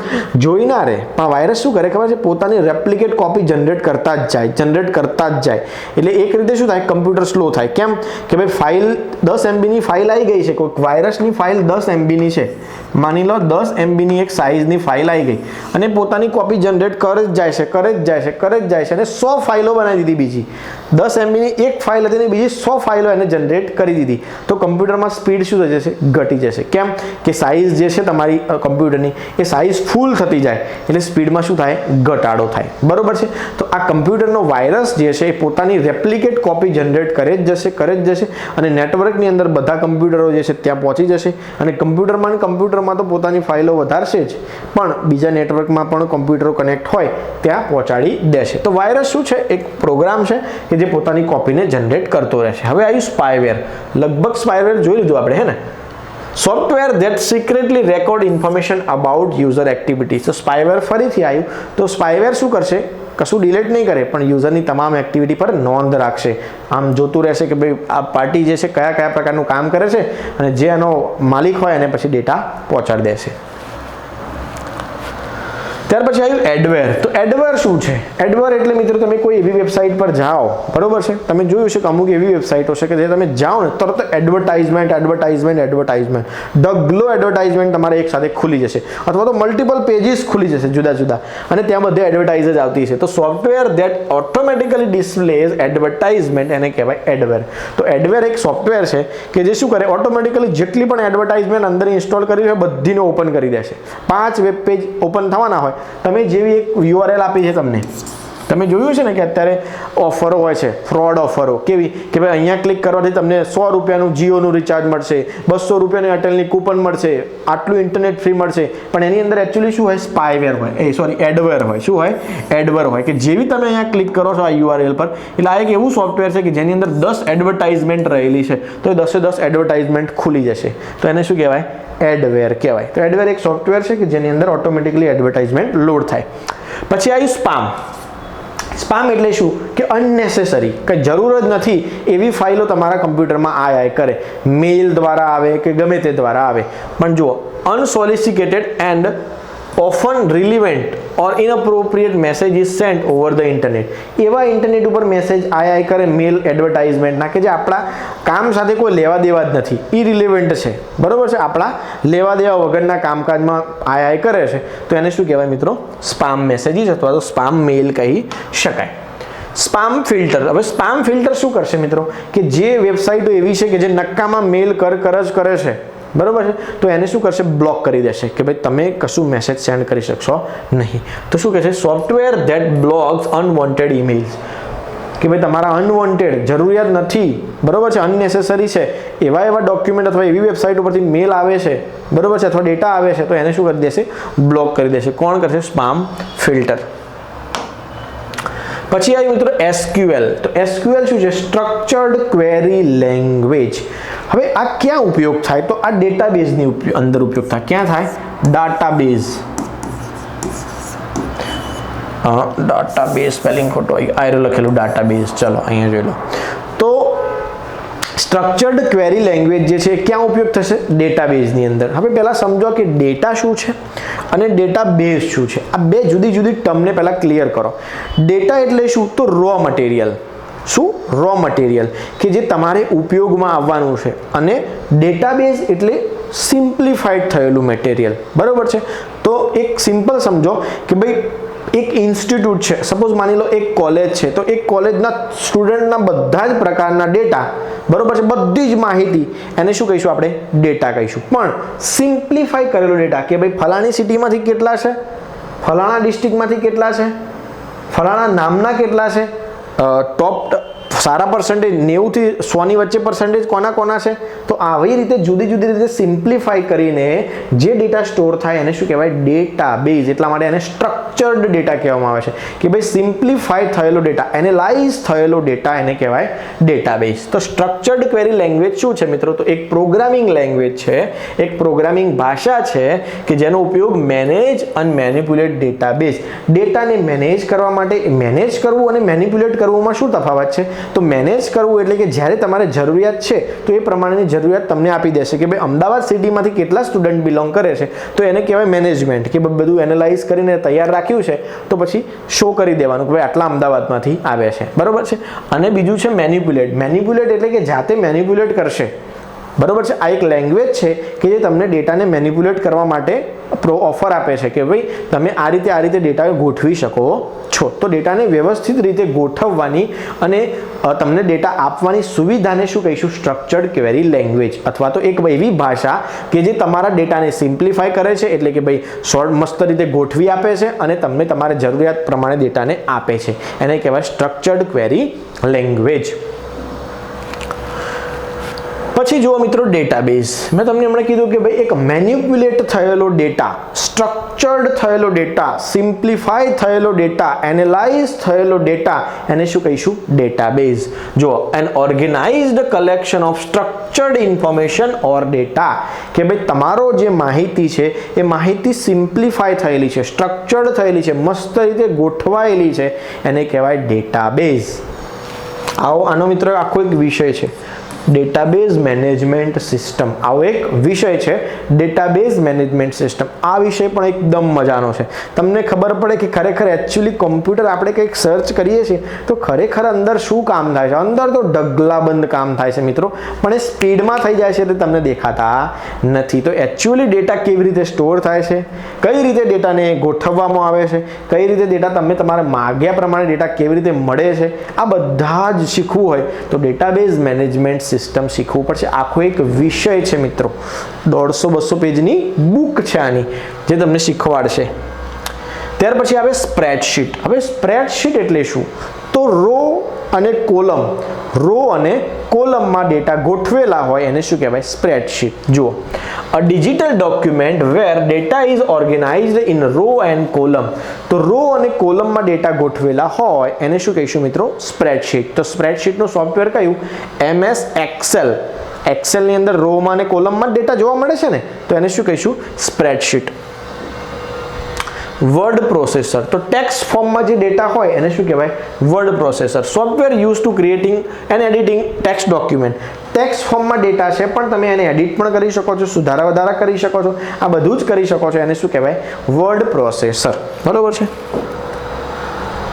જોઈ ના રહે, પણ વાયરસ શું કરે ખબર છે? પોતાની રેપ્લિકેટ કોપી જનરેટ કરતા જ જાય. એટલે એક રીતે શું થાય? કમ્પ્યુટર સ્લો થાય. કેમ કે ભાઈ ફાઇલ 10 MB ની ફાઇલ આવી ગઈ છે, કોઈ વાયરસની ફાઇલ 10 MB ની છે, માની લો 10 MB ની એક સાઇઝની ફાઇલ આવી ગઈ અને પોતાની કોપી જનરેટ કરે જ જાય છે અને 100 ફાઇલો બનાવી દીધી. બીજી 10 MB ની એક ફાઇલ હતી ને બીજી 100 ફાઇલો એને જનરેટ કરી દીધી. તો કમ્પ્યુટરમાં સ્પીડ શું થઈ જશે? ઘટી જશે. કેમ કે સાઇઝ જે છે તમારી કમ્પ્યુટરની એ સાઇઝ ફૂલ થતી જાય એટલે સ્પીડમાં શું થાય? ઘટાડો થાય. બરોબર છે? તો આ કમ્પ્યુટરનો વાયરસ જે છે એ પોતાની રેપ્લિકેટ કોપી જનરેટ કરે જ જશે અને નેટવર્કની અંદર બધા કમ્પ્યુટરો જે છે ત્યાં પહોંચી જશે અને કમ્પ્યુટરમાં તો પોતાની ફાઇલો વધારશે જ, પણ બીજા નેટવર્કમાં પણ કમ્પ્યુટરો કનેક્ટ હોય ત્યાં પહોંચાડી દેશે. તો વાયરસ શું છે? એક પ્રોગ્રામ છે કે જે પોતાની કોપીને જનરેટ કરતો રહેશે. હવે આવ્યું સ્પાયવેર. લગભગ સ્પાયવેર જોઈ લીધું આપણે, હે ને? Software that secretly record information about user activities. તો સ્પાયવેર ફરીથી આવ્યું. તો સ્પાયવેર શું કરશે? કશું ડિલીટ નહીં કરે, પણ યુઝરની તમામ એક્ટિવિટી પર નોંધ રાખશે. આમ જોતું રહેશે કે ભાઈ આ પાર્ટી જે છે કયા પ્રકારનું કામ કરે છે અને જે એનો માલિક હોય એને પછી ડેટા પહોંચાડી દેશે. ત્યાર પછી આવ્યું એડવેર. તો એડવેર શું છે? એડવેર એટલે મિત્રો તમે કોઈ એવી વેબસાઇટ પર જાઓ, બરોબર છે? તમે જોયું છે કે અમુક એવી વેબસાઇટો છે કે જે તમે જાઓ ને તરત એડવર્ટાઇઝમેન્ટ ઢગલો એડવર્ટાઇઝમેન્ટ તમારે એક સાથે ખુલી જશે અથવા તો મલ્ટિપલ પેજીસ ખુલી જશે જુદા અને ત્યાં બધે એડવર્ટાઇઝ જ આવતી છે. તો સોફ્ટવેર ધેટ ઓટોમેટિકલી ડિસ્પ્લેઝ એડવર્ટાઇઝમેન્ટ એને કહેવાય એડવેર. તો એડવેર એક સોફ્ટવેર છે કે જે શું કરે? ઓટોમેટિકલી જેટલી પણ એડવર્ટાઇઝમેન્ટ અંદર ઇન્સ્ટોલ કરી છે બધીને ઓપન કરી દેશે. 5 વેબ પેજ ઓપન થવાના હોય, તમે જેવી એક URL આપી છે તમને, તમે જોયું છે ને કે અત્યારે ઓફરો હોય છે, ફ્રોડ ઓફરો. કેવી કે ભાઈ અહીંયા ક્લિક કરવાથી તમને 100 રૂપિયાનું જીઓનું રિચાર્જ મળશે, 200 રૂપિયાની એરટેલની કૂપન મળશે, આટલું ઇન્ટરનેટ ફ્રી મળશે, પણ એની અંદર એકચ્યુઅલી શું હોય? સ્પાયવેર હોય, એડવેર હોય. શું હોય? એડવેર હોય. કે જેવી તમે અહીંયા ક્લિક કરો છો આ URL પર, એટલે આ એક એવું સોફ્ટવેર છે કે જેની અંદર 10 એડવર્ટાઇઝમેન્ટ રહેલી છે, તો એ 10 એડવર્ટાઇઝમેન્ટ ખુલી જશે. તો એને શું કહેવાય? એડવેર કહેવાય. તો એડવેર એક સોફ્ટવેર છે કે જેની અંદર ઓટોમેટિકલી એડવર્ટાઇઝમેન્ટ લોડ થાય. પછી આવ્યું સ્પામ. સ્પામ એટલે શું? કે અનનેસેસરી, કે જરૂર જ નથી એવી ફાઇલો તમારા કમ્પ્યુટરમાં આય કરે, મેઇલ દ્વારા આવે કે ગમે તે દ્વારા આવે. પણ જુઓ, અનસોલિસિટેટેડ and often relevant or inappropriate message is sent over the internet. એવા ઇન્ટરનેટ ઉપર મેસેજ આય કરે, મેલ એડવર્ટાઇઝમેન્ટ ના કે જે આપણા કામ સાથે કોઈ લેવા દેવા જ નથી, ઇરિલેવન્ટ છે, બરોબર છે? આપણા લેવા દેવા વગરના કામકાજમાં આય કરે છે, તો એને શું કહેવાય મિત્રો? સ્પામ મેસેજીસ અથવા તો સ્પામ મેલ કહી શકાય. Spam filter. હવે સ્પામ ફિલ્ટર શું કરશે મિત્રો? કે જે વેબસાઇટો એવી છે કે જે નક્કામાં મેલ કરે છે, બરોબર છે, તો એને શું કરશે? બ્લોક કરી દેશે કે ભાઈ તમે કશું મેસેજ સેન્ડ કરી શકશો નહીં. તો શું કહેશે? Software that blocks unwanted emails. કે ભાઈ તમારા અનવોન્ટેડ, જરૂરિયાત નથી, બરોબર છે, અનનેસેસરી છે એવા ડોક્યુમેન્ટ અથવા એવી વેબસાઇટ ઉપરથી મેલ આવે છે, બરોબર છે, અથવા ડેટા આવે છે, તો એને શું કરી દેશે? બ્લોક કરી દેશે. કોણ કરશે? Spam filter. પછી આવ્યું મિત્રો SQL. તો SQL શું છે? Structured query language. હવે આ ક્યાં ઉપયોગ થાય? તો આ ડેટાબેઝની અંદર ઉપયોગ થાય. ક્યાં થાય? ડાટાબેઝ. डाटाबेस स्पेलिंग खोटो आई लखेलू डाटाबेस। चलो अहीं जोई लो। तो स्ट्रक्चर्ड क्वेरी लैंग्वेज जे छे क्या उपयोग थशे डेटाबेस ની અંદર। હવે પહેલા સમજો કે ડેટા શું છે અને ડેટાબેઝ શું છે। આ બે જુદી જુદી ટર્મને પહેલા ક્લિયર કરો। ડેટા એટલે શું તો રો મટીરીયલ, શું રો મટીરીયલ કે જે તમારે ઉપયોગમાં આવવાનું છે, અને ડેટાબેઝ એટલે સિમ્પ્લિફાઈડ થયેલું મટીરીયલ, બરોબર છે। તો એક સિમ્પલ સમજો કે ભાઈ એક ઇન્સ્ટિટ્યૂટ છે, સપોઝ માની લો એક કોલેજ છે, તો એક કોલેજના સ્ટુડન્ટના બધા જ પ્રકારના ડેટા, બરોબર છે, બધી જ માહિતી એને શું કહીશું આપણે ડેટા કહીશું। પણ સિમ્પ્લિફાઈ કરેલો ડેટા કે ભાઈ ફલાણી સિટીમાંથી કેટલા છે, ફલાણા ડિસ્ટ્રિક્ટમાંથી કેટલા છે, ફલાણા નામના કેટલા છે, ટોપ સારા પરસેન્ટેજ 90 થી 100 ની વચ્ચે પરસેન્ટેજ કોના કોના છે। તો આવી રીતે જુદી જુદી રીતે સિમ્પ્લિફાઈ કરીને જે ડેટા સ્ટોર થાય એને શું કહેવાય ડેટાબેઝ। એટલા માટે એને સ્ટ્રક્ચર્ડ ડેટા કહેવામાં આવે છે કે ભાઈ સિમ્પ્લિફાઈ થયેલો ડેટા, એનાલાઇઝ થયેલો ડેટા એને કહેવાય ડેટાબેઝ। તો સ્ટ્રક્ચર્ડ ક્વેરી લેંગ્વેજ શું છે મિત્રો? તો એક પ્રોગ્રામિંગ લેંગ્વેજ છે, એક પ્રોગ્રામિંગ ભાષા છે કે જેનો ઉપયોગ મેનેજ અને મેનિપ્યુલેટ ડેટાબેઝ, ડેટાને મેનેજ કરવા માટે, મેનેજ કરવું અને મેનિપ્યુલેટ કરવુંમાં શું તફાવત છે? તો મેનેજ કરવું એટલે કે જ્યારે તમારે જરૂરિયાત છે તો એ પ્રમાણેની જરૂરિયાત તમને આપી દેશે કે ભાઈ અમદાવાદ સિટીમાંથી કેટલા સ્ટુડન્ટ બિલોંગ કરે છે, તો એને કહેવાય મેનેજમેન્ટ કે બધું એનાલાઇઝ કરીને તૈયાર રાખ્યું છે, તો પછી શો કરી દેવાનું કે ભાઈ આટલા અમદાવાદમાંથી આવે છે, બરોબર છે। અને બીજું છે મેનિપ્યુલેટ। મેનિપ્યુલેટ એટલે કે જાતે મેનિપ્યુલેટ કરશે, બરોબર છે। આ એક લેંગ્વેજ છે કે જે તમને ડેટાને મેનિપ્યુલેટ કરવા માટે ઓફર આપે છે કે ભાઈ તમે આ રીતે ડેટા ગોઠવી શકો છો। તો ડેટાને વ્યવસ્થિત રીતે ગોઠવવાની અને તમને ડેટા આપવાની સુવિધાને શું કહીશું સ્ટ્રક્ચર્ડ ક્વેરી લેંગ્વેજ, અથવા તો એક એવી ભાષા કે જે તમારા ડેટાને સિમ્પ્લિફાઈ કરે છે, એટલે કે ભાઈ શોર્ટ મસ્ત રીતે ગોઠવી આપે છે અને તમને તમારી જરૂરિયાત પ્રમાણે ડેટાને આપે છે, એને કહેવાય સ્ટ્રક્ચર્ડ ક્વેરી લેંગ્વેજ। પછી જુઓ મિત્રો ડેટાબેઝ, મેં તમને હમણાં કીધું કે ભાઈ એક મેનિપ્યુલેટ થયેલો ડેટા, સ્ટ્રક્ચર્ડ થયેલો ડેટા, સિમ્પ્લિફાઈ થયેલો ડેટા, એનાલાઇઝ થયેલો ડેટા, એને શું કહીશું ડેટાબેઝ। જો an organized collection of structured information or data, કે ભાઈ તમારો જે માહિતી છે એ માહિતી સિમ્પ્લિફાઈ થયેલી છે, સ્ટ્રક્ચર્ડ થયેલી છે, મસ્ત રીતે ગોઠવાયેલી છે, એને કહેવાય ડેટાબેઝ। આવો આનો મિત્રો આખો એક વિષય છે डेटाबेस मैनेजमेंट सिस्टम। आओ एक विषय है डेटाबेस मैनेजमेंट सिस्टम। आ विषय पण एकदम मजानो छे। तमने खबर पड़े कि खरेखर एक्चुअली कम्प्यूटर आपणे कंईक सर्च करीए छीए तो खरेखर अंदर शुं काम थाय छे। अंदर तो ढगलाबंध काम थाय छे मित्रों, पण ए स्पीडमां थई जाय छे એટલે તમને દેખાતા નથી। તો एक्चुअली डेटा કેવી રીતે સ્ટોર થાય છે, કઈ રીતે ડેટાને ગોઠવવામાં આવે છે, કઈ રીતે ડેટા તમને તમારા માંગ્યા પ્રમાણે ડેટા કેવી રીતે મળે છે, આ બધા જ શીખવું હોય તો ડેટાબેઝ મેનેજમેન્ટ સિસ્ટમ શીખવું પડશે। આખો એક વિષય છે મિત્રો, 150-200 પેજની બુક છે આની જે તમને શીખવાડશે। ત્યાર પછી આવે સ્પ્રેડશીટ। હવે સ્પ્રેડશીટ એટલે શું? તો રો અને કોલમ, રો અને કોલમમાં ડેટા ગોઠવેલા હોય એને શું કહેવાય સ્પ્રેડશીટ। જુઓ, a digital document where data is organized in row and column। તો રો અને કોલમમાં ડેટા ગોઠવેલા હોય એને શું કહીશું મિત્રો સ્પ્રેડશીટ। તો સ્પ્રેડશીટનું સોફ્ટવેર કયું? MS Excel. એક્સેલની અંદર રોમાં અને કોલમમાં ડેટા જોવા મળે છે ને, તો એને શું કહીશું સ્પ્રેડશીટ। વર્ડ પ્રોસેસર, તો ટેક્સ્ટ ફોર્મમાં જે ડેટા હોય એને શું કહેવાય word processor. Software use to creating and editing text document. Text ફોર્મમાં ડેટા છે પણ તમે એને એડિટ પણ કરી શકો છો, સુધારા વધારા કરી શકો છો, આ બધું જ કરી શકો છો, એને શું કહેવાય વર્ડ પ્રોસેસર, બરોબર છે।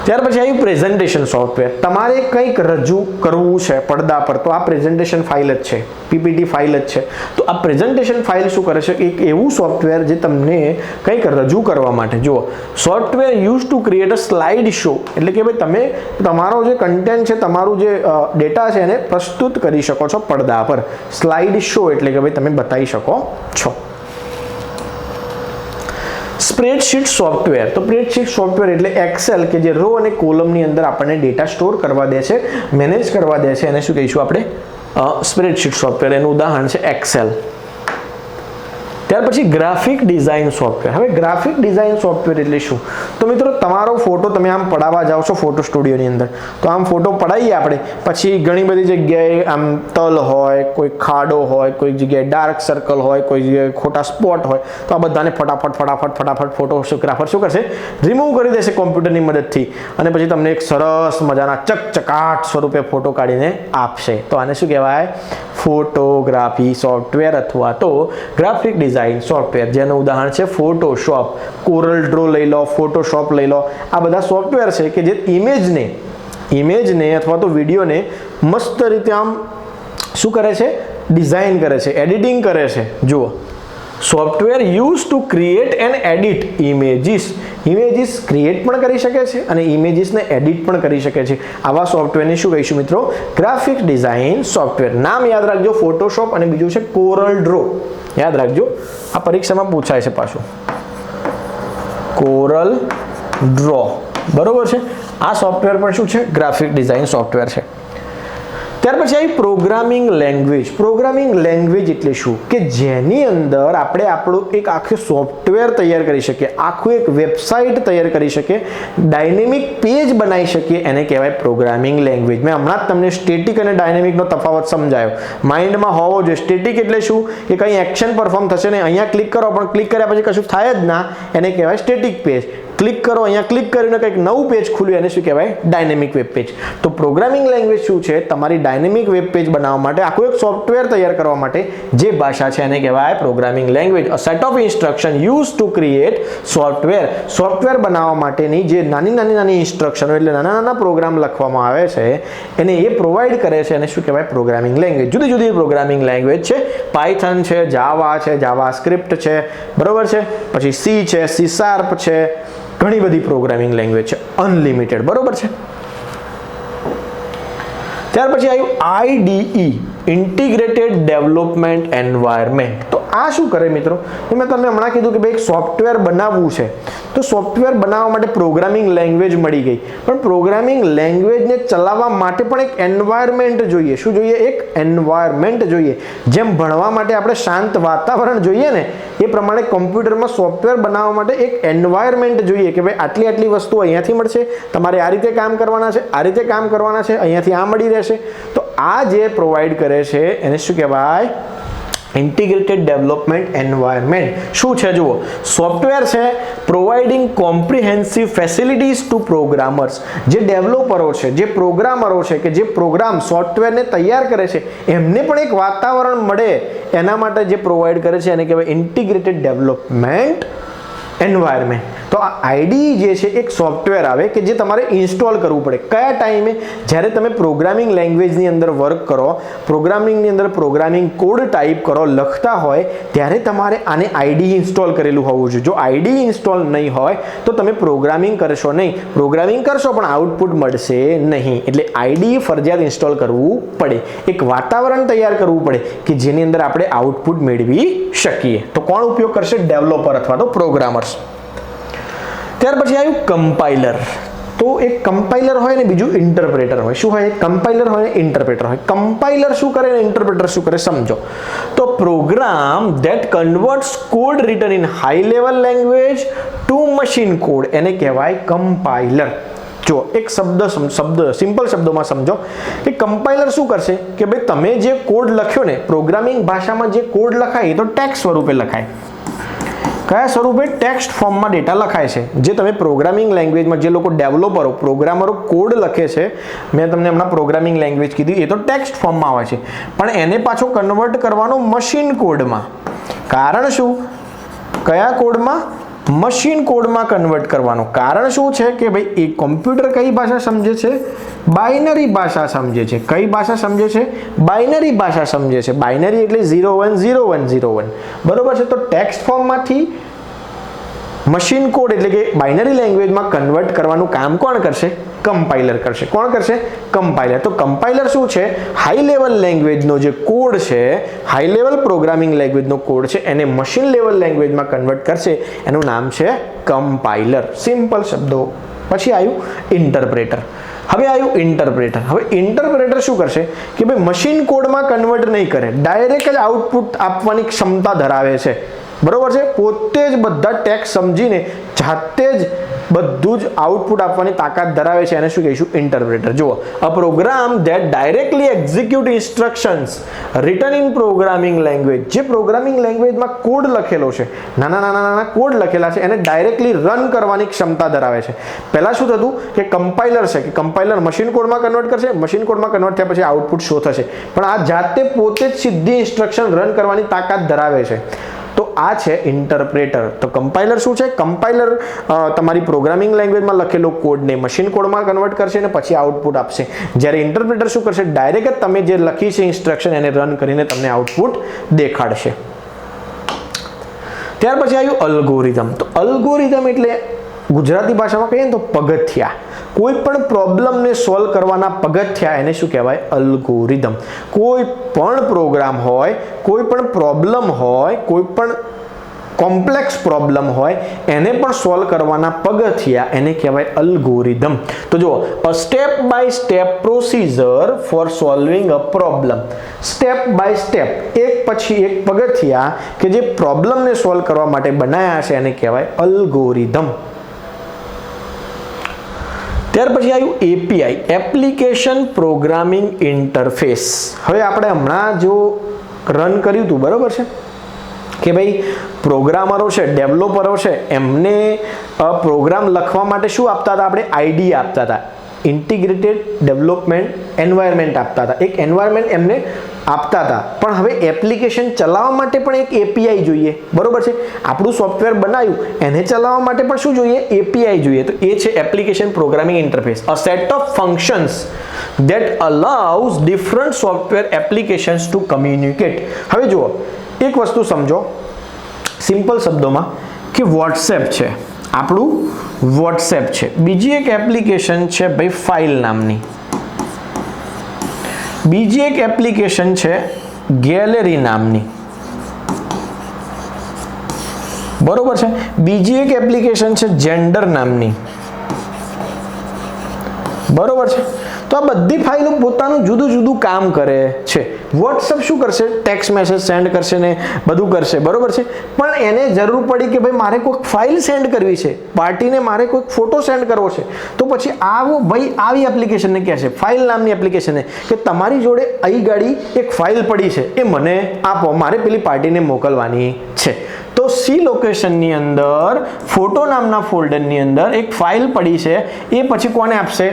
ત્યાર પછી આવ્યું પ્રેઝન્ટેશન સોફ્ટવેર। તમારે કંઈક રજૂ કરવું છે પડદા પર તો આ પ્રેઝન્ટેશન ફાઇલ જ છે, પીપીટી ફાઇલ જ છે। તો આ પ્રેઝન્ટેશન ફાઇલ શું કરે છે? એક એવું સોફ્ટવેર જે તમને કંઈક રજૂ કરવા માટે, જુઓ, software use to create a slide show, એટલે કે ભાઈ તમે તમારો જે કન્ટેન્ટ છે, તમારું જે ડેટા છે એને પ્રસ્તુત કરી શકો છો પડદા પર। સ્લાઇડ શો એટલે કે ભાઈ તમે બતાવી શકો છો। સ્પ્રેડશીટ સોફ્ટવેર, તો સ્પ્રેડશીટ સોફ્ટવેર એટલે એક્સેલ કે જે રો અને કોલમની અંદર આપણને ડેટા સ્ટોર કરવા દે છે, મેનેજ કરવા દે છે, એને શું કહીશું આપણે સ્પ્રેડશીટ સોફ્ટવેર। એનું ઉદાહરણ છે એક્સેલ। ત્યાર પછી ગ્રાફિક ડિઝાઇન સોફ્ટવેર. હવે ગ્રાફિક ડિઝાઇન સોફ્ટવેર એટલે શું? તો મિત્રો તમારો ફોટો તમે આમ પડાવવા જાઓ છો ફોટો સ્ટુડિયોની અંદર, તો આમ ફોટો પડાવીએ આપણે, પછી ઘણી બધી જગ્યાએ આમ તલ હોય, કોઈ ખાડો હોય, કોઈ જગ્યાએ ડાર્ક સર્કલ હોય, કોઈ જગ્યાએ ખોટા સ્પોટ હોય, તો આ બધાને ફટાફટ ફોટોગ્રાફર શું કરશે? રિમૂવ કરી દેશે કોમ્પ્યુટરની મદદથી, અને પછી તમને એક સરસ મજાના ચકચકાટ સ્વરૂપે ફોટો કાઢીને આપશે. તો આને શું કહેવાય? ફોટોગ્રાફી સોફ્ટવેર અથવા તો ગ્રાફિક ડિઝાઇન સોફ્ટવેર, જેનું ઉદાહરણ છે ફોટોશોપ, કોરલ ડ્રો લઈ લો, ફોટોશોપ લઈ લો. આ બધા સોફ્ટવેર છે કે જે ઇમેજને અથવા તો વિડીયોને મસ્ત રીતે આમ શું કરે છે? ડિઝાઇન કરે છે, એડિટિંગ કરે છે. જુઓ, software use to create and edit images create પણ કરી શકે છે અને ઇમેજીસને એડિટ પણ કરી શકે છે. આવા સોફ્ટવેરને શું કહીશું મિત્રો? Graphic design software. નામ યાદ રાખજો, ફોટોશોપ અને બીજું છે કોરલ ડ્રો. યાદ રાખજો, આ પરીક્ષામાં પૂછાય છે પાછું. કોરલ ડ્રો, બરોબર છે. આ સોફ્ટવેર પણ શું છે? ગ્રાફિક ડિઝાઇન સોફ્ટવેર છે. ત્યાર પછી આવી પ્રોગ્રામિંગ લેંગ્વેજ. પ્રોગ્રામિંગ લેંગ્વેજ એટલે શું? કે જેની અંદર આપણે આપણું એક આખું સોફ્ટવેર તૈયાર કરી શકીએ, આખું એક વેબસાઇટ તૈયાર કરી શકીએ, ડાયનેમિક પેજ બનાવી શકીએ, એને કહેવાય પ્રોગ્રામિંગ લેંગ્વેજ. મેં હમણાં જ તમને સ્ટેટિક અને ડાયનેમિકનો તફાવત સમજાયો. માઇન્ડમાં હોવો જોઈએ. સ્ટેટિક એટલે શું? કે કંઈ એક્શન પરફોર્મ થશે ને, અહીંયા ક્લિક કરો પણ ક્લિક કર્યા પછી કશું થાય જ ના, એને કહેવાય સ્ટેટિક પેજ. ક્લિક કરો, અહીંયા ક્લિક કરીને કંઈક નવું પેજ ખુલ્યું, એને શું કહેવાય? Dynamic web page. તો પ્રોગ્રામિંગ લેંગ્વેજ શું છે? તમારી ડાયનેમિક વેબ પેજ બનાવવા માટે, આખું એક સોફ્ટવેર તૈયાર કરવા માટે જે ભાષા છે એને કહેવાય programming language. A set of instruction use to create software. Software બનાવવા માટેની જે નાની ઇન્સ્ટ્રક્શનો એટલે નાના પ્રોગ્રામ લખવામાં આવે છે એને એ પ્રોવાઈડ કરે છે, એને શું કહેવાય? Programming language. જુદી જુદી પ્રોગ્રામિંગ લેંગ્વેજ છે. પાયથન છે, જાવા છે, જાવા સ્ક્રિપ્ટ છે, બરોબર છે. પછી સી છે, સી શાર્પ છે, ઘણી બધી પ્રોગ્રામિંગ લેંગ્વેજ છે, અનલિમિટેડ, બરોબર છે. ત્યાર પછી આવ્યું આઈડીઈ, ઇન્ટિગ્રેટેડ ડેવલપમેન્ટ એન્વાયરમેન્ટ. તો આ શું કરે મિત્રો? મેં તમને હમણાં કીધું કે ભાઈ એક સોફ્ટવેર બનાવવું છે, તો સોફ્ટવેર બનાવવા માટે પ્રોગ્રામિંગ લેંગ્વેજ મળી ગઈ, પણ પ્રોગ્રામિંગ લેંગ્વેજને ચલાવવા માટે પણ એક એન્વાયરમેન્ટ જોઈએ. શું જોઈએ? એક એન્વાયરમેન્ટ જોઈએ. જેમ ભણવા માટે આપણે શાંત વાતાવરણ જોઈએ ને, એ પ્રમાણે કોમ્પ્યુટરમાં સોફ્ટવેર બનાવવા માટે એક એન્વાયરમેન્ટ જોઈએ કે ભાઈ આટલી વસ્તુઓ અહીંયાથી મળશે, તમારે આ રીતે કામ કરવાના છે, આ રીતે કામ કરવાના છે, અહીંયાથી આ મળી રહેશે. તો આ જે પ્રોવાઈડ કરે છે એને શું કહેવાય? Integrated development environment. શું છે? જુઓ, સોફ્ટવેર છે પ્રોવાઇડિંગ કોમ્પ્રિહેન્સિવ ફેસિલિટીઝ ટુ પ્રોગ્રામર્સ. જે ડેવલપરો છે, જે પ્રોગ્રામરો છે, કે જે પ્રોગ્રામ સોફ્ટવેરને તૈયાર કરે છે, એમને પણ એક વાતાવરણ મળે એના માટે જે પ્રોવાઈડ કરે છે એને કહેવાય ઇન્ટિગ્રેટેડ ડેવલપમેન્ટ એન્વાયરમેન્ટ. તો આ આઈડીઈ જે છે એક સોફ્ટવેર આવે કે જે તમારે ઇન્સ્ટોલ કરવું પડે. કયા ટાઈમે? જ્યારે તમે પ્રોગ્રામિંગ લેંગ્વેજની અંદર વર્ક કરો, પ્રોગ્રામિંગની અંદર પ્રોગ્રામિંગ કોડ ટાઈપ કરો, લખતા હોય, ત્યારે તમારે આને આઈડીઈ ઇન્સ્ટોલ કરેલું હોવું જોઈએ. જો આઈડીઈ ઇન્સ્ટોલ નહીં હોય તો તમે પ્રોગ્રામિંગ કરશો નહીં. પ્રોગ્રામિંગ કરશો પણ આઉટપુટ મળશે નહીં. એટલે આઈડીઈ ફરજિયાત ઇન્સ્ટોલ કરવું પડે. એક વાતાવરણ તૈયાર કરવું પડે કે જેની અંદર આપણે આઉટપુટ મેળવી શકીએ. તો કોણ ઉપયોગ કરશે? ડેવલપર અથવા તો પ્રોગ્રામર્સ. ત્યાર પછી આવ્યું કમ્પાઇલર. તો એક કમ્પાઇલર હોય ને બીજું ઇન્ટરપ્રેટર હોય. શું હોય? કમ્પાઇલર હોય ને ઇન્ટરપ્રેટર હોય. કમ્પાઇલર શું કરે ને ઇન્ટરપ્રેટર શું કરે સમજો. તો program that converts code written in high level language to machine code, એને કહેવાય કમ્પાઇલર. જો એક શબ્દ સિમ્પલ શબ્દોમાં સમજો કે કમ્પાઇલર શું કરશે કે ભાઈ તમે જે કોડ લખ્યો ને, પ્રોગ્રામિંગ ભાષામાં જે કોડ લખાય એ તો ટેક્સ્ટ સ્વરૂપે લખાય. કયા સ્વરૂપે? ટેક્સ્ટ ફોર્મમાં ડેટા લખાય છે. જે તમે પ્રોગ્રામિંગ લેંગ્વેજમાં જે લોકો ડેવલપરો પ્રોગ્રામરો કોડ લખે છે, મેં તમને હમણાં પ્રોગ્રામિંગ લેંગ્વેજ કીધી, એ તો ટેક્સ્ટ ફોર્મમાં આવે છે, પણ એને પાછો કન્વર્ટ કરવાનો મશીન કોડમાં. કારણ શું? કયા કોડમાં? મશીન કોડમાં કન્વર્ટ કરવાનો. કારણ શું છે કે ભાઈ એ કોમ્પ્યુટર કઈ ભાષા સમજે છે? બાઇનરી ભાષા સમજે છે. કઈ ભાષા સમજે છે? બાઇનરી ભાષા સમજે છે. બાઇનરી એટલે 010101, બરોબર છે. તો ટેક્સ્ટ ફોર્મમાંથી મશીન કોડ એટલે કે બાઇનરી લેંગ્વેજમાં કન્વર્ટ કરવાનું કામ કોણ કરશે? કમ્પાઇલર કરશે. કોણ કરશે? કમ્પાઇલર. તો કમ્પાઇલર શું છે? હાઈ લેવલ લેંગ્વેજનો જે કોડ છે, હાઈ લેવલ પ્રોગ્રામિંગ લેંગ્વેજનો કોડ છે, એને મશીન લેવલ લેંગ્વેજમાં કન્વર્ટ કરશે. એનું નામ છે કમ્પાઇલર. સિમ્પલ શબ્દો. પછી આવ્યું ઇન્ટરપ્રેટર. હવે આવ્યું ઇન્ટરપ્રેટર. હવે ઇન્ટરપ્રેટર શું કરશે કે ભાઈ મશીન કોડમાં કન્વર્ટ નહીં કરે, ડાયરેક્ટ જ આઉટપુટ આપવાની ક્ષમતા ધરાવે છે. બરોબર છે, પોતે જ બધા ટેક્સ સમજીને જાતે જ બધું જ આઉટપુટ આપવાની તાકાત ધરાવે છે, એને શું કહીશું? ઇન્ટરપ્રેટર. જુઓ, a program that directly execute instructions written in programming language, જે પ્રોગ્રામિંગ લેંગ્વેજમાં કોડ લખેલો છે, નાના કોડ લખેલા છે, એને ડાયરેક્ટલી રન કરવાની ક્ષમતા ધરાવે છે. પહેલા શું થતું કે કમ્પાઇલર છે, કે કમ્પાઇલર મશીન કોડમાં કન્વર્ટ કરશે, મશીન કોડમાં કન્વર્ટ થયા પછી આઉટપુટ શો થશે, પણ આ જાતે પોતે જ સીધી ઇન્સ્ટ્રક્શન રન કરવાની તાકાત ધરાવે છે. તો આ છે ઇન્ટરપ્રેટર. તો કમ્પાઇલર શું છે? કમ્પાઇલર તમારી પ્રોગ્રામિંગ લેંગ્વેજમાં લખેલો કોડને મશીન કોડમાં કન્વર્ટ કરશે અને પછી આઉટપુટ આપશે. જ્યારે ઇન્ટરપ્રેટર શું કરશે? ડાયરેક્ટ જ તમે જે લખી છે ઇન્સ્ટ્રક્શન એને રન કરીને તમને આઉટપુટ દેખાડશે. ત્યાર પછી આવ્યું અલ્ગોરિધમ. તો અલ્ગોરિધમ એટલે ગુજરાતી ભાષામાં કહીએ ને તો પગથિયા. કોઈ પણ પ્રોબ્લેમને સોલ્વ કરવાના પગથિયા, એને શું કહેવાય? અલ્ગોરિધમ. કોઈ પણ પ્રોગ્રામ હોય, કોઈ પણ પ્રોબ્લેમ હોય, કોઈ પણ કોમ્પ્લેક્સ પ્રોબ્લેમ હોય, એને પણ સોલ્વ કરવાના પગથિયા, એને કહેવાય અલ્ગોરિધમ. તો જુઓ, a step by step procedure for solving a problem. Step by step, એક પછી એક પગથિયા કે જે પ્રોબ્લેમને સોલ્વ કરવા માટે બનાવ્યા છે, એને કહેવાય અલ્ગોરિધમ. ત્યાર પછી આવ્યું એપીઆઈ, એપ્લિકેશન પ્રોગ્રામિંગ ઇન્ટરફેસ. હવે આપણે હમણાં જો રન કર્યું હતું, બરોબર છે, કે ભાઈ પ્રોગ્રામરો છે, ડેવલપરો છે, એમને પ્રોગ્રામ લખવા માટે શું આપતા હતા? આપણે આઈડી આપતા હતા, ઇન્ટિગ્રેટેડ ડેવલપમેન્ટ એન્વાયરમેન્ટ આપતા હતા, એક એન્વાયરમેન્ટ એમને આપતા હતા. પણ હવે એપ્લિકેશન ચલાવવા માટે પણ એક એપીઆઈ જોઈએ, બરોબર છે. આપણું સોફ્ટવેર બનાવ્યું, એને ચલાવવા માટે પણ શું જોઈએ? એપીઆઈ જોઈએ. તો એ છે application programming interface, a set of functions that allows different software applications to communicate. હવે જુઓ, એક વસ્તુ સમજો સિમ્પલ શબ્દોમાં, કે વોટ્સએપ છે, આપણું વોટ્સએપ છે, બીજી એક એપ્લિકેશન છે ભાઈ ફાઇલ નામની, બીજી એક એપ્લિકેશન છે ગેલેરી નામની, બરોબર છે, બીજી એક એપ્લિકેશન છે જેન્ડર નામની, બરોબર છે. તો આ બધી ફાઇલો પોતાનું જુદું જુદું કામ કરે છે. વોટ્સઅપ શું કરશે? ટેક્સ્ટ મેસેજ સેન્ડ કરશે ને બધું કરશે, બરોબર છે. પણ એને જરૂર પડી કે ભાઈ મારે કોઈક ફાઇલ સેન્ડ કરવી છે, પાર્ટીને મારે કોઈક ફોટો સેન્ડ કરવો છે, તો પછી આવો ભાઈ આવી એપ્લિકેશનને કહે છે, ફાઇલ નામની એપ્લિકેશનને, કે તમારી જોડે અહીં ગાડી એક ફાઇલ પડી છે, એ મને આપો, મારે પેલી પાર્ટીને મોકલવાની છે. તો સી લોકેશનની અંદર ફોટો નામના ફોલ્ડરની અંદર એક ફાઇલ પડી છે, એ પછી કોને આપશે?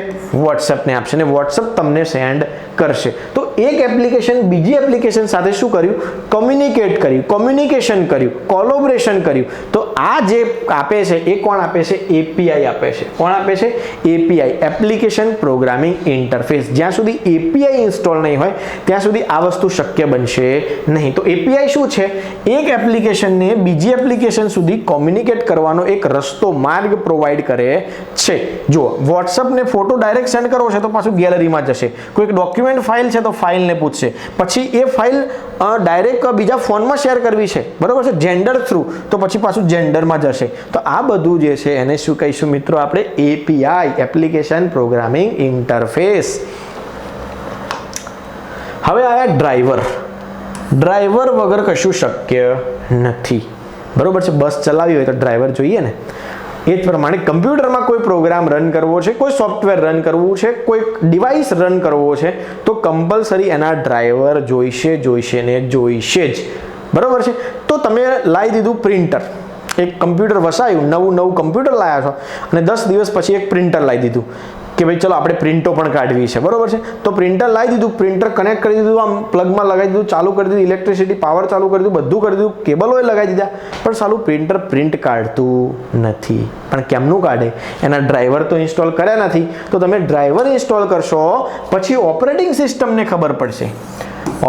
વોટ્સએપને આપશે, ને વોટ્સએપ તમને સેન્ડ કરશે. તો એક એપ્લિકેશન બીજી એપ્લિકેશન સાથે શું કર્યું? કમ્યુનિકેટ કર્યું, કોમ્યુનિકેશન કર્યું, કોલોબરેશન કર્યું. તો આ જે આપે છે એ કોણ આપે છે? એપીઆઈ આપે છે. કોણ આપે છે? API, application programming interface. જ્યાં સુધી એપીઆઈ ઇન્સ્ટોલ નહીં હોય ત્યાં સુધી આ વસ્તુ શક્ય બનશે નહીં. તો એપીઆઈ શું છે? એક એપ્લિકેશનને બીજી એપ્લિકેશન સુધી કોમ્યુનિકેટ કરવાનો એક રસ્તો, માર્ગ પ્રોવાઈડ કરે છે. જુઓ, વોટ્સઅપને ફોટો ડાયરેક્ટ સેન્ડ કરવો છે તો પાછું ગેલેરીમાં જશે, કોઈક ડોક્યુમેન્ટ ફાઇલ છે તો ફાઇલને પૂછશે, પછી એ ફાઇલ ડાયરેક્ટ બીજા ફોનમાં શેર કરવી છે, બરોબર છે, જેન્ડર થ્રુ, તો પછી પાછું જેન્ડરમાં જશે. તો આ બધું જે છે એને શું કહીશું મિત્રો? આપણે એપીઆઈ, એપ્લિકેશન પ્રોગ્રામિંગ ઇન્ટરફેસ. હવે આયા ડ્રાઈવર. ડ્રાઈવર વગર કશું શક્ય નથી, બરોબર છે. બસ ચલાવી હોય તો ડ્રાઈવર જોઈએ ને. એ જ પ્રમાણે કમ્પ્યુટરમાં કોઈ પ્રોગ્રામ રન કરવો છે, કોઈ સોફ્ટવેર રન કરવું છે, કોઈ ડિવાઇસ રન કરવો છે, તો કમ્પલસરી એના ડ્રાઈવર જોઈશે ને જોઈશે જ, બરોબર છે. તો તમે લાવી દીધું પ્રિન્ટર, એક કમ્પ્યુટર વસાયું, નવું કમ્પ્યુટર લાવ્યા છો અને 10 દિવસ પછી એક પ્રિન્ટર લાવી દીધું કે ભાઈ ચલો આપણે પ્રિન્ટો પણ કાઢવી છે, બરોબર છે. તો પ્રિન્ટર લાવી દીધું, પ્રિન્ટર કનેક્ટ કરી દીધું, આમ પ્લગમાં લગાવી દીધું, ચાલુ કરી દીધું, ઇલેક્ટ્રિસિટી પાવર ચાલુ કરી દીધું, બધું કરી દીધું, કેબલોય લગાવી દીધા, પણ સાલું પ્રિન્ટર પ્રિન્ટ કાઢતું નથી. પણ કેમનું કાઢે? એના ડ્રાઈવર તો ઇન્સ્ટોલ કર્યા નથી. તો તમે ડ્રાઈવર ઇન્સ્ટોલ કરશો પછી ઓપરેટિંગ સિસ્ટમને ખબર પડશે,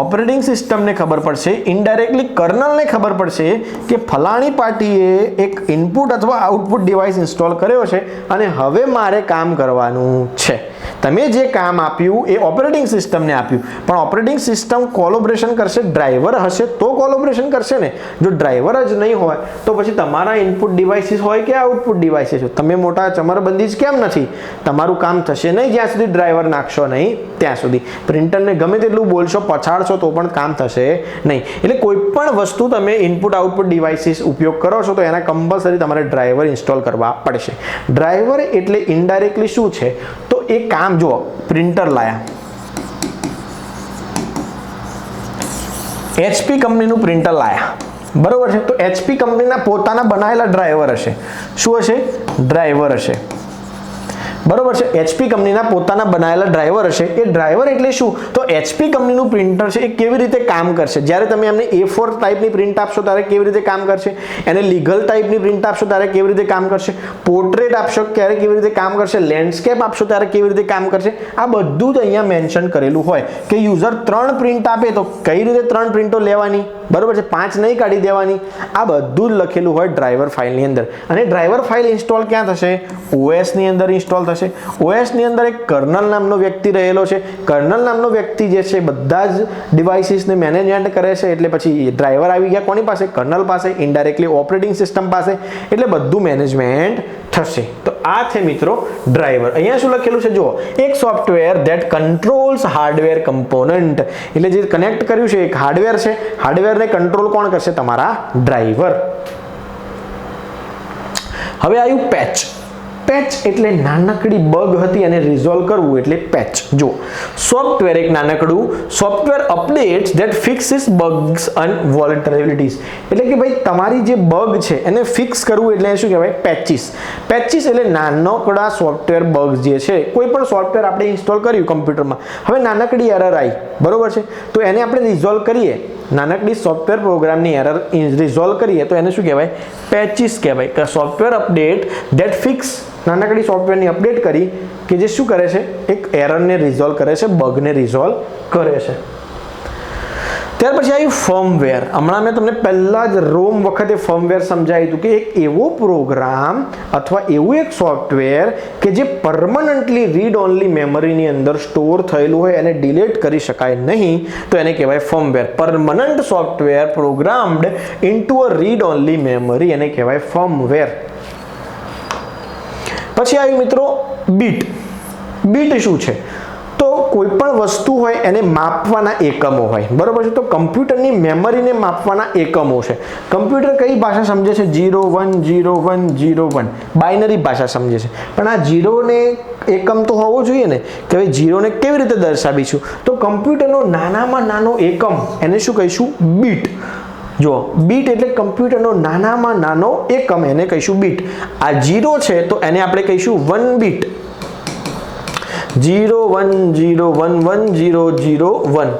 ઓપરેટિંગ સિસ્ટમને ખબર પડશે, ઇનડાયરેક્ટલી કર્નલને ખબર પડશે કે ફલાણી પાર્ટીએ એક ઇનપુટ અથવા આઉટપુટ ડિવાઇસ ઇન્સ્ટોલ કર્યો છે અને હવે મારે કામ કરવાનું છે. તમે જે કામ આપ્યું એ ઓપરેટિંગ સિસ્ટમને આપ્યું, પણ ઓપરેટિંગ સિસ્ટમ કોલોબ્રેશન કરશે, ડ્રાઈવર હશે તો કોલોબ્રેશન કરશે ને. જો ડ્રાઈવર જ નહીં હોય તો પછી તમારા ઇનપુટ ડિવાઇસીસ હોય કે આઉટપુટ ડિવાઇસીસ હોય, તમે મોટા ચમરબંધી જ કેમ નથી, તમારું કામ થશે નહીં જ્યાં સુધી ડ્રાઈવર નાખશો નહીં ત્યાં સુધી. પ્રિન્ટરને ગમે તેટલું બોલશો, પછાડશો તો પણ કામ થશે નહીં. એટલે કોઈ પણ વસ્તુ તમે ઇનપુટ આઉટપુટ ડિવાઇસીસ ઉપયોગ કરો છો તો એના કમ્પલસરી તમારે ડ્રાઈવર ઇન્સ્ટોલ કરવા પડશે. ડ્રાઈવર એટલે ઇનડાયરેક્ટલી શું છે, તો એ કામ જુઓ, પ્રિન્ટર લાયા, HP કંપનીનું પ્રિન્ટર લાયા, બરોબર છે, તો HP કંપનીના પોતાના બનાવેલા ડ્રાઈવર હશે. શું હશે? ડ્રાઈવર હશે, બરોબર છે. HP કંપનીના પોતાના બનાવેલા ડ્રાઈવર હશે. એ ડ્રાઈવર એટલે શું, તો HP કંપનીનું પ્રિન્ટર છે એ કેવી રીતે કામ કરશે, જ્યારે તમે એમને A4 ટાઈપની પ્રિન્ટ આપશો ત્યારે કેવી રીતે કામ કરશે, એને લીગલ ટાઈપની પ્રિન્ટ આપશો ત્યારે કેવી રીતે કામ કરશે, પોર્ટ્રેટ આપશો ત્યારે કેવી રીતે કામ કરશે, લેન્ડસ્કેપ આપશો ત્યારે કેવી રીતે કામ કરશે, આ બધું જ અહીંયા મેન્શન કરેલું હોય કે યુઝર 3 પ્રિન્ટ આપે તો કઈ રીતે 3 પ્રિન્ટો લેવાની, બરોબર છે, 5 નહીં કાઢી દેવાની. આ બધું જ લખેલું હોય ડ્રાઈવર ફાઇલની અંદર. અને ડ્રાઈવર ફાઇલ ઇન્સ્ટોલ ક્યાં થશે? OS ની અંદર ઇન્સ્ટોલ થશે. OS ની અંદર એક કર્નલ નામનો વ્યક્તિ રહેલો છે. કર્નલ નામનો વ્યક્તિ જે છે બધા જ ડિવાઇસીસને મેનેજમેન્ટ કરે છે. એટલે પછી ડ્રાઈવર આવી ગયા કોની પાસે? કર્નલ પાસે, ઇનડાયરેક્ટલી ઓપરેટિંગ સિસ્ટમ પાસે. એટલે બધું મેનેજમેન્ટ થશે. તો આ છે મિત્રો ડ્રાઈવર. અહીંયા શું લખેલું છે જુઓ, એક software that controls hardware component, એટલે જે કનેક્ટ કર્યું છે એક હાર્ડવેર છે, હાર્ડવેરને કંટ્રોલ કોણ કરશે? તમારા ડ્રાઈવર. હવે આવ્યું પેચ. પેચ એટલે નાનકડી બગ હતી અને રિઝોલ્વ કરવું એટલે પેચ. જો સોફ્ટવેર એક નાનકડું software updates that fixes bugs and vulnerabilities, એટલે કે ભાઈ તમારી જે બગ છે એને ફિક્સ કરવું એટલે શું કહેવાય? પેચીસ. પેચીસ એટલે નાનકડા સોફ્ટવેર બગ્સ જે છે, કોઈ પણ સોફ્ટવેર આપણે ઇન્સ્ટોલ કર્યું કમ્પ્યુટરમાં, હવે નાનકડી એરર આવી, બરોબર છે, તો એને આપણે રિઝોલ્વ કરીએ, નાનકડી સોફ્ટવેર પ્રોગ્રામની એરર રિઝોલ્વ કરીએ તો એને શું કહેવાય? પેચીસ કહેવાય. કે સોફ્ટવેર અપડેટ ધેટ ફિક્સ, નાનકડી સોફ્ટવેરની અપડેટ કરી કે જે શું કરે છે? એક એરરને રિઝોલ્વ કરે છે, બગને રિઝોલ્વ કરે છે. ત્યાર પછી આવ્યું ફર્મવેર. હમણાં મેં તમને પહેલા જ રોમ વખતે ફર્મવેર સમજાવ્યું હતું કે એક એવો પ્રોગ્રામ અથવા એવું એક સોફ્ટવેર કે જે પરમનન્ટલી રીડ ઓનલી મેમરીની અંદર સ્ટોર થયેલું હોય અને ડિલીટ કરી શકાય નહીં, તો એને કહેવાય firmware. Permanent software programmed into a read only memory, એને કહેવાય ફર્મવેર. પછી આવ્યું મિત્રો બીટ. બીટ શું છે? તો કોઈ પણ વસ્તુ હોય એને માપવાના એકમો હોય, બરોબર છે. તો કમ્પ્યુટરની મેમરીને માપવાના એકમો છે. કમ્પ્યુટર કઈ ભાષા સમજે છે? 0 1 0 1 0 1, બાઇનરી ભાષા સમજે છે. પણ આ 0 ને એકમ તો હોવો જોઈએ ને, કે ભાઈ 0 ને કેવી રીતે દર્શાવીશું? તો કમ્પ્યુટરનો નાનામાં નાનો એકમ એને શું કહીશું? બીટ. જો બીટ એટલે કમ્પ્યુટરનો નાનામાં નાનો એકમ, એને કહીશું બીટ. આ 0 છે તો એને આપણે કહીશું 1 બીટ. 0 1 0 1 1 0 0 1,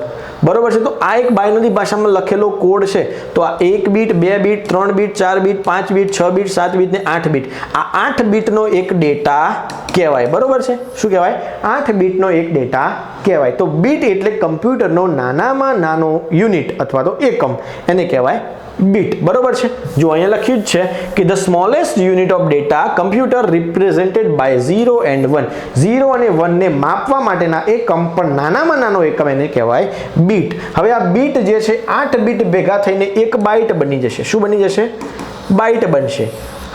બરોબર છે. તો આ એક બાઇનરી ભાષામાં લખેલો કોડ છે. તો આ 1 bit, 2 bit, 3 bit, 4 bit, 5 bit, 6 bit, 7 bit ને 8 બીટ. આ 8 બીટનો એક ડેટા કહેવાય, બરોબર છે. શું કહેવાય? 8 બીટનો એક ડેટા કહેવાય. તો બીટ એટલે કમ્પ્યુટરનો નાનામાં નાનો યુનિટ અથવા તો એકમ, એને કહેવાય બીટ, બરોબર છે. જો અહીંયા લખ્યું જ છે કે the smallest unit of data computer represented by 0 and 1. 0 અને 1 ને માપવા માટેના એકમ, પણ નાનામાં નાનો એકમ, એને કહેવાય બીટ. હવે આ બીટ જે છે 8 બીટ ભેગા થઈને એક બાઇટ બની જશે. શું બની જશે? બાઇટ બનશે.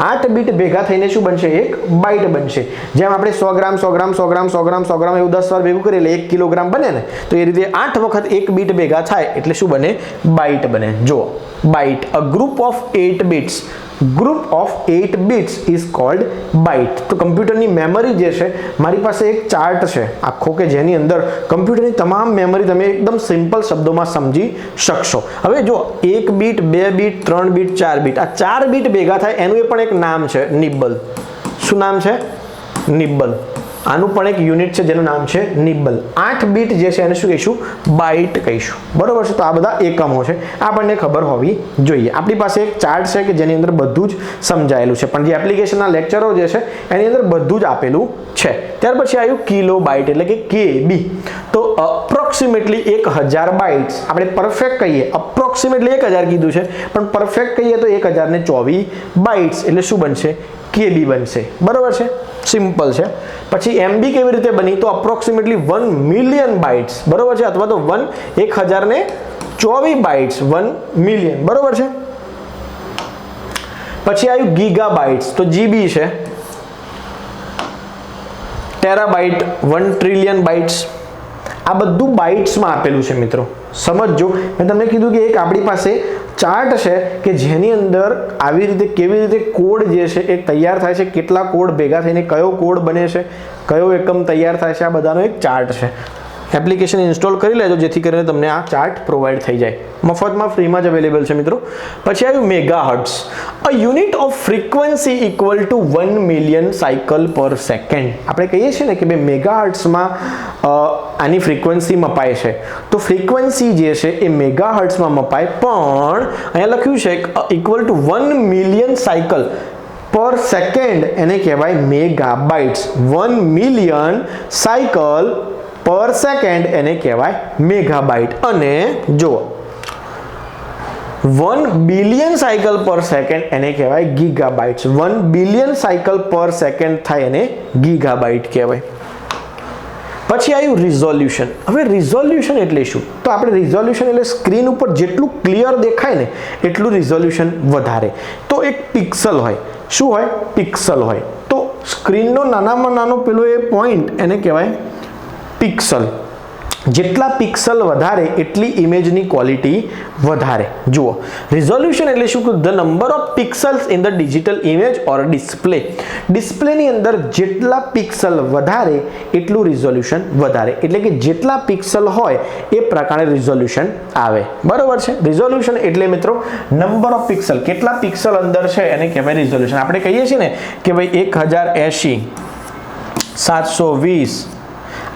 8 બીટ ભેગા થઈને શું બનશે? એક બાઇટ બનશે. જેમ આપણે 100 ગ્રામ 100 ગ્રામ 100 ગ્રામ 100 ગ્રામ 100 ગ્રામ એવું 10 વાર ભેગું કરીએ એટલે 1 કિલોગ્રામ બને ને, તો એ રીતે 8 વખત એક બીટ ભેગા થાય એટલે શું બને? બાઇટ બને. જુઓ, byte, a group of 8 bits. Group of 8 bits is called byte. તો કમ્પ્યુટરની મેમરી જે છે, મારી પાસે એક ચાર્ટ છે આખો કે જેની અંદર કમ્પ્યુટરની તમામ મેમરી તમે એકદમ સિમ્પલ શબ્દોમાં સમજી શકશો. હવે જો 1 બીટ, 2 બીટ, 3 બીટ, 4 બીટ, આ 4 બીટ ભેગા થાય એનું એ પણ એક નામ છે, નિબ્બલ. શું નામ છે? નિબ્બલ. આનું પણ એક યુનિટ છે જેનું નામ છે નિબ્બલ. 8 બીટ જે છે એને શું કહીશું? બાઇટ કહીશું, બરોબર છે. તો આ બધા એકમો છે, આપણને ખબર હોવી જોઈએ. આપણી પાસે એક ચાર્ટ છે કે જેની અંદર બધું જ સમજાયેલું છે, પણ જે એપ્લિકેશનના લેક્ચરો જે છે એની અંદર બધું જ આપેલું છે. ત્યાર પછી આવ્યું કિલો બાઇટ એટલે કે KB. તો અપ્રોક્સિમેટલી 1000 બાઇટ્સ, આપણે પરફેક્ટ કહીએ અપ્રોક્સિમેટલી 1000 કીધું છે, પણ પરફેક્ટ કહીએ તો 1024 બાઇટ્સ એટલે શું બનશે? કેબી બનશે, બરાબર છે, સિમ્પલ છે. પછી એમબી કેવી રીતે બની, તો અપ્રોક્સિમેટલી 1 મિલિયન બાઇટ્સ, બરાબર છે, અથવા તો 1024 બાઇટ્સ, 1 મિલિયન, બરાબર છે. પછી આવ્યું ગીગાબાઇટ્સ, તો જીબી છે. Terabyte 1 trillion bytes. આ બધું બાઇટ્સમાં આપેલું છે મિત્રો, સમજજો. મેં તમને કીધું કે એક આપણી પાસે ચાર્ટ છે કે જેની અંદર આવી રીતે કેવી રીતે કોડ જે છે એ તૈયાર થાય છે, કેટલા કોડ ભેગા થઈને કયો કોડ બને છે, કયો એકમ તૈયાર થાય છે, આ બધાનો એક ચાર્ટ છે. એપ્લિકેશન ઇન્સ્ટોલ કરી લેજો જેથી કરીને તમને આ ચાર્ટ પ્રોવાઈડ થઈ જાય, મફતમાં ફ્રીમાં જ અવેલેબલ છે મિત્રો. પછી આવ્યું megahertz, a unit off frequency equal to 1 million cycle પર સેકન્ડ. આપણે કહીએ છીએ ને કે ભાઈ મેગાહર્ટ્ઝમાં આની ફ્રીક્વન્સી મપાય છે, તો ફ્રીક્વન્સી જે છે એ મેગાહર્ટ્ઝમાં મપાય, પણ અહીંયા લખ્યું છે ઇક્વલ ટુ 1 મિલિયન સાયકલ પર સેકન્ડ, એને કહેવાય મેગાબાઇટ્સ. 1 મિલિયન સાયકલ પર સેકન્ડ એને કહેવાય મેગાબાઇટ. અને જો 1 બિલિયન સાયકલ પર સેકન્ડ એને કહેવાય ગીગાબાઇટ્સ. 1 બિલિયન સાયકલ પર સેકન્ડ થાય એને ગીગાબાઇટ કહેવાય. પછી આવ્યું રિઝોલ્યુશન. હવે રિઝોલ્યુશન એટલે શું, તો આપણે રિઝોલ્યુશન એટલે સ્ક્રીન ઉપર જેટલું ક્લિયર દેખાય ને એટલું રિઝોલ્યુશન વધારે. તો એક પિક્સલ હોય, શું હોય, પિક્સલ હોય. તો સ્ક્રીનનો નાનામાં નાનો પેલો એ પોઈન્ટ એને કહેવાય પિક્સલ. જેટલા પિક્સલ વધારે એટલી ઇમેજની ક્વોલિટી વધારે. જુઓ, રિઝોલ્યુશન એટલે શું, the number of pixels in the digital image or display. ડિસ્પ્લેની અંદર જેટલા પિક્સલ વધારે એટલું રિઝોલ્યુશન વધારે, એટલે કે જેટલા પિક્સલ હોય એ પ્રકારે રિઝોલ્યુશન આવે, બરોબર છે. રિઝોલ્યુશન એટલે મિત્રો નંબર ઓફ પિક્સલ, કેટલા પિક્સલ અંદર છે એને કહેવાય રિઝોલ્યુશન. આપણે કહીએ છીએ ને કે ભાઈ 1080, 720,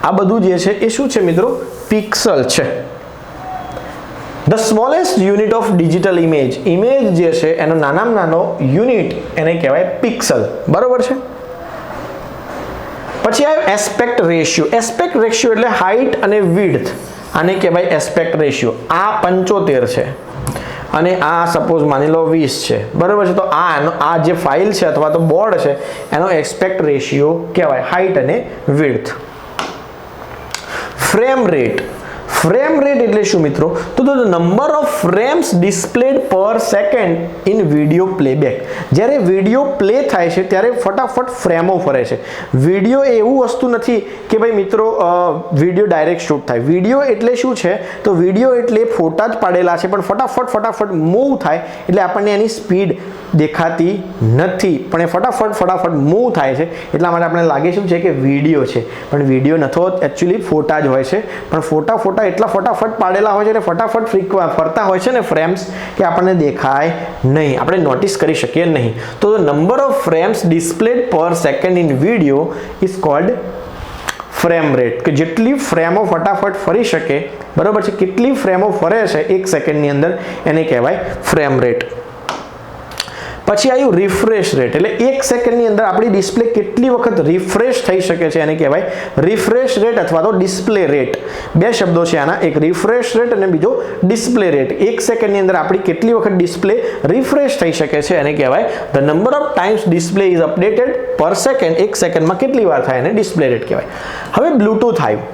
આ બધું જે છે એ શું છે મિત્રો, પિક્સલ છે. The smallest unit of digital image, image જે છે એનો નાનામાં નાનો યુનિટ એને કહેવાય પિક્સલ, બરોબર છે. પછી આવ્યો એસ્પેક્ટ રેશિયો. એસ્પેક્ટ રેશિયો એટલે હાઇટ અને વિડ્થ, આને કહેવાય એસ્પેક્ટ રેશિયો. આ 75 છે અને આ સપોઝ માની લો 20 છે, બરોબર છે. તો આ જે ફાઇલ છે અથવા તો બોર્ડ છે એનો એસ્પેક્ટ રેશિયો કહેવાય, હાઇટ અને width. Frame rate. Frame rate એટલે શું મિત્રો, તો ધ નંબર ઓફ ફ્રેમ્સ ડિસ્પ્લેડ પર સેકન્ડ ઇન વિડીયો પ્લેબેક. જ્યારે વિડીયો પ્લે થાય છે ત્યારે ફટાફટ ફ્રેમો ફરે છે. વિડીયો એ એવું વસ્તુ નથી કે ભાઈ મિત્રો વિડીયો ડાયરેક્ટ શૂટ થાય. વિડીયો એટલે શું છે, તો વિડીયો એટલે ફોટા જ પાડેલા છે પણ ફટાફટ મૂવ થાય, એટલે આપણને એની સ્પીડ દેખાતી નથી, પણ એ ફટાફટ મૂવ થાય છે, એટલા માટે આપણે લાગે શું છે કે વિડીયો છે, પણ વિડીયો નથો, એકચ્યુઅલી ફોટા જ હોય છે. પણ ફોટા એટલા ફટાફટ પાડેલા હોય છે અને ફટાફટ ફરતા હોય છે ને ફ્રેમ્સ, કે આપણને દેખાય નહીં, આપણે નોટિસ કરી શકીએ નહીં. તો નંબર ઓફ ફ્રેમ્સ ડિસ્પ્લેડ પર second in video is called frame rate. કે જેટલી ફ્રેમો ફટાફટ ફરી શકે, બરોબર છે, કેટલી ફ્રેમો ફરે છે 1 સેકન્ડની અંદર એને કહેવાય ફ્રેમ રેટ. પછી આવ્યું રિફ્રેશ રેટ, એટલે 1 સેકન્ડની અંદર આપણી ડિસ્પ્લે કેટલી વખત રિફ્રેશ થઈ શકે છે એને કહેવાય રિફ્રેશ રેટ અથવા તો ડિસ્પ્લે રેટ. બે શબ્દો છે આના, એક રિફ્રેશ રેટ અને બીજો ડિસ્પ્લે રેટ. 1 સેકન્ડની અંદર આપણી કેટલી વખત ડિસ્પ્લે રિફ્રેશ થઈ શકે છે એને કહેવાય the number of times display is updated પર સેકન્ડ. 1 સેકન્ડમાં કેટલી વાર થાય એને ડિસ્પ્લે રેટ કહેવાય. હવે બ્લૂટૂથ આવ્યું.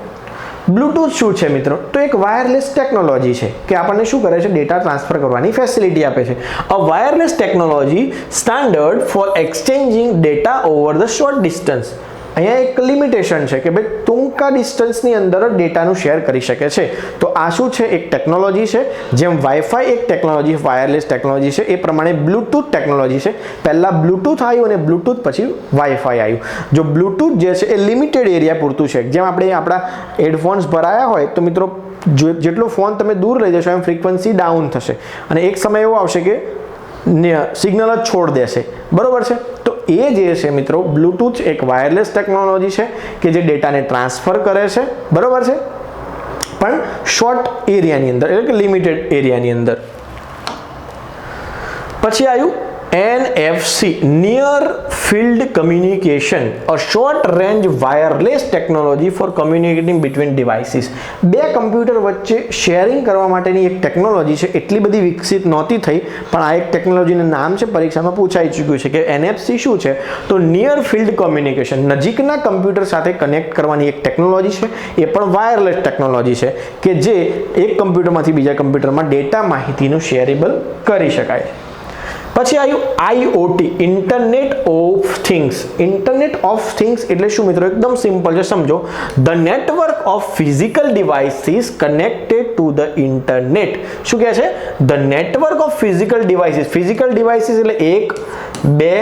બ્લૂટૂથ શું છે મિત્રો, તો એક વાયરલેસ ટેકનોલોજી છે કે આપણને શું કરે છે, ડેટા ટ્રાન્સફર કરવાની ફેસિલિટી આપે છે. A wireless technology standard for exchanging data over the short distance. અહીંયા એક લિમિટેશન છે કે ભાઈ ટૂંકા ડિસ્ટન્સની અંદર જ ડેટાનું શેર કરી શકે છે. તો આ શું છે, એક ટેકનોલોજી છે. જેમ વાઈફાઈ એક ટેકનોલોજી, વાયરલેસ ટેકનોલોજી છે, એ પ્રમાણે બ્લૂટૂથ ટેકનોલોજી છે. પહેલાં બ્લૂટૂથ આવ્યું અને બ્લૂટૂથ પછી વાઈફાઈ આવ્યું. જો બ્લૂટૂથ જે છે એ લિમિટેડ એરિયા પૂરતું છે. જેમ આપણે આપણા હેડફોન્સ ભરાયા હોય તો મિત્રો જેટલો ફોન તમે દૂર લઈ જશો એમ ફ્રીક્વન્સી ડાઉન થશે અને એક સમય એવો આવશે કે સિગ્નલ જ છોડ દેશે, બરોબર છે. તો એ જે છે મિત્રો બ્લૂટૂથ એક વાયરલેસ ટેકનોલોજી છે કે જે ડેટાને ટ્રાન્સફર કરે છે, બરોબર છે, પણ શોર્ટ એરિયાની અંદર, એટલે કે લિમિટેડ એરિયાની અંદર. પછી આવ્યું NFC, Near Field Communication, a short range wireless technology for communicating between devices. બે કમ્પ્યુટર વચ્ચે શેરિંગ કરવા માટેની એક ટેકનોલોજી છે, એટલી બધી વિકસિત નહોતી થઈ, પણ આ એક ટેકનોલોજીનું નામ છે, પરીક્ષામાં પૂછાઈ ચૂક્યું છે કે NFC શું છે, તો નિયર ફિલ્ડ કોમ્યુનિકેશન, નજીકના કમ્પ્યુટર સાથે કનેક્ટ કરવાની એક ટેકનોલોજી છે, એ પણ વાયરલેસ ટેકનોલોજી છે કે જે એક કમ્પ્યુટરમાંથી બીજા કમ્પ્યુટરમાં ડેટા માહિતીનું શેરેબલ કરી શકાય છે. પછી આવ્યું IoT, internet of things. Internet of things એટલે શું મિત્રો? એકદમ સિમ્પલ છે, સમજો. The network of physical devices connected to the internet. શું કહે છે? The network of physical devices. Physical devices એટલે 1, 2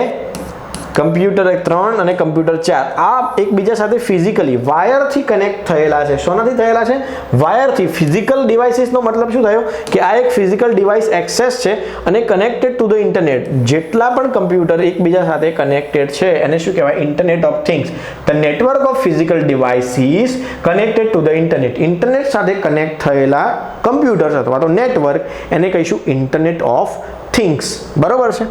કમ્પ્યુટર 3 અને કમ્પ્યુટર 4, આ એકબીજા સાથે ફિઝિકલી વાયરથી કનેક્ટ થયેલા છે. શોનાથી થયેલા છે? વાયરથી. ફિઝિકલ ડિવાઇસીસનો મતલબ શું થયો કે આ એક ફિઝિકલ ડિવાઇસ એક્સેસ છે અને કનેક્ટેડ ટુ ધ ઇન્ટરનેટ. જેટલા પણ કમ્પ્યુટર એકબીજા સાથે કનેક્ટેડ છે એને શું કહેવાય? Internet of things. The network of physical devices connected to the internet. Internet સાથે કનેક્ટ થયેલા કમ્પ્યુટર્સ અથવા તો નેટવર્ક, એને કહીશું ઇન્ટરનેટ ઓફ થિંગ્સ. બરોબર છે?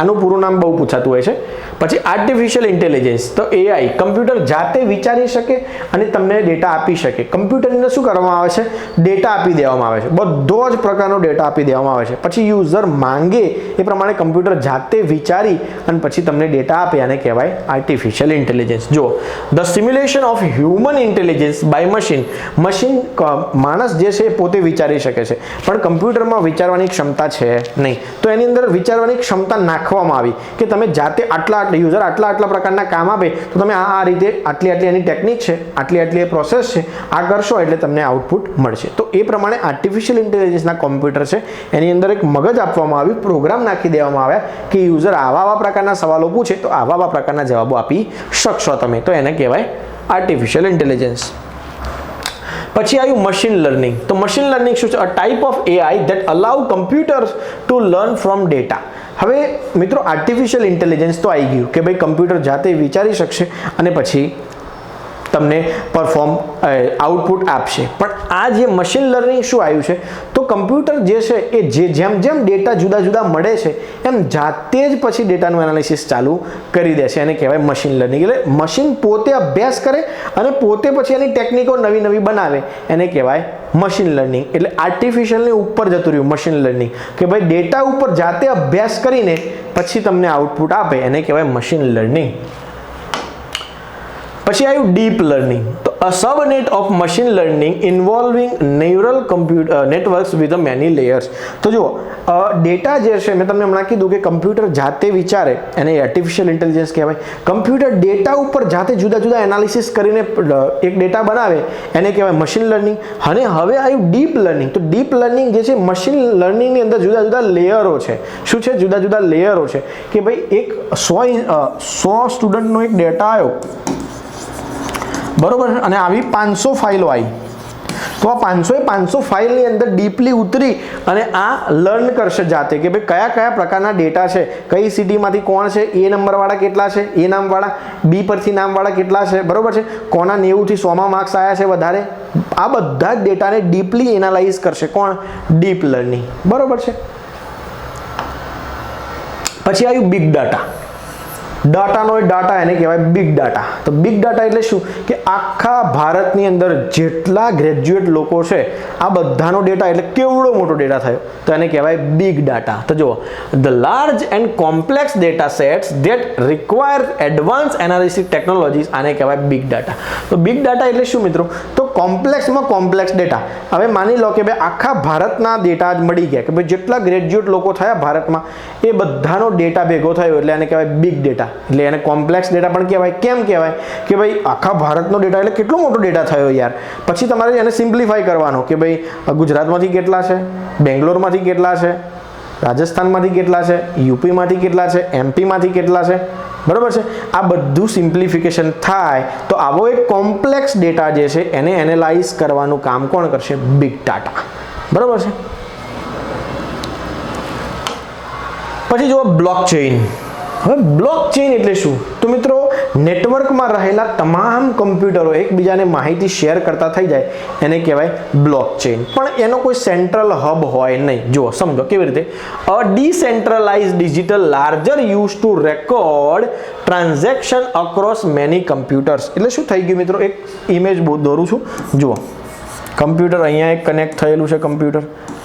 આનું પૂરું નામ બહુ પૂછાતું હોય છે. પછી આર્ટિફિશિયલ ઇન્ટેલિજન્સ, તો AI, કમ્પ્યુટર જાતે વિચારી શકે અને તમને ડેટા આપી શકે. કમ્પ્યુટરને શું કરવામાં આવે છે? ડેટા આપી દેવામાં આવે છે, બધો જ પ્રકારનો ડેટા આપી દેવામાં આવે છે. પછી યુઝર માંગે એ પ્રમાણે કમ્પ્યુટર જાતે વિચારી અને પછી તમને ડેટા આપે, આને કહેવાય આર્ટિફિશિયલ ઇન્ટેલિજન્સ. જો the simulation of human intelligence by machine. Machine, માણસ જે છે એ પોતે વિચારી શકે છે, પણ કમ્પ્યુટરમાં વિચારવાની ક્ષમતા છે નહીં. તો એની અંદર વિચારવાની ક્ષમતા નાખવામાં આવી કે તમે જાતે યુઝર આટલા પ્રકારના કામ આપે તો તમે આ રીતે આટલી એની ટેકનિક છે, આટલી એ પ્રોસેસ છે, આ કરશો એટલે તમને આઉટપુટ મળશે. તો એ પ્રમાણે આર્ટિફિશિયલ ઇન્ટેલિજન્સના કોમ્પ્યુટર છે, એની અંદર એક મગજ આપવામાં આવ્યું, પ્રોગ્રામ નાખી દેવામાં આવ્યા કે યુઝર આવા પ્રકારના સવાલો પૂછે તો આવા પ્રકારના જવાબો આપી શકશો તમે. તો એને કહેવાય આર્ટિફિશિયલ ઇન્ટેલિજન્સ. પછી આવ્યું મશીન લર્નિંગ. તો મશીન લર્નિંગ શું છે? A type of AI that allow computers to learn from data. હવે મિત્રો આર્ટિફિશિયલ ઇન્ટેલિજન્સ તો આવી ગયું કે ભાઈ કમ્પ્યુટર જાતે વિચારી શકશે અને પછી તમને આઉટપુટ આપશે. પણ આ જે મશીન લર્નિંગ શું આવ્યું છે? તો કમ્પ્યુટર જે છે એ જેમ ડેટા જુદા મળે છે એમ જાતે જ પછી ડેટાનું એનાલિસિસ ચાલુ કરી દે છે. એને કહેવાય મશીન લર્નિંગ. એટલે મશીન પોતે અભ્યાસ કરે અને પોતે પછી એની ટેકનિકો નવી બનાવે, એને કહેવાય મશીન લર્નિંગ. એટલે આર્ટિફિશિયલની ઉપર જતું રહ્યું મશીન લર્નિંગ કે ભાઈ ડેટા ઉપર જાતે અભ્યાસ કરીને પછી તમને આઉટપુટ આપે, એને કહેવાય મશીન લર્નિંગ. પછી આવ્યું ડીપ લર્નિંગ. તો a subnet of machine learning involving neural networks with many layers. તો જુઓ, ડેટા જે છે મેં તમને હમણાં કીધું કે કમ્પ્યુટર જાતે વિચારે એને આર્ટિફિશિયલ ઇન્ટેલિજન્સ કહેવાય. કમ્પ્યુટર ડેટા ઉપર જાતે જુદા એનાલિસિસ કરીને એક ડેટા બનાવે, એને કહેવાય મશીન લર્નિંગ. અને હવે આવ્યું ડીપ લર્નિંગ. તો ડીપ લર્નિંગ જે છે મશીન લર્નિંગની અંદર જુદા લેયરો છે. શું છે? જુદા લેયરો છે કે ભાઈ એક 100 સ્ટુડન્ટનો એક ડેટા આવ્યો, બરોબર, અને આવી 500 ફાઇલો આવી. તો આ 500 ફાઇલની અંદર ડીપલી ઉતરી અને આ લર્ન કરશે જાતે કે ભાઈ કયા પ્રકારના ડેટા છે, કઈ સિટીમાંથી કોણ છે, એ નંબરવાળા કેટલા છે, એ નામવાળા, બી પરથી નામવાળા કેટલા છે, બરોબર છે, કોના 90 થી 100માં માર્ક્સ આવ્યા છે વધારે. આ બધા જ ડેટાને ડીપલી એનાલાઇઝ કરશે. કોણ? Deep learning. બરોબર છે. પછી આવ્યું બિગ ડાટા. ડાટા એને કહેવાય બિગ ડાટા. તો બિગ ડાટા એટલે શું? કે આખા ભારતની અંદર જેટલા ગ્રેજ્યુએટ લોકો છે આ બધાનો ડેટા, એટલે કેવડો મોટો ડેટા થયો, તો એને કહેવાય બિગ ડાટા. તો જુઓ, the large and complex data sets that require advance analysis technologies, આને કહેવાય બિગ ડાટા. તો બિગ ડાટા એટલે શું મિત્રો? તો કોમ્પ્લેક્સમાં કોમ્પ્લેક્સ ડેટા. હવે માની લો કે ભાઈ આખા ભારતના ડેટા જ મળી ગયા કે ભાઈ જેટલા ગ્રેજ્યુએટ લોકો થયા ભારતમાં એ બધાનો ડેટા ભેગો થયો, એટલે એને કહેવાય બિગ ડેટા. એટલે એને કોમ્પ્લેક્સ ડેટા પણ કહેવાય. કેમ કહેવાય? કે ભાઈ આખા ભારતનો ડેટા એટલે કેટલો મોટો ડેટા થયો યાર. પછી તમારે એને સિમ્પ્લિફાઈ કરવાનો કે ભાઈ ગુજરાતમાંથી કેટલા છે, બેંગ્લોરમાંથી કેટલા છે, રાજસ્થાનમાંથી કેટલા છે, યુપીમાંથી કેટલા છે, એમપીમાંથી કેટલા છે, બરોબર છે. આ બધું સિમ્પ્લિફિકેશન થાય તો આવો એક કોમ્પ્લેક્સ ડેટા જે છે એને એનાલાઇઝ કરવાનું કામ કોણ કરશે? Big data. બરોબર છે. પછી જુઓ બ્લોકચેઇન. હવે બ્લોકચેઇન એટલે શું? તો મિત્રો નેટવર્કમાં રહેલા તમામ કમ્પ્યુટરો એકબીજાને માહિતી શેર કરતા થઈ જાય એને કહેવાય બ્લોકચેન. પણ એનો કોઈ સેન્ટ્રલ હબ હોય નહીં. જુઓ સમજો કેવી રીતે. A decentralize digital ledger use to record transaction across many computers. એટલે શું થઈ ગયું મિત્રો, એક ઇમેજ દોરું છું. જુઓ કમ્પ્યુટર અહીંયા એક કનેક્ટ થયેલું છે, કમ્પ્યુટર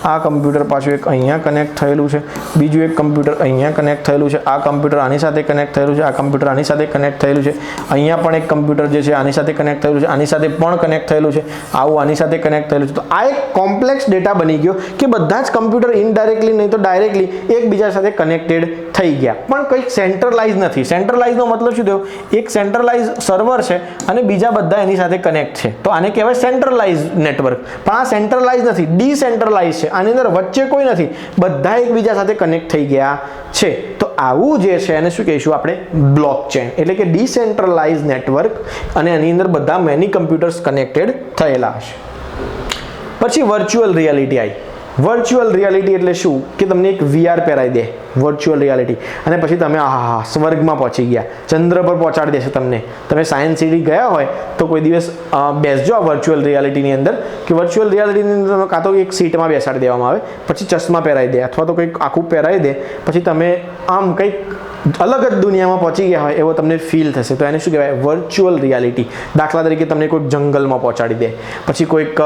આ કમ્પ્યુટર પાછું એક અહીંયા કનેક્ટ થયેલું છે, બીજું એક કમ્પ્યુટર અહીંયા કનેક્ટ થયેલું છે, આ કમ્પ્યુટર આની સાથે કનેક્ટ થયેલું છે, આ કમ્પ્યુટર આની સાથે કનેક્ટ થયેલું છે, અહીંયા પણ એક કમ્પ્યુટર જે છે આની સાથે કનેક્ટ થયેલું છે, આની સાથે પણ કનેક્ટ થયેલું છે, આવું આની સાથે કનેક્ટ થયેલું છે. તો આ એક કોમ્પ્લેક્સ ડેટા બની ગયો કે બધા જ કમ્પ્યુટર ઇનડાયરેક્ટલી નહીં તો ડાયરેક્ટલી એકબીજા સાથે કનેક્ટેડ થઈ ગયા, પણ કંઈક સેન્ટ્રલાઇઝ નથી. સેન્ટ્રલાઇઝનો મતલબ શું થયો, એક સેન્ટ્રલાઇઝ સર્વર છે અને બીજા બધા એની સાથે કનેક્ટ છે, તો આને કહેવાય સેન્ટ્રલાઇઝ નેટવર્ક. પણ આ સેન્ટ્રલાઇઝ નથી, ડિસેન્ટ્રલાઇઝ છે. આની અંદર વચ્ચે કોઈ નથી, બધા એકબીજા સાથે કનેક્ટ થઈ ગયા છે. તો આવું જે છે એને શું કહીશું આપણે, બ્લોકચેન. એટલે કે ડિસેન્ટ્રલાઇઝ નેટવર્ક અને એની અંદર બધા મેની કમ્પ્યુટર્સ કનેક્ટેડ થયેલા હશે. પછી વર્ચ્યુઅલ રિયાલિટી આવી. વર્ચ્યુઅલ રિયાલિટી એટલે શું કે તમને એક VR પહેરાવી દે, વર્ચ્યુઅલ રિયાલિટી, અને પછી તમે સ્વર્ગમાં પહોંચી ગયા, ચંદ્ર પર પહોંચાડી દેશે તમને. તમે સાયન્સ સિટી ગયા હોય તો કોઈ દિવસ બેસજો આ વર્ચ્યુઅલ રિયાલિટીની અંદર, કે વર્ચ્યુઅલ રિયાલિટીની અંદર તમે કાં તો એક સીટમાં બેસાડી દેવામાં આવે, પછી ચશ્મા પહેરાવી દે, અથવા તો કંઈક આખું પહેરાવી દે, પછી તમે આમ કંઈક અલગ જ દુનિયામાં પહોંચી ગયા હોય એવો તમને ફીલ થશે. તો એને શું કહેવાય, વર્ચ્યુઅલ રિયાલિટી. દાખલા તરીકે તમને કોઈક જંગલમાં પહોંચાડી દે, પછી કોઈક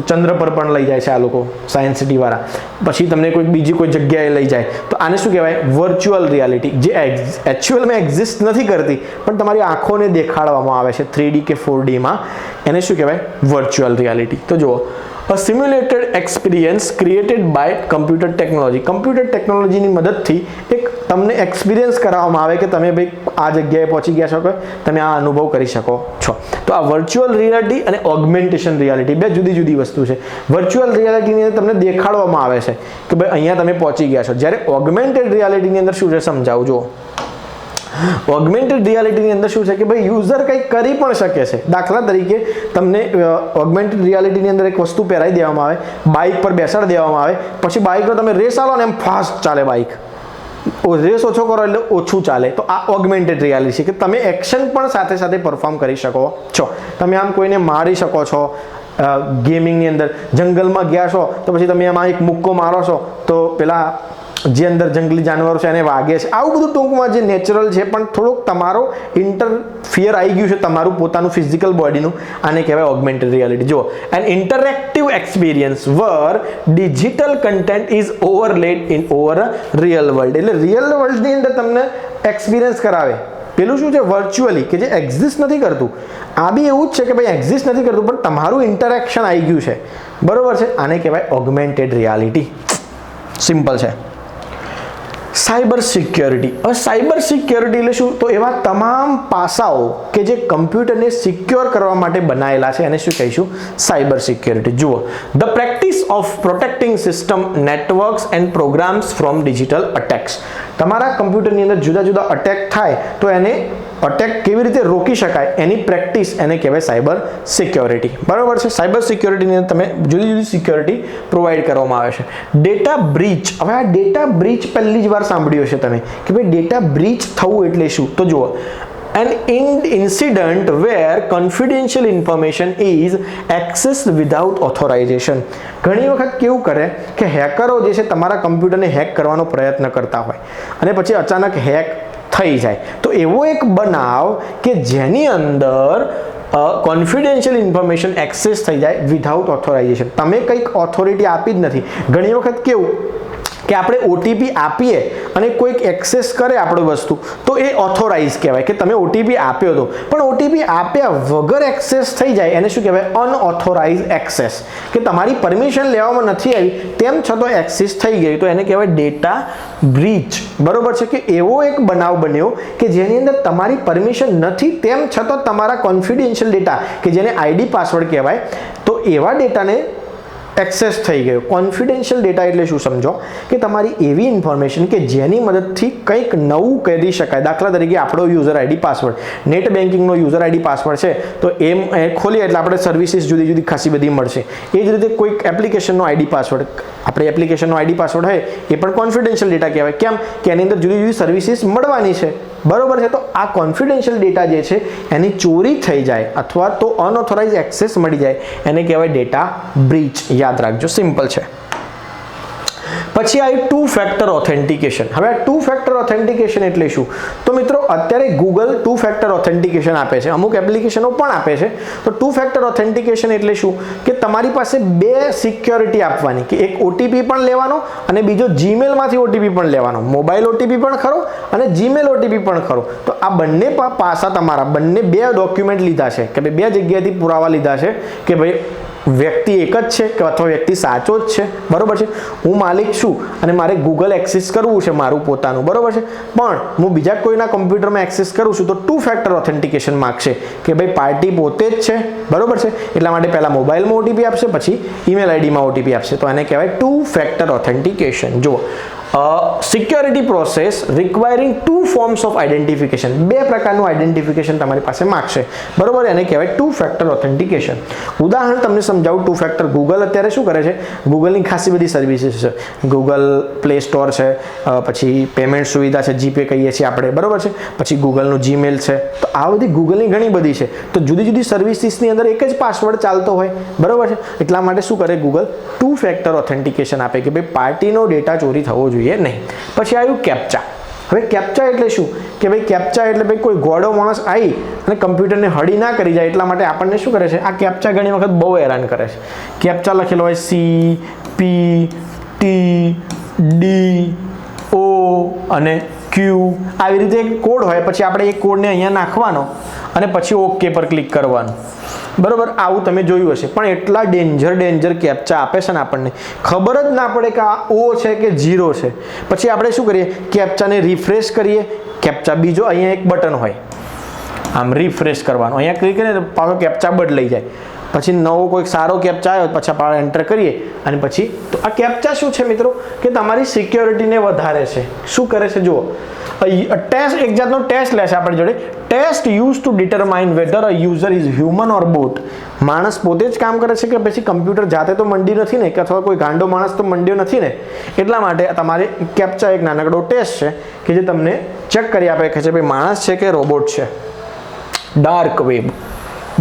ચંદ્ર પર પણ લઈ જાય છે આ લોકો સાયન્સ સિટી વાળા, પછી તમને કોઈક બીજી કોઈ જગ્યાએ લઈ જાય, તો આને શું કહેવાય, વર્ચ્યુઅલ રિયાલિટી. જે એકચ્યુઅલમાં એક્ઝિસ્ટ નથી કરતી પણ તમારી આંખોને દેખાડવામાં આવે છે 3D કે 4Dમાં, એને શું કહેવાય, વર્ચ્યુઅલ રિયાલિટી. તો જુઓ, a simulated experience created by computer technology. Computer ટેકનોલોજીની મદદથી એક તમને એક્સપિરિયન્સ કરાવવામાં આવે કે તમે ભાઈ આ જગ્યાએ પહોંચી ગયા છો, કે તમે આ અનુભવ કરી શકો છો. તો આ વર્ચ્યુઅલ રિયાલિટી અને ઓગમેન્ટેશન રિયાલિટી બે જુદી જુદી વસ્તુ છે. વર્ચ્યુઅલ રિયાલિટીની અંદર તમને દેખાડવામાં આવે છે કે ભાઈ અહીંયા તમે પહોંચી ગયા છો, જ્યારે ઓગમેન્ટેડ રિયાલિટીની અંદર શું છે સમજાવું. જુઓ, ઓગમેન્ટેડ રિયાલિટીની અંદર શું છે કે ભાઈ યુઝર કંઈક કરી પણ શકે છે. દાખલા તરીકે તમને ઓગમેન્ટેડ રિયાલિટીની અંદર એક વસ્તુ પહેરાવી દેવામાં આવે, બાઇક પર બેસાડી દેવામાં આવે, પછી બાઇકનો તમે રેસ આલો ને એમ ફાસ્ટ ચાલે બાઇક, રેસ ઓછો કરો એટલે ઓછું ચાલે. તો આ ઓગમેન્ટેડ રિયાલિટી છે કે તમે એક્શન પણ સાથે સાથે પરફોર્મ કરી શકો છો. તમે આમ કોઈને મારી શકો છો. ગેમિંગની અંદર જંગલમાં ગયા છો તો પછી તમે એમાં એક મુક્કો મારો છો તો પેલા જે અંદર જંગલી જાનવરો છે એને વાગે છે. આવું બધું ટૂંકમાં જે નેચરલ છે, પણ થોડુંક તમારો ઇન્ટરફિયર આવી ગયું છે તમારું પોતાનું ફિઝિકલ બોડીનું, આને કહેવાય ઓગમેન્ટેડ રિયાલિટી. જુઓ, an interactive experience where digital content is overlaid in over real world. એટલે રિયલ વર્લ્ડની અંદર તમને એક્સપિરિયન્સ કરાવે. પેલું શું છે, વર્ચ્યુઅલી, કે જે એક્ઝિસ્ટ નથી કરતું. આ બી એવું જ છે કે ભાઈ એક્ઝિસ્ટ નથી કરતું પણ તમારું ઇન્ટરેક્શન આવી ગયું છે, બરોબર છે. આને કહેવાય ઓગમેન્ટેડ રિયાલિટી. સિમ્પલ છે. Cyber security. હવે સાયબર સિક્યોરિટી એટલે શું, તો એવા તમામ પાસાઓ કે જે કમ્પ્યુટરને સિક્યોર કરવા માટે બનાવેલા છે એને શું કહીશું, સાયબર સિક્યોરિટી. જુઓ, the practice of protecting system, networks and programs from digital attacks. તમારા કમ્પ્યુટરની અંદર જુદા જુદા અટેક થાય તો એને અટેક કેવી રીતે રોકી શકાય એની પ્રેક્ટિસ, એને કહેવાય સાયબર સિક્યોરિટી. બરાબર છે. સાયબર સિક્યોરિટીની અંદર તમે જુદી જુદી સિક્યોરિટી પ્રોવાઈડ કરવામાં આવે છે. Data breach. હવે આ ડેટા બ્રીચ પહેલી જ વાર સાંભળ્યું હશે તમે કે ભાઈ ડેટા બ્રીચ થવું એટલે શું. તો જુઓ, an incident where confidential information is accessed without authorization. ઘણી વખત કેવું કરે કે હેકરો જે છે તમારા કમ્પ્યુટરને હેક કરવાનો પ્રયત્ન કરતા હોય અને પછી અચાનક હેક થઈ જાય. તો એવો એક બનાવ કે જેની અંદર કોન્ફિડેન્શિયલ ઇન્ફોર્મેશન એક્સેસ થઈ જાય વિધાઉટ ઓથોરાઇઝેશન. તમે કંઈક ઓથોરિટી આપી જ નથી. ઘણી વખત કેવું કે આપણે ઓટીપી આપીએ અને કોઈક એક્સેસ કરે આપણું વસ્તુ તો એ ઓથોરાઇઝ કહેવાય કે તમે ઓટીપી આપ્યો હતો, પણ ઓટીપી આપ્યા વગર એક્સેસ થઈ જાય એને શું કહેવાય, અનઓથોરાઇઝ એક્સેસ, કે તમારી પરમિશન લેવામાં નથી આવી તેમ છતાં એક્સેસ થઈ ગઈ, તો એને કહેવાય ડેટા બ્રીચ. બરોબર છે. કે એવો એક બનાવ બન્યો કે જેની અંદર તમારી પરમિશન નથી તેમ છતાં તમારા કોન્ફિડેન્શિયલ ડેટા કે જેને આઈડી પાસવર્ડ કહેવાય, તો એવા ડેટાને એક્સેસ થઈ ગયો. કોન્ફિડેન્શિયલ ડેટા એટલે શું સમજો, કે તમારી એવી ઇન્ફોર્મેશન કે જેની મદદથી કંઈક નવું કરી શકાય. દાખલા તરીકે આપણો યુઝર આઈડી પાસવર્ડ, નેટ બેન્કિંગનો યુઝર આઈડી પાસવર્ડ છે તો એમ ખોલીએ એટલે આપણે સર્વિસીસ જુદી જુદી ખાસી બધી મળશે. એ જ રીતે કોઈક એપ્લિકેશનનો આઈડી પાસવર્ડ, આપણે એપ્લિકેશનનો આઈડી પાસવર્ડ હોય એ પણ કોન્ફિડેન્શિયલ ડેટા કહેવાય. કેમ કે એની અંદર જુદી જુદી સર્વિસીસ મળવાની છે. બરોબર છે. તો આ કોન્ફિડેન્શિયલ ડેટા જે છે એની ચોરી થઈ જાય અથવા તો અનઓથોરાઇઝ એક્સેસ મળી જાય એને કહેવાય ડેટા બ્રીચ. યાદ રાખજો, સિમ્પલ છે. પછી આવી ટુ ફેક્ટર ઓથેન્ટિકેશન. હવે આ ટુ ફેક્ટર ઓથેન્ટિકેશન એટલે શું? તો મિત્રો અત્યારે ગૂગલ ટુ ફેક્ટર ઓથેન્ટિકેશન આપે છે, અમુક એપ્લિકેશનો પણ આપે છે. તો ટુ ફેક્ટર ઓથેન્ટિકેશન એટલે શું કે તમારી પાસે બે સિક્યોરિટી આપવાની, કે એક ઓટીપી પણ લેવાનો અને બીજો જીમેલમાંથી ઓટીપી પણ લેવાનો. મોબાઈલ ઓટીપી પણ ખરો અને જીમેલ ઓટીપી પણ ખરો. તો આ બંને પાસા તમારા, બંને બે ડોક્યુમેન્ટ લીધા છે કે ભાઈ બે જગ્યાએથી પુરાવા લીધા છે કે ભાઈ વ્યક્તિ એક જ છે કે અથવા વ્યક્તિ સાચો જ છે. બરોબર છે. હું માલિક છું અને મારે ગૂગલ એક્સેસ કરવું છે મારું પોતાનું, બરોબર છે, પણ હું બીજા કોઈના કમ્પ્યુટરમાં એક્સેસ કરું છું તો ટુ ફેક્ટર ઓથેન્ટિકેશન માગશે કે ભાઈ પાર્ટી પોતે જ છે. બરોબર છે. એટલા માટે પહેલા મોબાઈલમાં ઓટીપી આપશે, પછી ઈમેલ આઈડીમાં ઓટીપી આપશે. તો એને કહેવાય ટુ ફેક્ટર ઓથેન્ટિકેશન. જુઓ, security process requiring two forms of identification. બે પ્રકારનું આઈડેન્ટિફિકેશન તમારી પાસે માગશે. બરોબર, એને કહેવાય ટુ ફેક્ટર ઓથેન્ટિકેશન. ઉદાહરણ તમને સમજાવું. ટુ ફેક્ટર ગૂગલ અત્યારે શું કરે છે? ગૂગલની ખાસી બધી સર્વિસીસ છે. ગૂગલ પ્લે સ્ટોર છે, પછી પેમેન્ટ સુવિધા છે, જીપે કહીએ છીએ આપણે, બરોબર છે, પછી ગૂગલનું જીમેલ છે. તો આ બધી ગૂગલની ઘણી બધી છે. તો જુદી જુદી સર્વિસીસની અંદર એક જ પાસવર્ડ ચાલતો હોય, બરોબર છે. એટલા માટે શું કરે ગૂગલ? ટુ ફેક્ટર ઓથેન્ટિકેશન આપે કે ભાઈ પાર્ટીનો ડેટા ચોરી થવો જોઈએ નહીં. પછી આવ્યું કેપ્ચા. હવે કેપ્ચા એટલે શું કે ભાઈ કેપ્ચા એટલે ભાઈ કોઈ ગોળો માણસ આવી અને કમ્પ્યુટરને હળી ના કરી જાય એટલા માટે આપણને શું કરે છે? આ કેપ્ચા ઘણી વખત બહુ હેરાન કરે છે. કેપ્ચા લખેલો હોય CPTDO અને Q, આવી રીતે એક કોડ હોય. પછી આપણે એ કોડને અહીંયા નાખવાનો અને પછી ઓકે પર ક્લિક કરવાનું. બરોબર, આવું તમે જોયું હશે. પણ એટલા ડેન્જર કેપ્ચા આપે છે ને આપણને ખબર જ ના પડે કે આ O છે કે 0 છે. પછી આપણે શું કરીએ? કેપ્ચાને રિફ્રેશ કરીએ. કેપ્ચા બીજો અહીંયા એક બટન હોય, આમ રિફ્રેશ કરવાનું, અહીંયા ક્લિક કરીને પાછો કેપ્ચા બદલાઈ જાય. પછી નવો કોઈક સારો કેપ્ચા આવ્યો પછી આપણે એન્ટર કરીએ અને પછી તો આ કેપ્ચા શું છે મિત્રો કે તમારી સિક્યોરિટીને વધારે છે. શું કરે છે? જુઓ, ટેસ્ટ, એક જાતનો ટેસ્ટ લેશે આપણી જોડે. Test use to determine whether a user is human or bot. માણસ પોતે જ કામ કરે છે કે પછી કમ્પ્યુટર જાતે તો મંડી નથી ને, કે અથવા કોઈ ગાંડો માણસ તો મંડ્યો નથી ને. એટલા માટે તમારે કેપ્ચા એક નાનકડો ટેસ્ટ છે કે જે તમને ચેક કરી આપે કે ભાઈ માણસ છે કે રોબોટ છે. Dark web.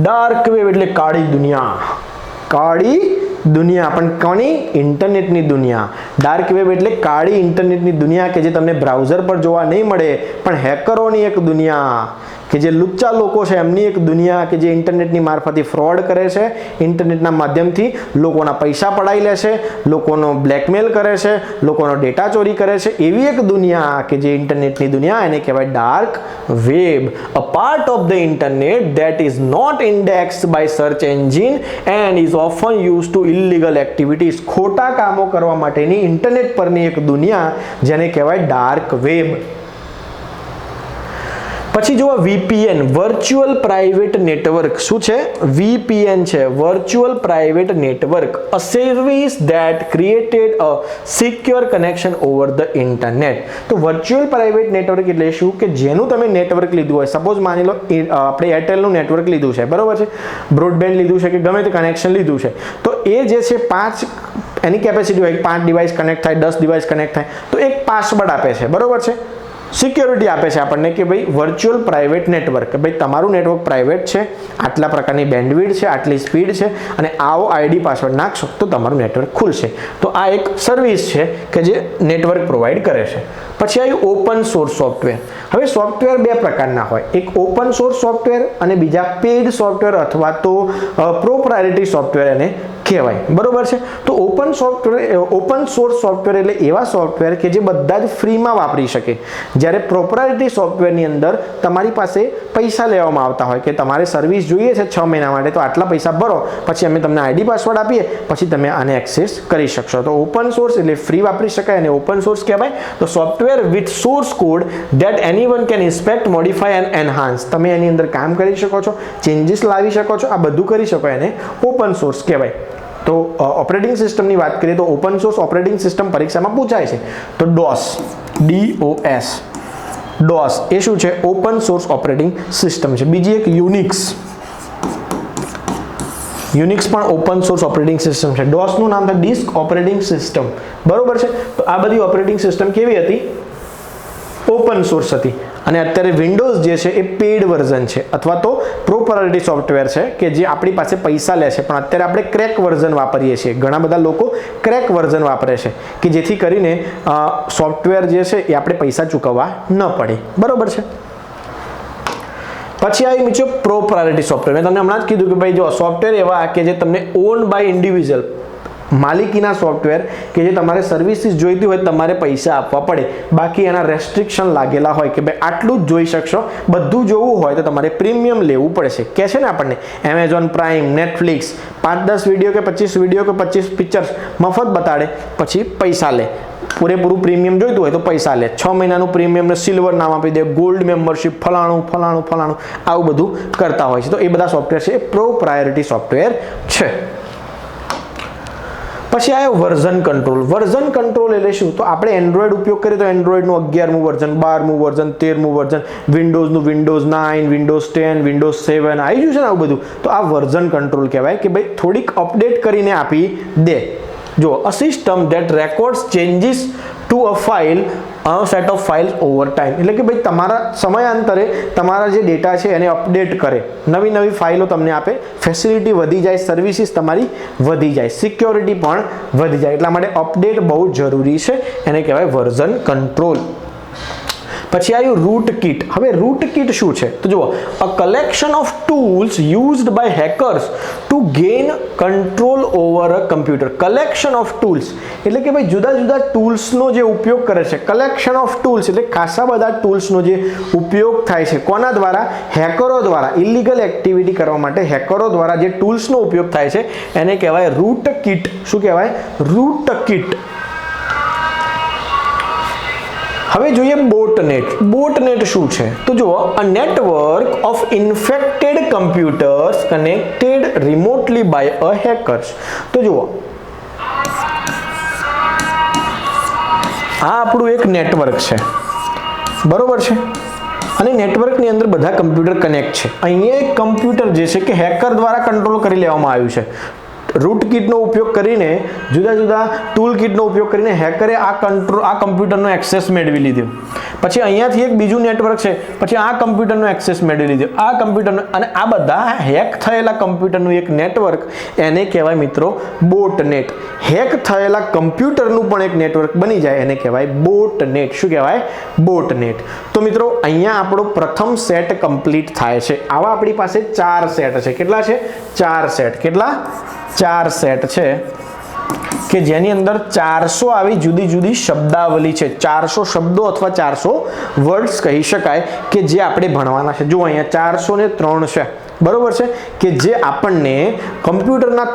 ડાર્ક વેબ એટલે કાળી દુનિયા. કાળી દુનિયા, પણ કોની? ઇન્ટરનેટની દુનિયા. ડાર્ક વેબ એટલે કાળી ઇન્ટરનેટની દુનિયા કે જે તમને બ્રાઉઝર પર જોવા નહીં મળે, પણ હેકરોની એક દુનિયા, કે જે લુચ્ચા લોકો છે એમની એક દુનિયા, કે જે ઇન્ટરનેટની મારફતે ફ્રોડ કરે છે, ઇન્ટરનેટના માધ્યમથી લોકોના પૈસા પડાવી લે છે, લોકોનો બ્લેકમેલ કરે છે, લોકોનો ડેટા ચોરી કરે છે. એવી એક દુનિયા કે જે ઇન્ટરનેટની દુનિયા, એને કહેવાય dark web. A part of the internet that is not indexed by search engine and is often used to illegal activities. ખોટા કામો કરવા માટેની ઇન્ટરનેટ પરની એક દુનિયા જેને કહેવાય ડાર્ક વેબ. પછી જુઓ VPN, વર્ચ્યુઅલ પ્રાઇવેટ નેટવર્ક. શું છે? VPN છે, virtual private network. A service that created a secure connection over the internet. તો વર્ચ્યુઅલ પ્રાઇવેટ નેટવર્ક એટલે શું કે જેનું તમે નેટવર્ક લીધું હોય, સપોઝ માની લો આપણે એરટેલનું નેટવર્ક લીધું છે, બરોબર છે, બ્રોડબેન્ડ લીધું છે કે ગમે તે કનેક્શન લીધું છે. તો એ જે છે 5 એની કેપેસિટી હોય, 5 ડિવાઇસ કનેક્ટ થાય, 10 ડિવાઇસ કનેક્ટ થાય, તો એક પાસવર્ડ આપે છે, બરોબર છે, સિક્યોરિટી આપે છે આપણને કે ભાઈ વર્ચ્યુઅલ પ્રાઇવેટ નેટવર્ક, કે ભાઈ તમારું નેટવર્ક પ્રાઇવેટ છે, આટલા પ્રકારની બેન્ડવિડ્થ છે, આટલી સ્પીડ છે અને આવો આઈડી પાસવર્ડ નાખશો તો તમારું નેટવર્ક ખુલશે. તો આ એક સર્વિસ છે કે જે નેટવર્ક પ્રોવાઈડ કરે છે. પછી આવ્યું ઓપન સોર્સ સોફ્ટવેર. હવે સોફ્ટવેર બે પ્રકારના હોય, એક ઓપન સોર્સ સોફ્ટવેર અને બીજા પેઇડ સોફ્ટવેર અથવા તો પ્રોપ્રાઇટરી સોફ્ટવેર એને કહેવાય, બરોબર છે. તો ઓપન સોર્સ સોફ્ટવેર એટલે એવા સોફ્ટવેર કે જે બધા જ ફ્રીમાં વાપરી શકે, જ્યારે પ્રોપ્રાઇટરી સોફ્ટવેરની અંદર તમારી પાસે પૈસા લેવામાં આવતા હોય કે તમારે સર્વિસ જોઈએ છે 6 મહિના માટે, તો આટલા પૈસા ભરો, પછી અમે તમને આઈડી પાસવર્ડ આપીએ, પછી તમે આને એક્સેસ કરી શકશો. તો ઓપન સોર્સ એટલે ફ્રી વાપરી શકાય અને ઓપન સોર્સ કહેવાય. તો software with source code that anyone can inspect, modify and enhance. તમે એની અંદર કામ કરી શકો છો, ચેન્જીસ લાવી શકો છો, આ બધું કરી શકો, એને ઓપન સોર્સ કહેવાય. તો ઓપરેટિંગ સિસ્ટમની વાત કરીએ તો ઓપન સોર્સ ઓપરેટિંગ સિસ્ટમ પરીક્ષામાં પૂછાય છે. તો DOS એ શું છે? ઓપન સોર્સ ઓપરેટિંગ સિસ્ટમ છે. બીજી એક યુનિક્સ પણ ઓપન સોર્સ ઓપરેટિંગ સિસ્ટમ છે. DOS નું નામ છે ડિસ્ક ઓપરેટિંગ સિસ્ટમ, બરોબર છે. તો આ બધી ઓપરેટિંગ સિસ્ટમ કેવી હતી? ઓપન સોર્સ હતી. અને અત્યારે વિન્ડોઝ જે છે એ પેઇડ વર્ઝન છે અથવા તો પ્રો પ્રાયોરિટી સોફ્ટવેર છે કે જે આપણી પાસે પૈસા લે છે, પણ અત્યારે આપણે ક્રેક વર્ઝન વાપરીએ છીએ. ઘણા બધા લોકો ક્રેક વર્ઝન વાપરે છે કે જેથી કરીને સોફ્ટવેર જે છે એ આપણે પૈસા ચૂકવવા ન પડે. બરોબર છે. પછી આવી મિત્રો પ્રો પ્રાયોરિટી સોફ્ટવેર. મેં તમને હમણાં જ કીધું કે ભાઈ જો સોફ્ટવેર એવા કે જે તમને ઓન બાય ઇન્ડિવિજ્યુઅલ માલિકીના સોફ્ટવેર કે જે તમારે સર્વિસીસ જોઈતી હોય તમારે પૈસા આપવા પડે, બાકી એના રેસ્ટ્રિક્શન લાગેલા હોય કે ભાઈ આટલું જ જોઈ શકશો, બધું જોવું હોય તો તમારે પ્રીમિયમ લેવું પડશે. કહે છે ને આપણને એમેઝોન પ્રાઇમ, નેટફ્લિક્સ 5-10 વિડીયો કે 25 વિડીયો કે 25 પિક્ચર્સ મફત બતાડે, પછી પૈસા લે. પૂરેપૂરું પ્રીમિયમ જોઈતું હોય તો પૈસા લે. 6 મહિનાનું પ્રીમિયમને સિલ્વર નામ આપી દે, ગોલ્ડ મેમ્બરશિપ, ફલાણું આવું બધું કરતા હોય છે. તો એ બધા સોફ્ટવેર છે એ પ્રો પ્રાયોરિટી સોફ્ટવેર છે. પછી આવ્યો વર્ઝન કંટ્રોલ. વર્ઝન કંટ્રોલ એટલે શું? તો આપણે એન્ડ્રોઈડ ઉપયોગ કરીએ તો એન્ડ્રોઈડનું 11મું વર્ઝન, 12મું વર્ઝન, 13મું વર્ઝન, વિન્ડોઝનું વિન્ડોઝ 9, વિન્ડોઝ 10, વિન્ડોઝ 7 આવી ગયું છે ને આવું બધું. તો આ વર્ઝન કંટ્રોલ કહેવાય કે ભાઈ થોડીક અપડેટ કરીને આપી દે. જો a system that records changes to a file set of files over time. એટલે કે ભાઈ તમારા સમયાંતરે તમારા જે ડેટા છે એને અપડેટ કરે, નવી ફાઇલો તમને આપે, ફેસિલિટી વધી જાય, સર્વિસીસ તમારી વધી જાય, સિક્યોરિટી પણ વધી જાય. એટલા માટે અપડેટ બહુ જરૂરી છે, એને કહેવાય વર્ઝન કંટ્રોલ. પછી આવ્યું રૂટ કિટ. હવે રૂટ કિટ શું છે? તો જુઓ, a collection of tools used by hackers to gain control over a computer. Collection of tools એટલે કે ભાઈ જુદા જુદા ટૂલ્સનો જે ઉપયોગ કરે છે. કલેક્શન ઓફ ટૂલ્સ એટલે ખાસા બધા ટૂલ્સનો જે ઉપયોગ થાય છે. કોના દ્વારા? હેકરો દ્વારા. ઇલીગલ એક્ટિવિટી કરવા માટે હેકરો દ્વારા જે ટૂલ્સનો ઉપયોગ થાય છે એને કહેવાય રૂટ કિટ. શું કહેવાય? Rootkit. હવે જોઈએ બોટનેટ. બોટનેટ શું છે? તો જુઓ, a network of infected computers connected remotely by a hackers. તો જુઓ, આ આપણું એક નેટવર્ક છે, બરોબર છે, અને નેટવર્કની અંદર બધા કમ્પ્યુટર કનેક્ટ છે. અહીંયા એક કમ્પ્યુટર જે છે કે હેકર દ્વારા કંટ્રોલ કરી લેવામાં આવ્યું છે. રૂટ કિટનો ઉપયોગ કરીને, જુદા જુદા ટૂલ કિટનો ઉપયોગ કરીને હેકરે આ કમ્પ્યુટરનો એક્સેસ મેળવી લીધો. પછી અહીંયાથી એક બીજું નેટવર્ક છે, પછી આ કમ્પ્યુટરનો એક્સેસ મેળવી લીધો, આ કમ્પ્યુટરનો, અને આ બધા હેક થયેલા કમ્પ્યુટરનું એક નેટવર્ક, એને કહેવાય મિત્રો બોટનેટ. હેક થયેલા કમ્પ્યુટરનું પણ એક નેટવર્ક બની જાય, એને કહેવાય બોટનેટ. શું કહેવાય? બોટનેટ. તો મિત્રો અહીંયા આપણો પ્રથમ સેટ કમ્પ્લીટ થાય છે. આવા આપણી પાસે 4 સેટ છે. કેટલા છે? 4 સેટ. કેટલા? 4 સેટ છે કે જેની અંદર 400 આવી જુદી જુદી શબ્દાવલી છે. 400 શબ્દો અથવા 400 વર્ડ્સ કહી શકાય કે જે આપણે ભણવાના છે. જો અહીંયા 403 છે, બરોબર છે, કે જે આપણને કમ્પ્યુટરના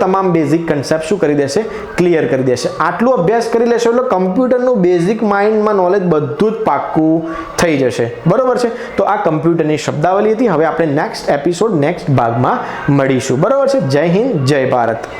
તમામ બેઝિક કન્સેપ્ટ શું કરી દેશે? ક્લિયર કરી દેશે. આટલું અભ્યાસ કરી લેશો એટલે કમ્પ્યુટરનું બેઝિક માઇન્ડમાં નોલેજ બધું જ પાક્કું થઈ જશે. બરોબર છે. તો આ કમ્પ્યુટરની શબ્દાવલી હતી. હવે આપણે નેક્સ્ટ એપિસોડ, નેક્સ્ટ ભાગમાં મળીશું. બરોબર છે. જય હિન્દ, જય ભારત.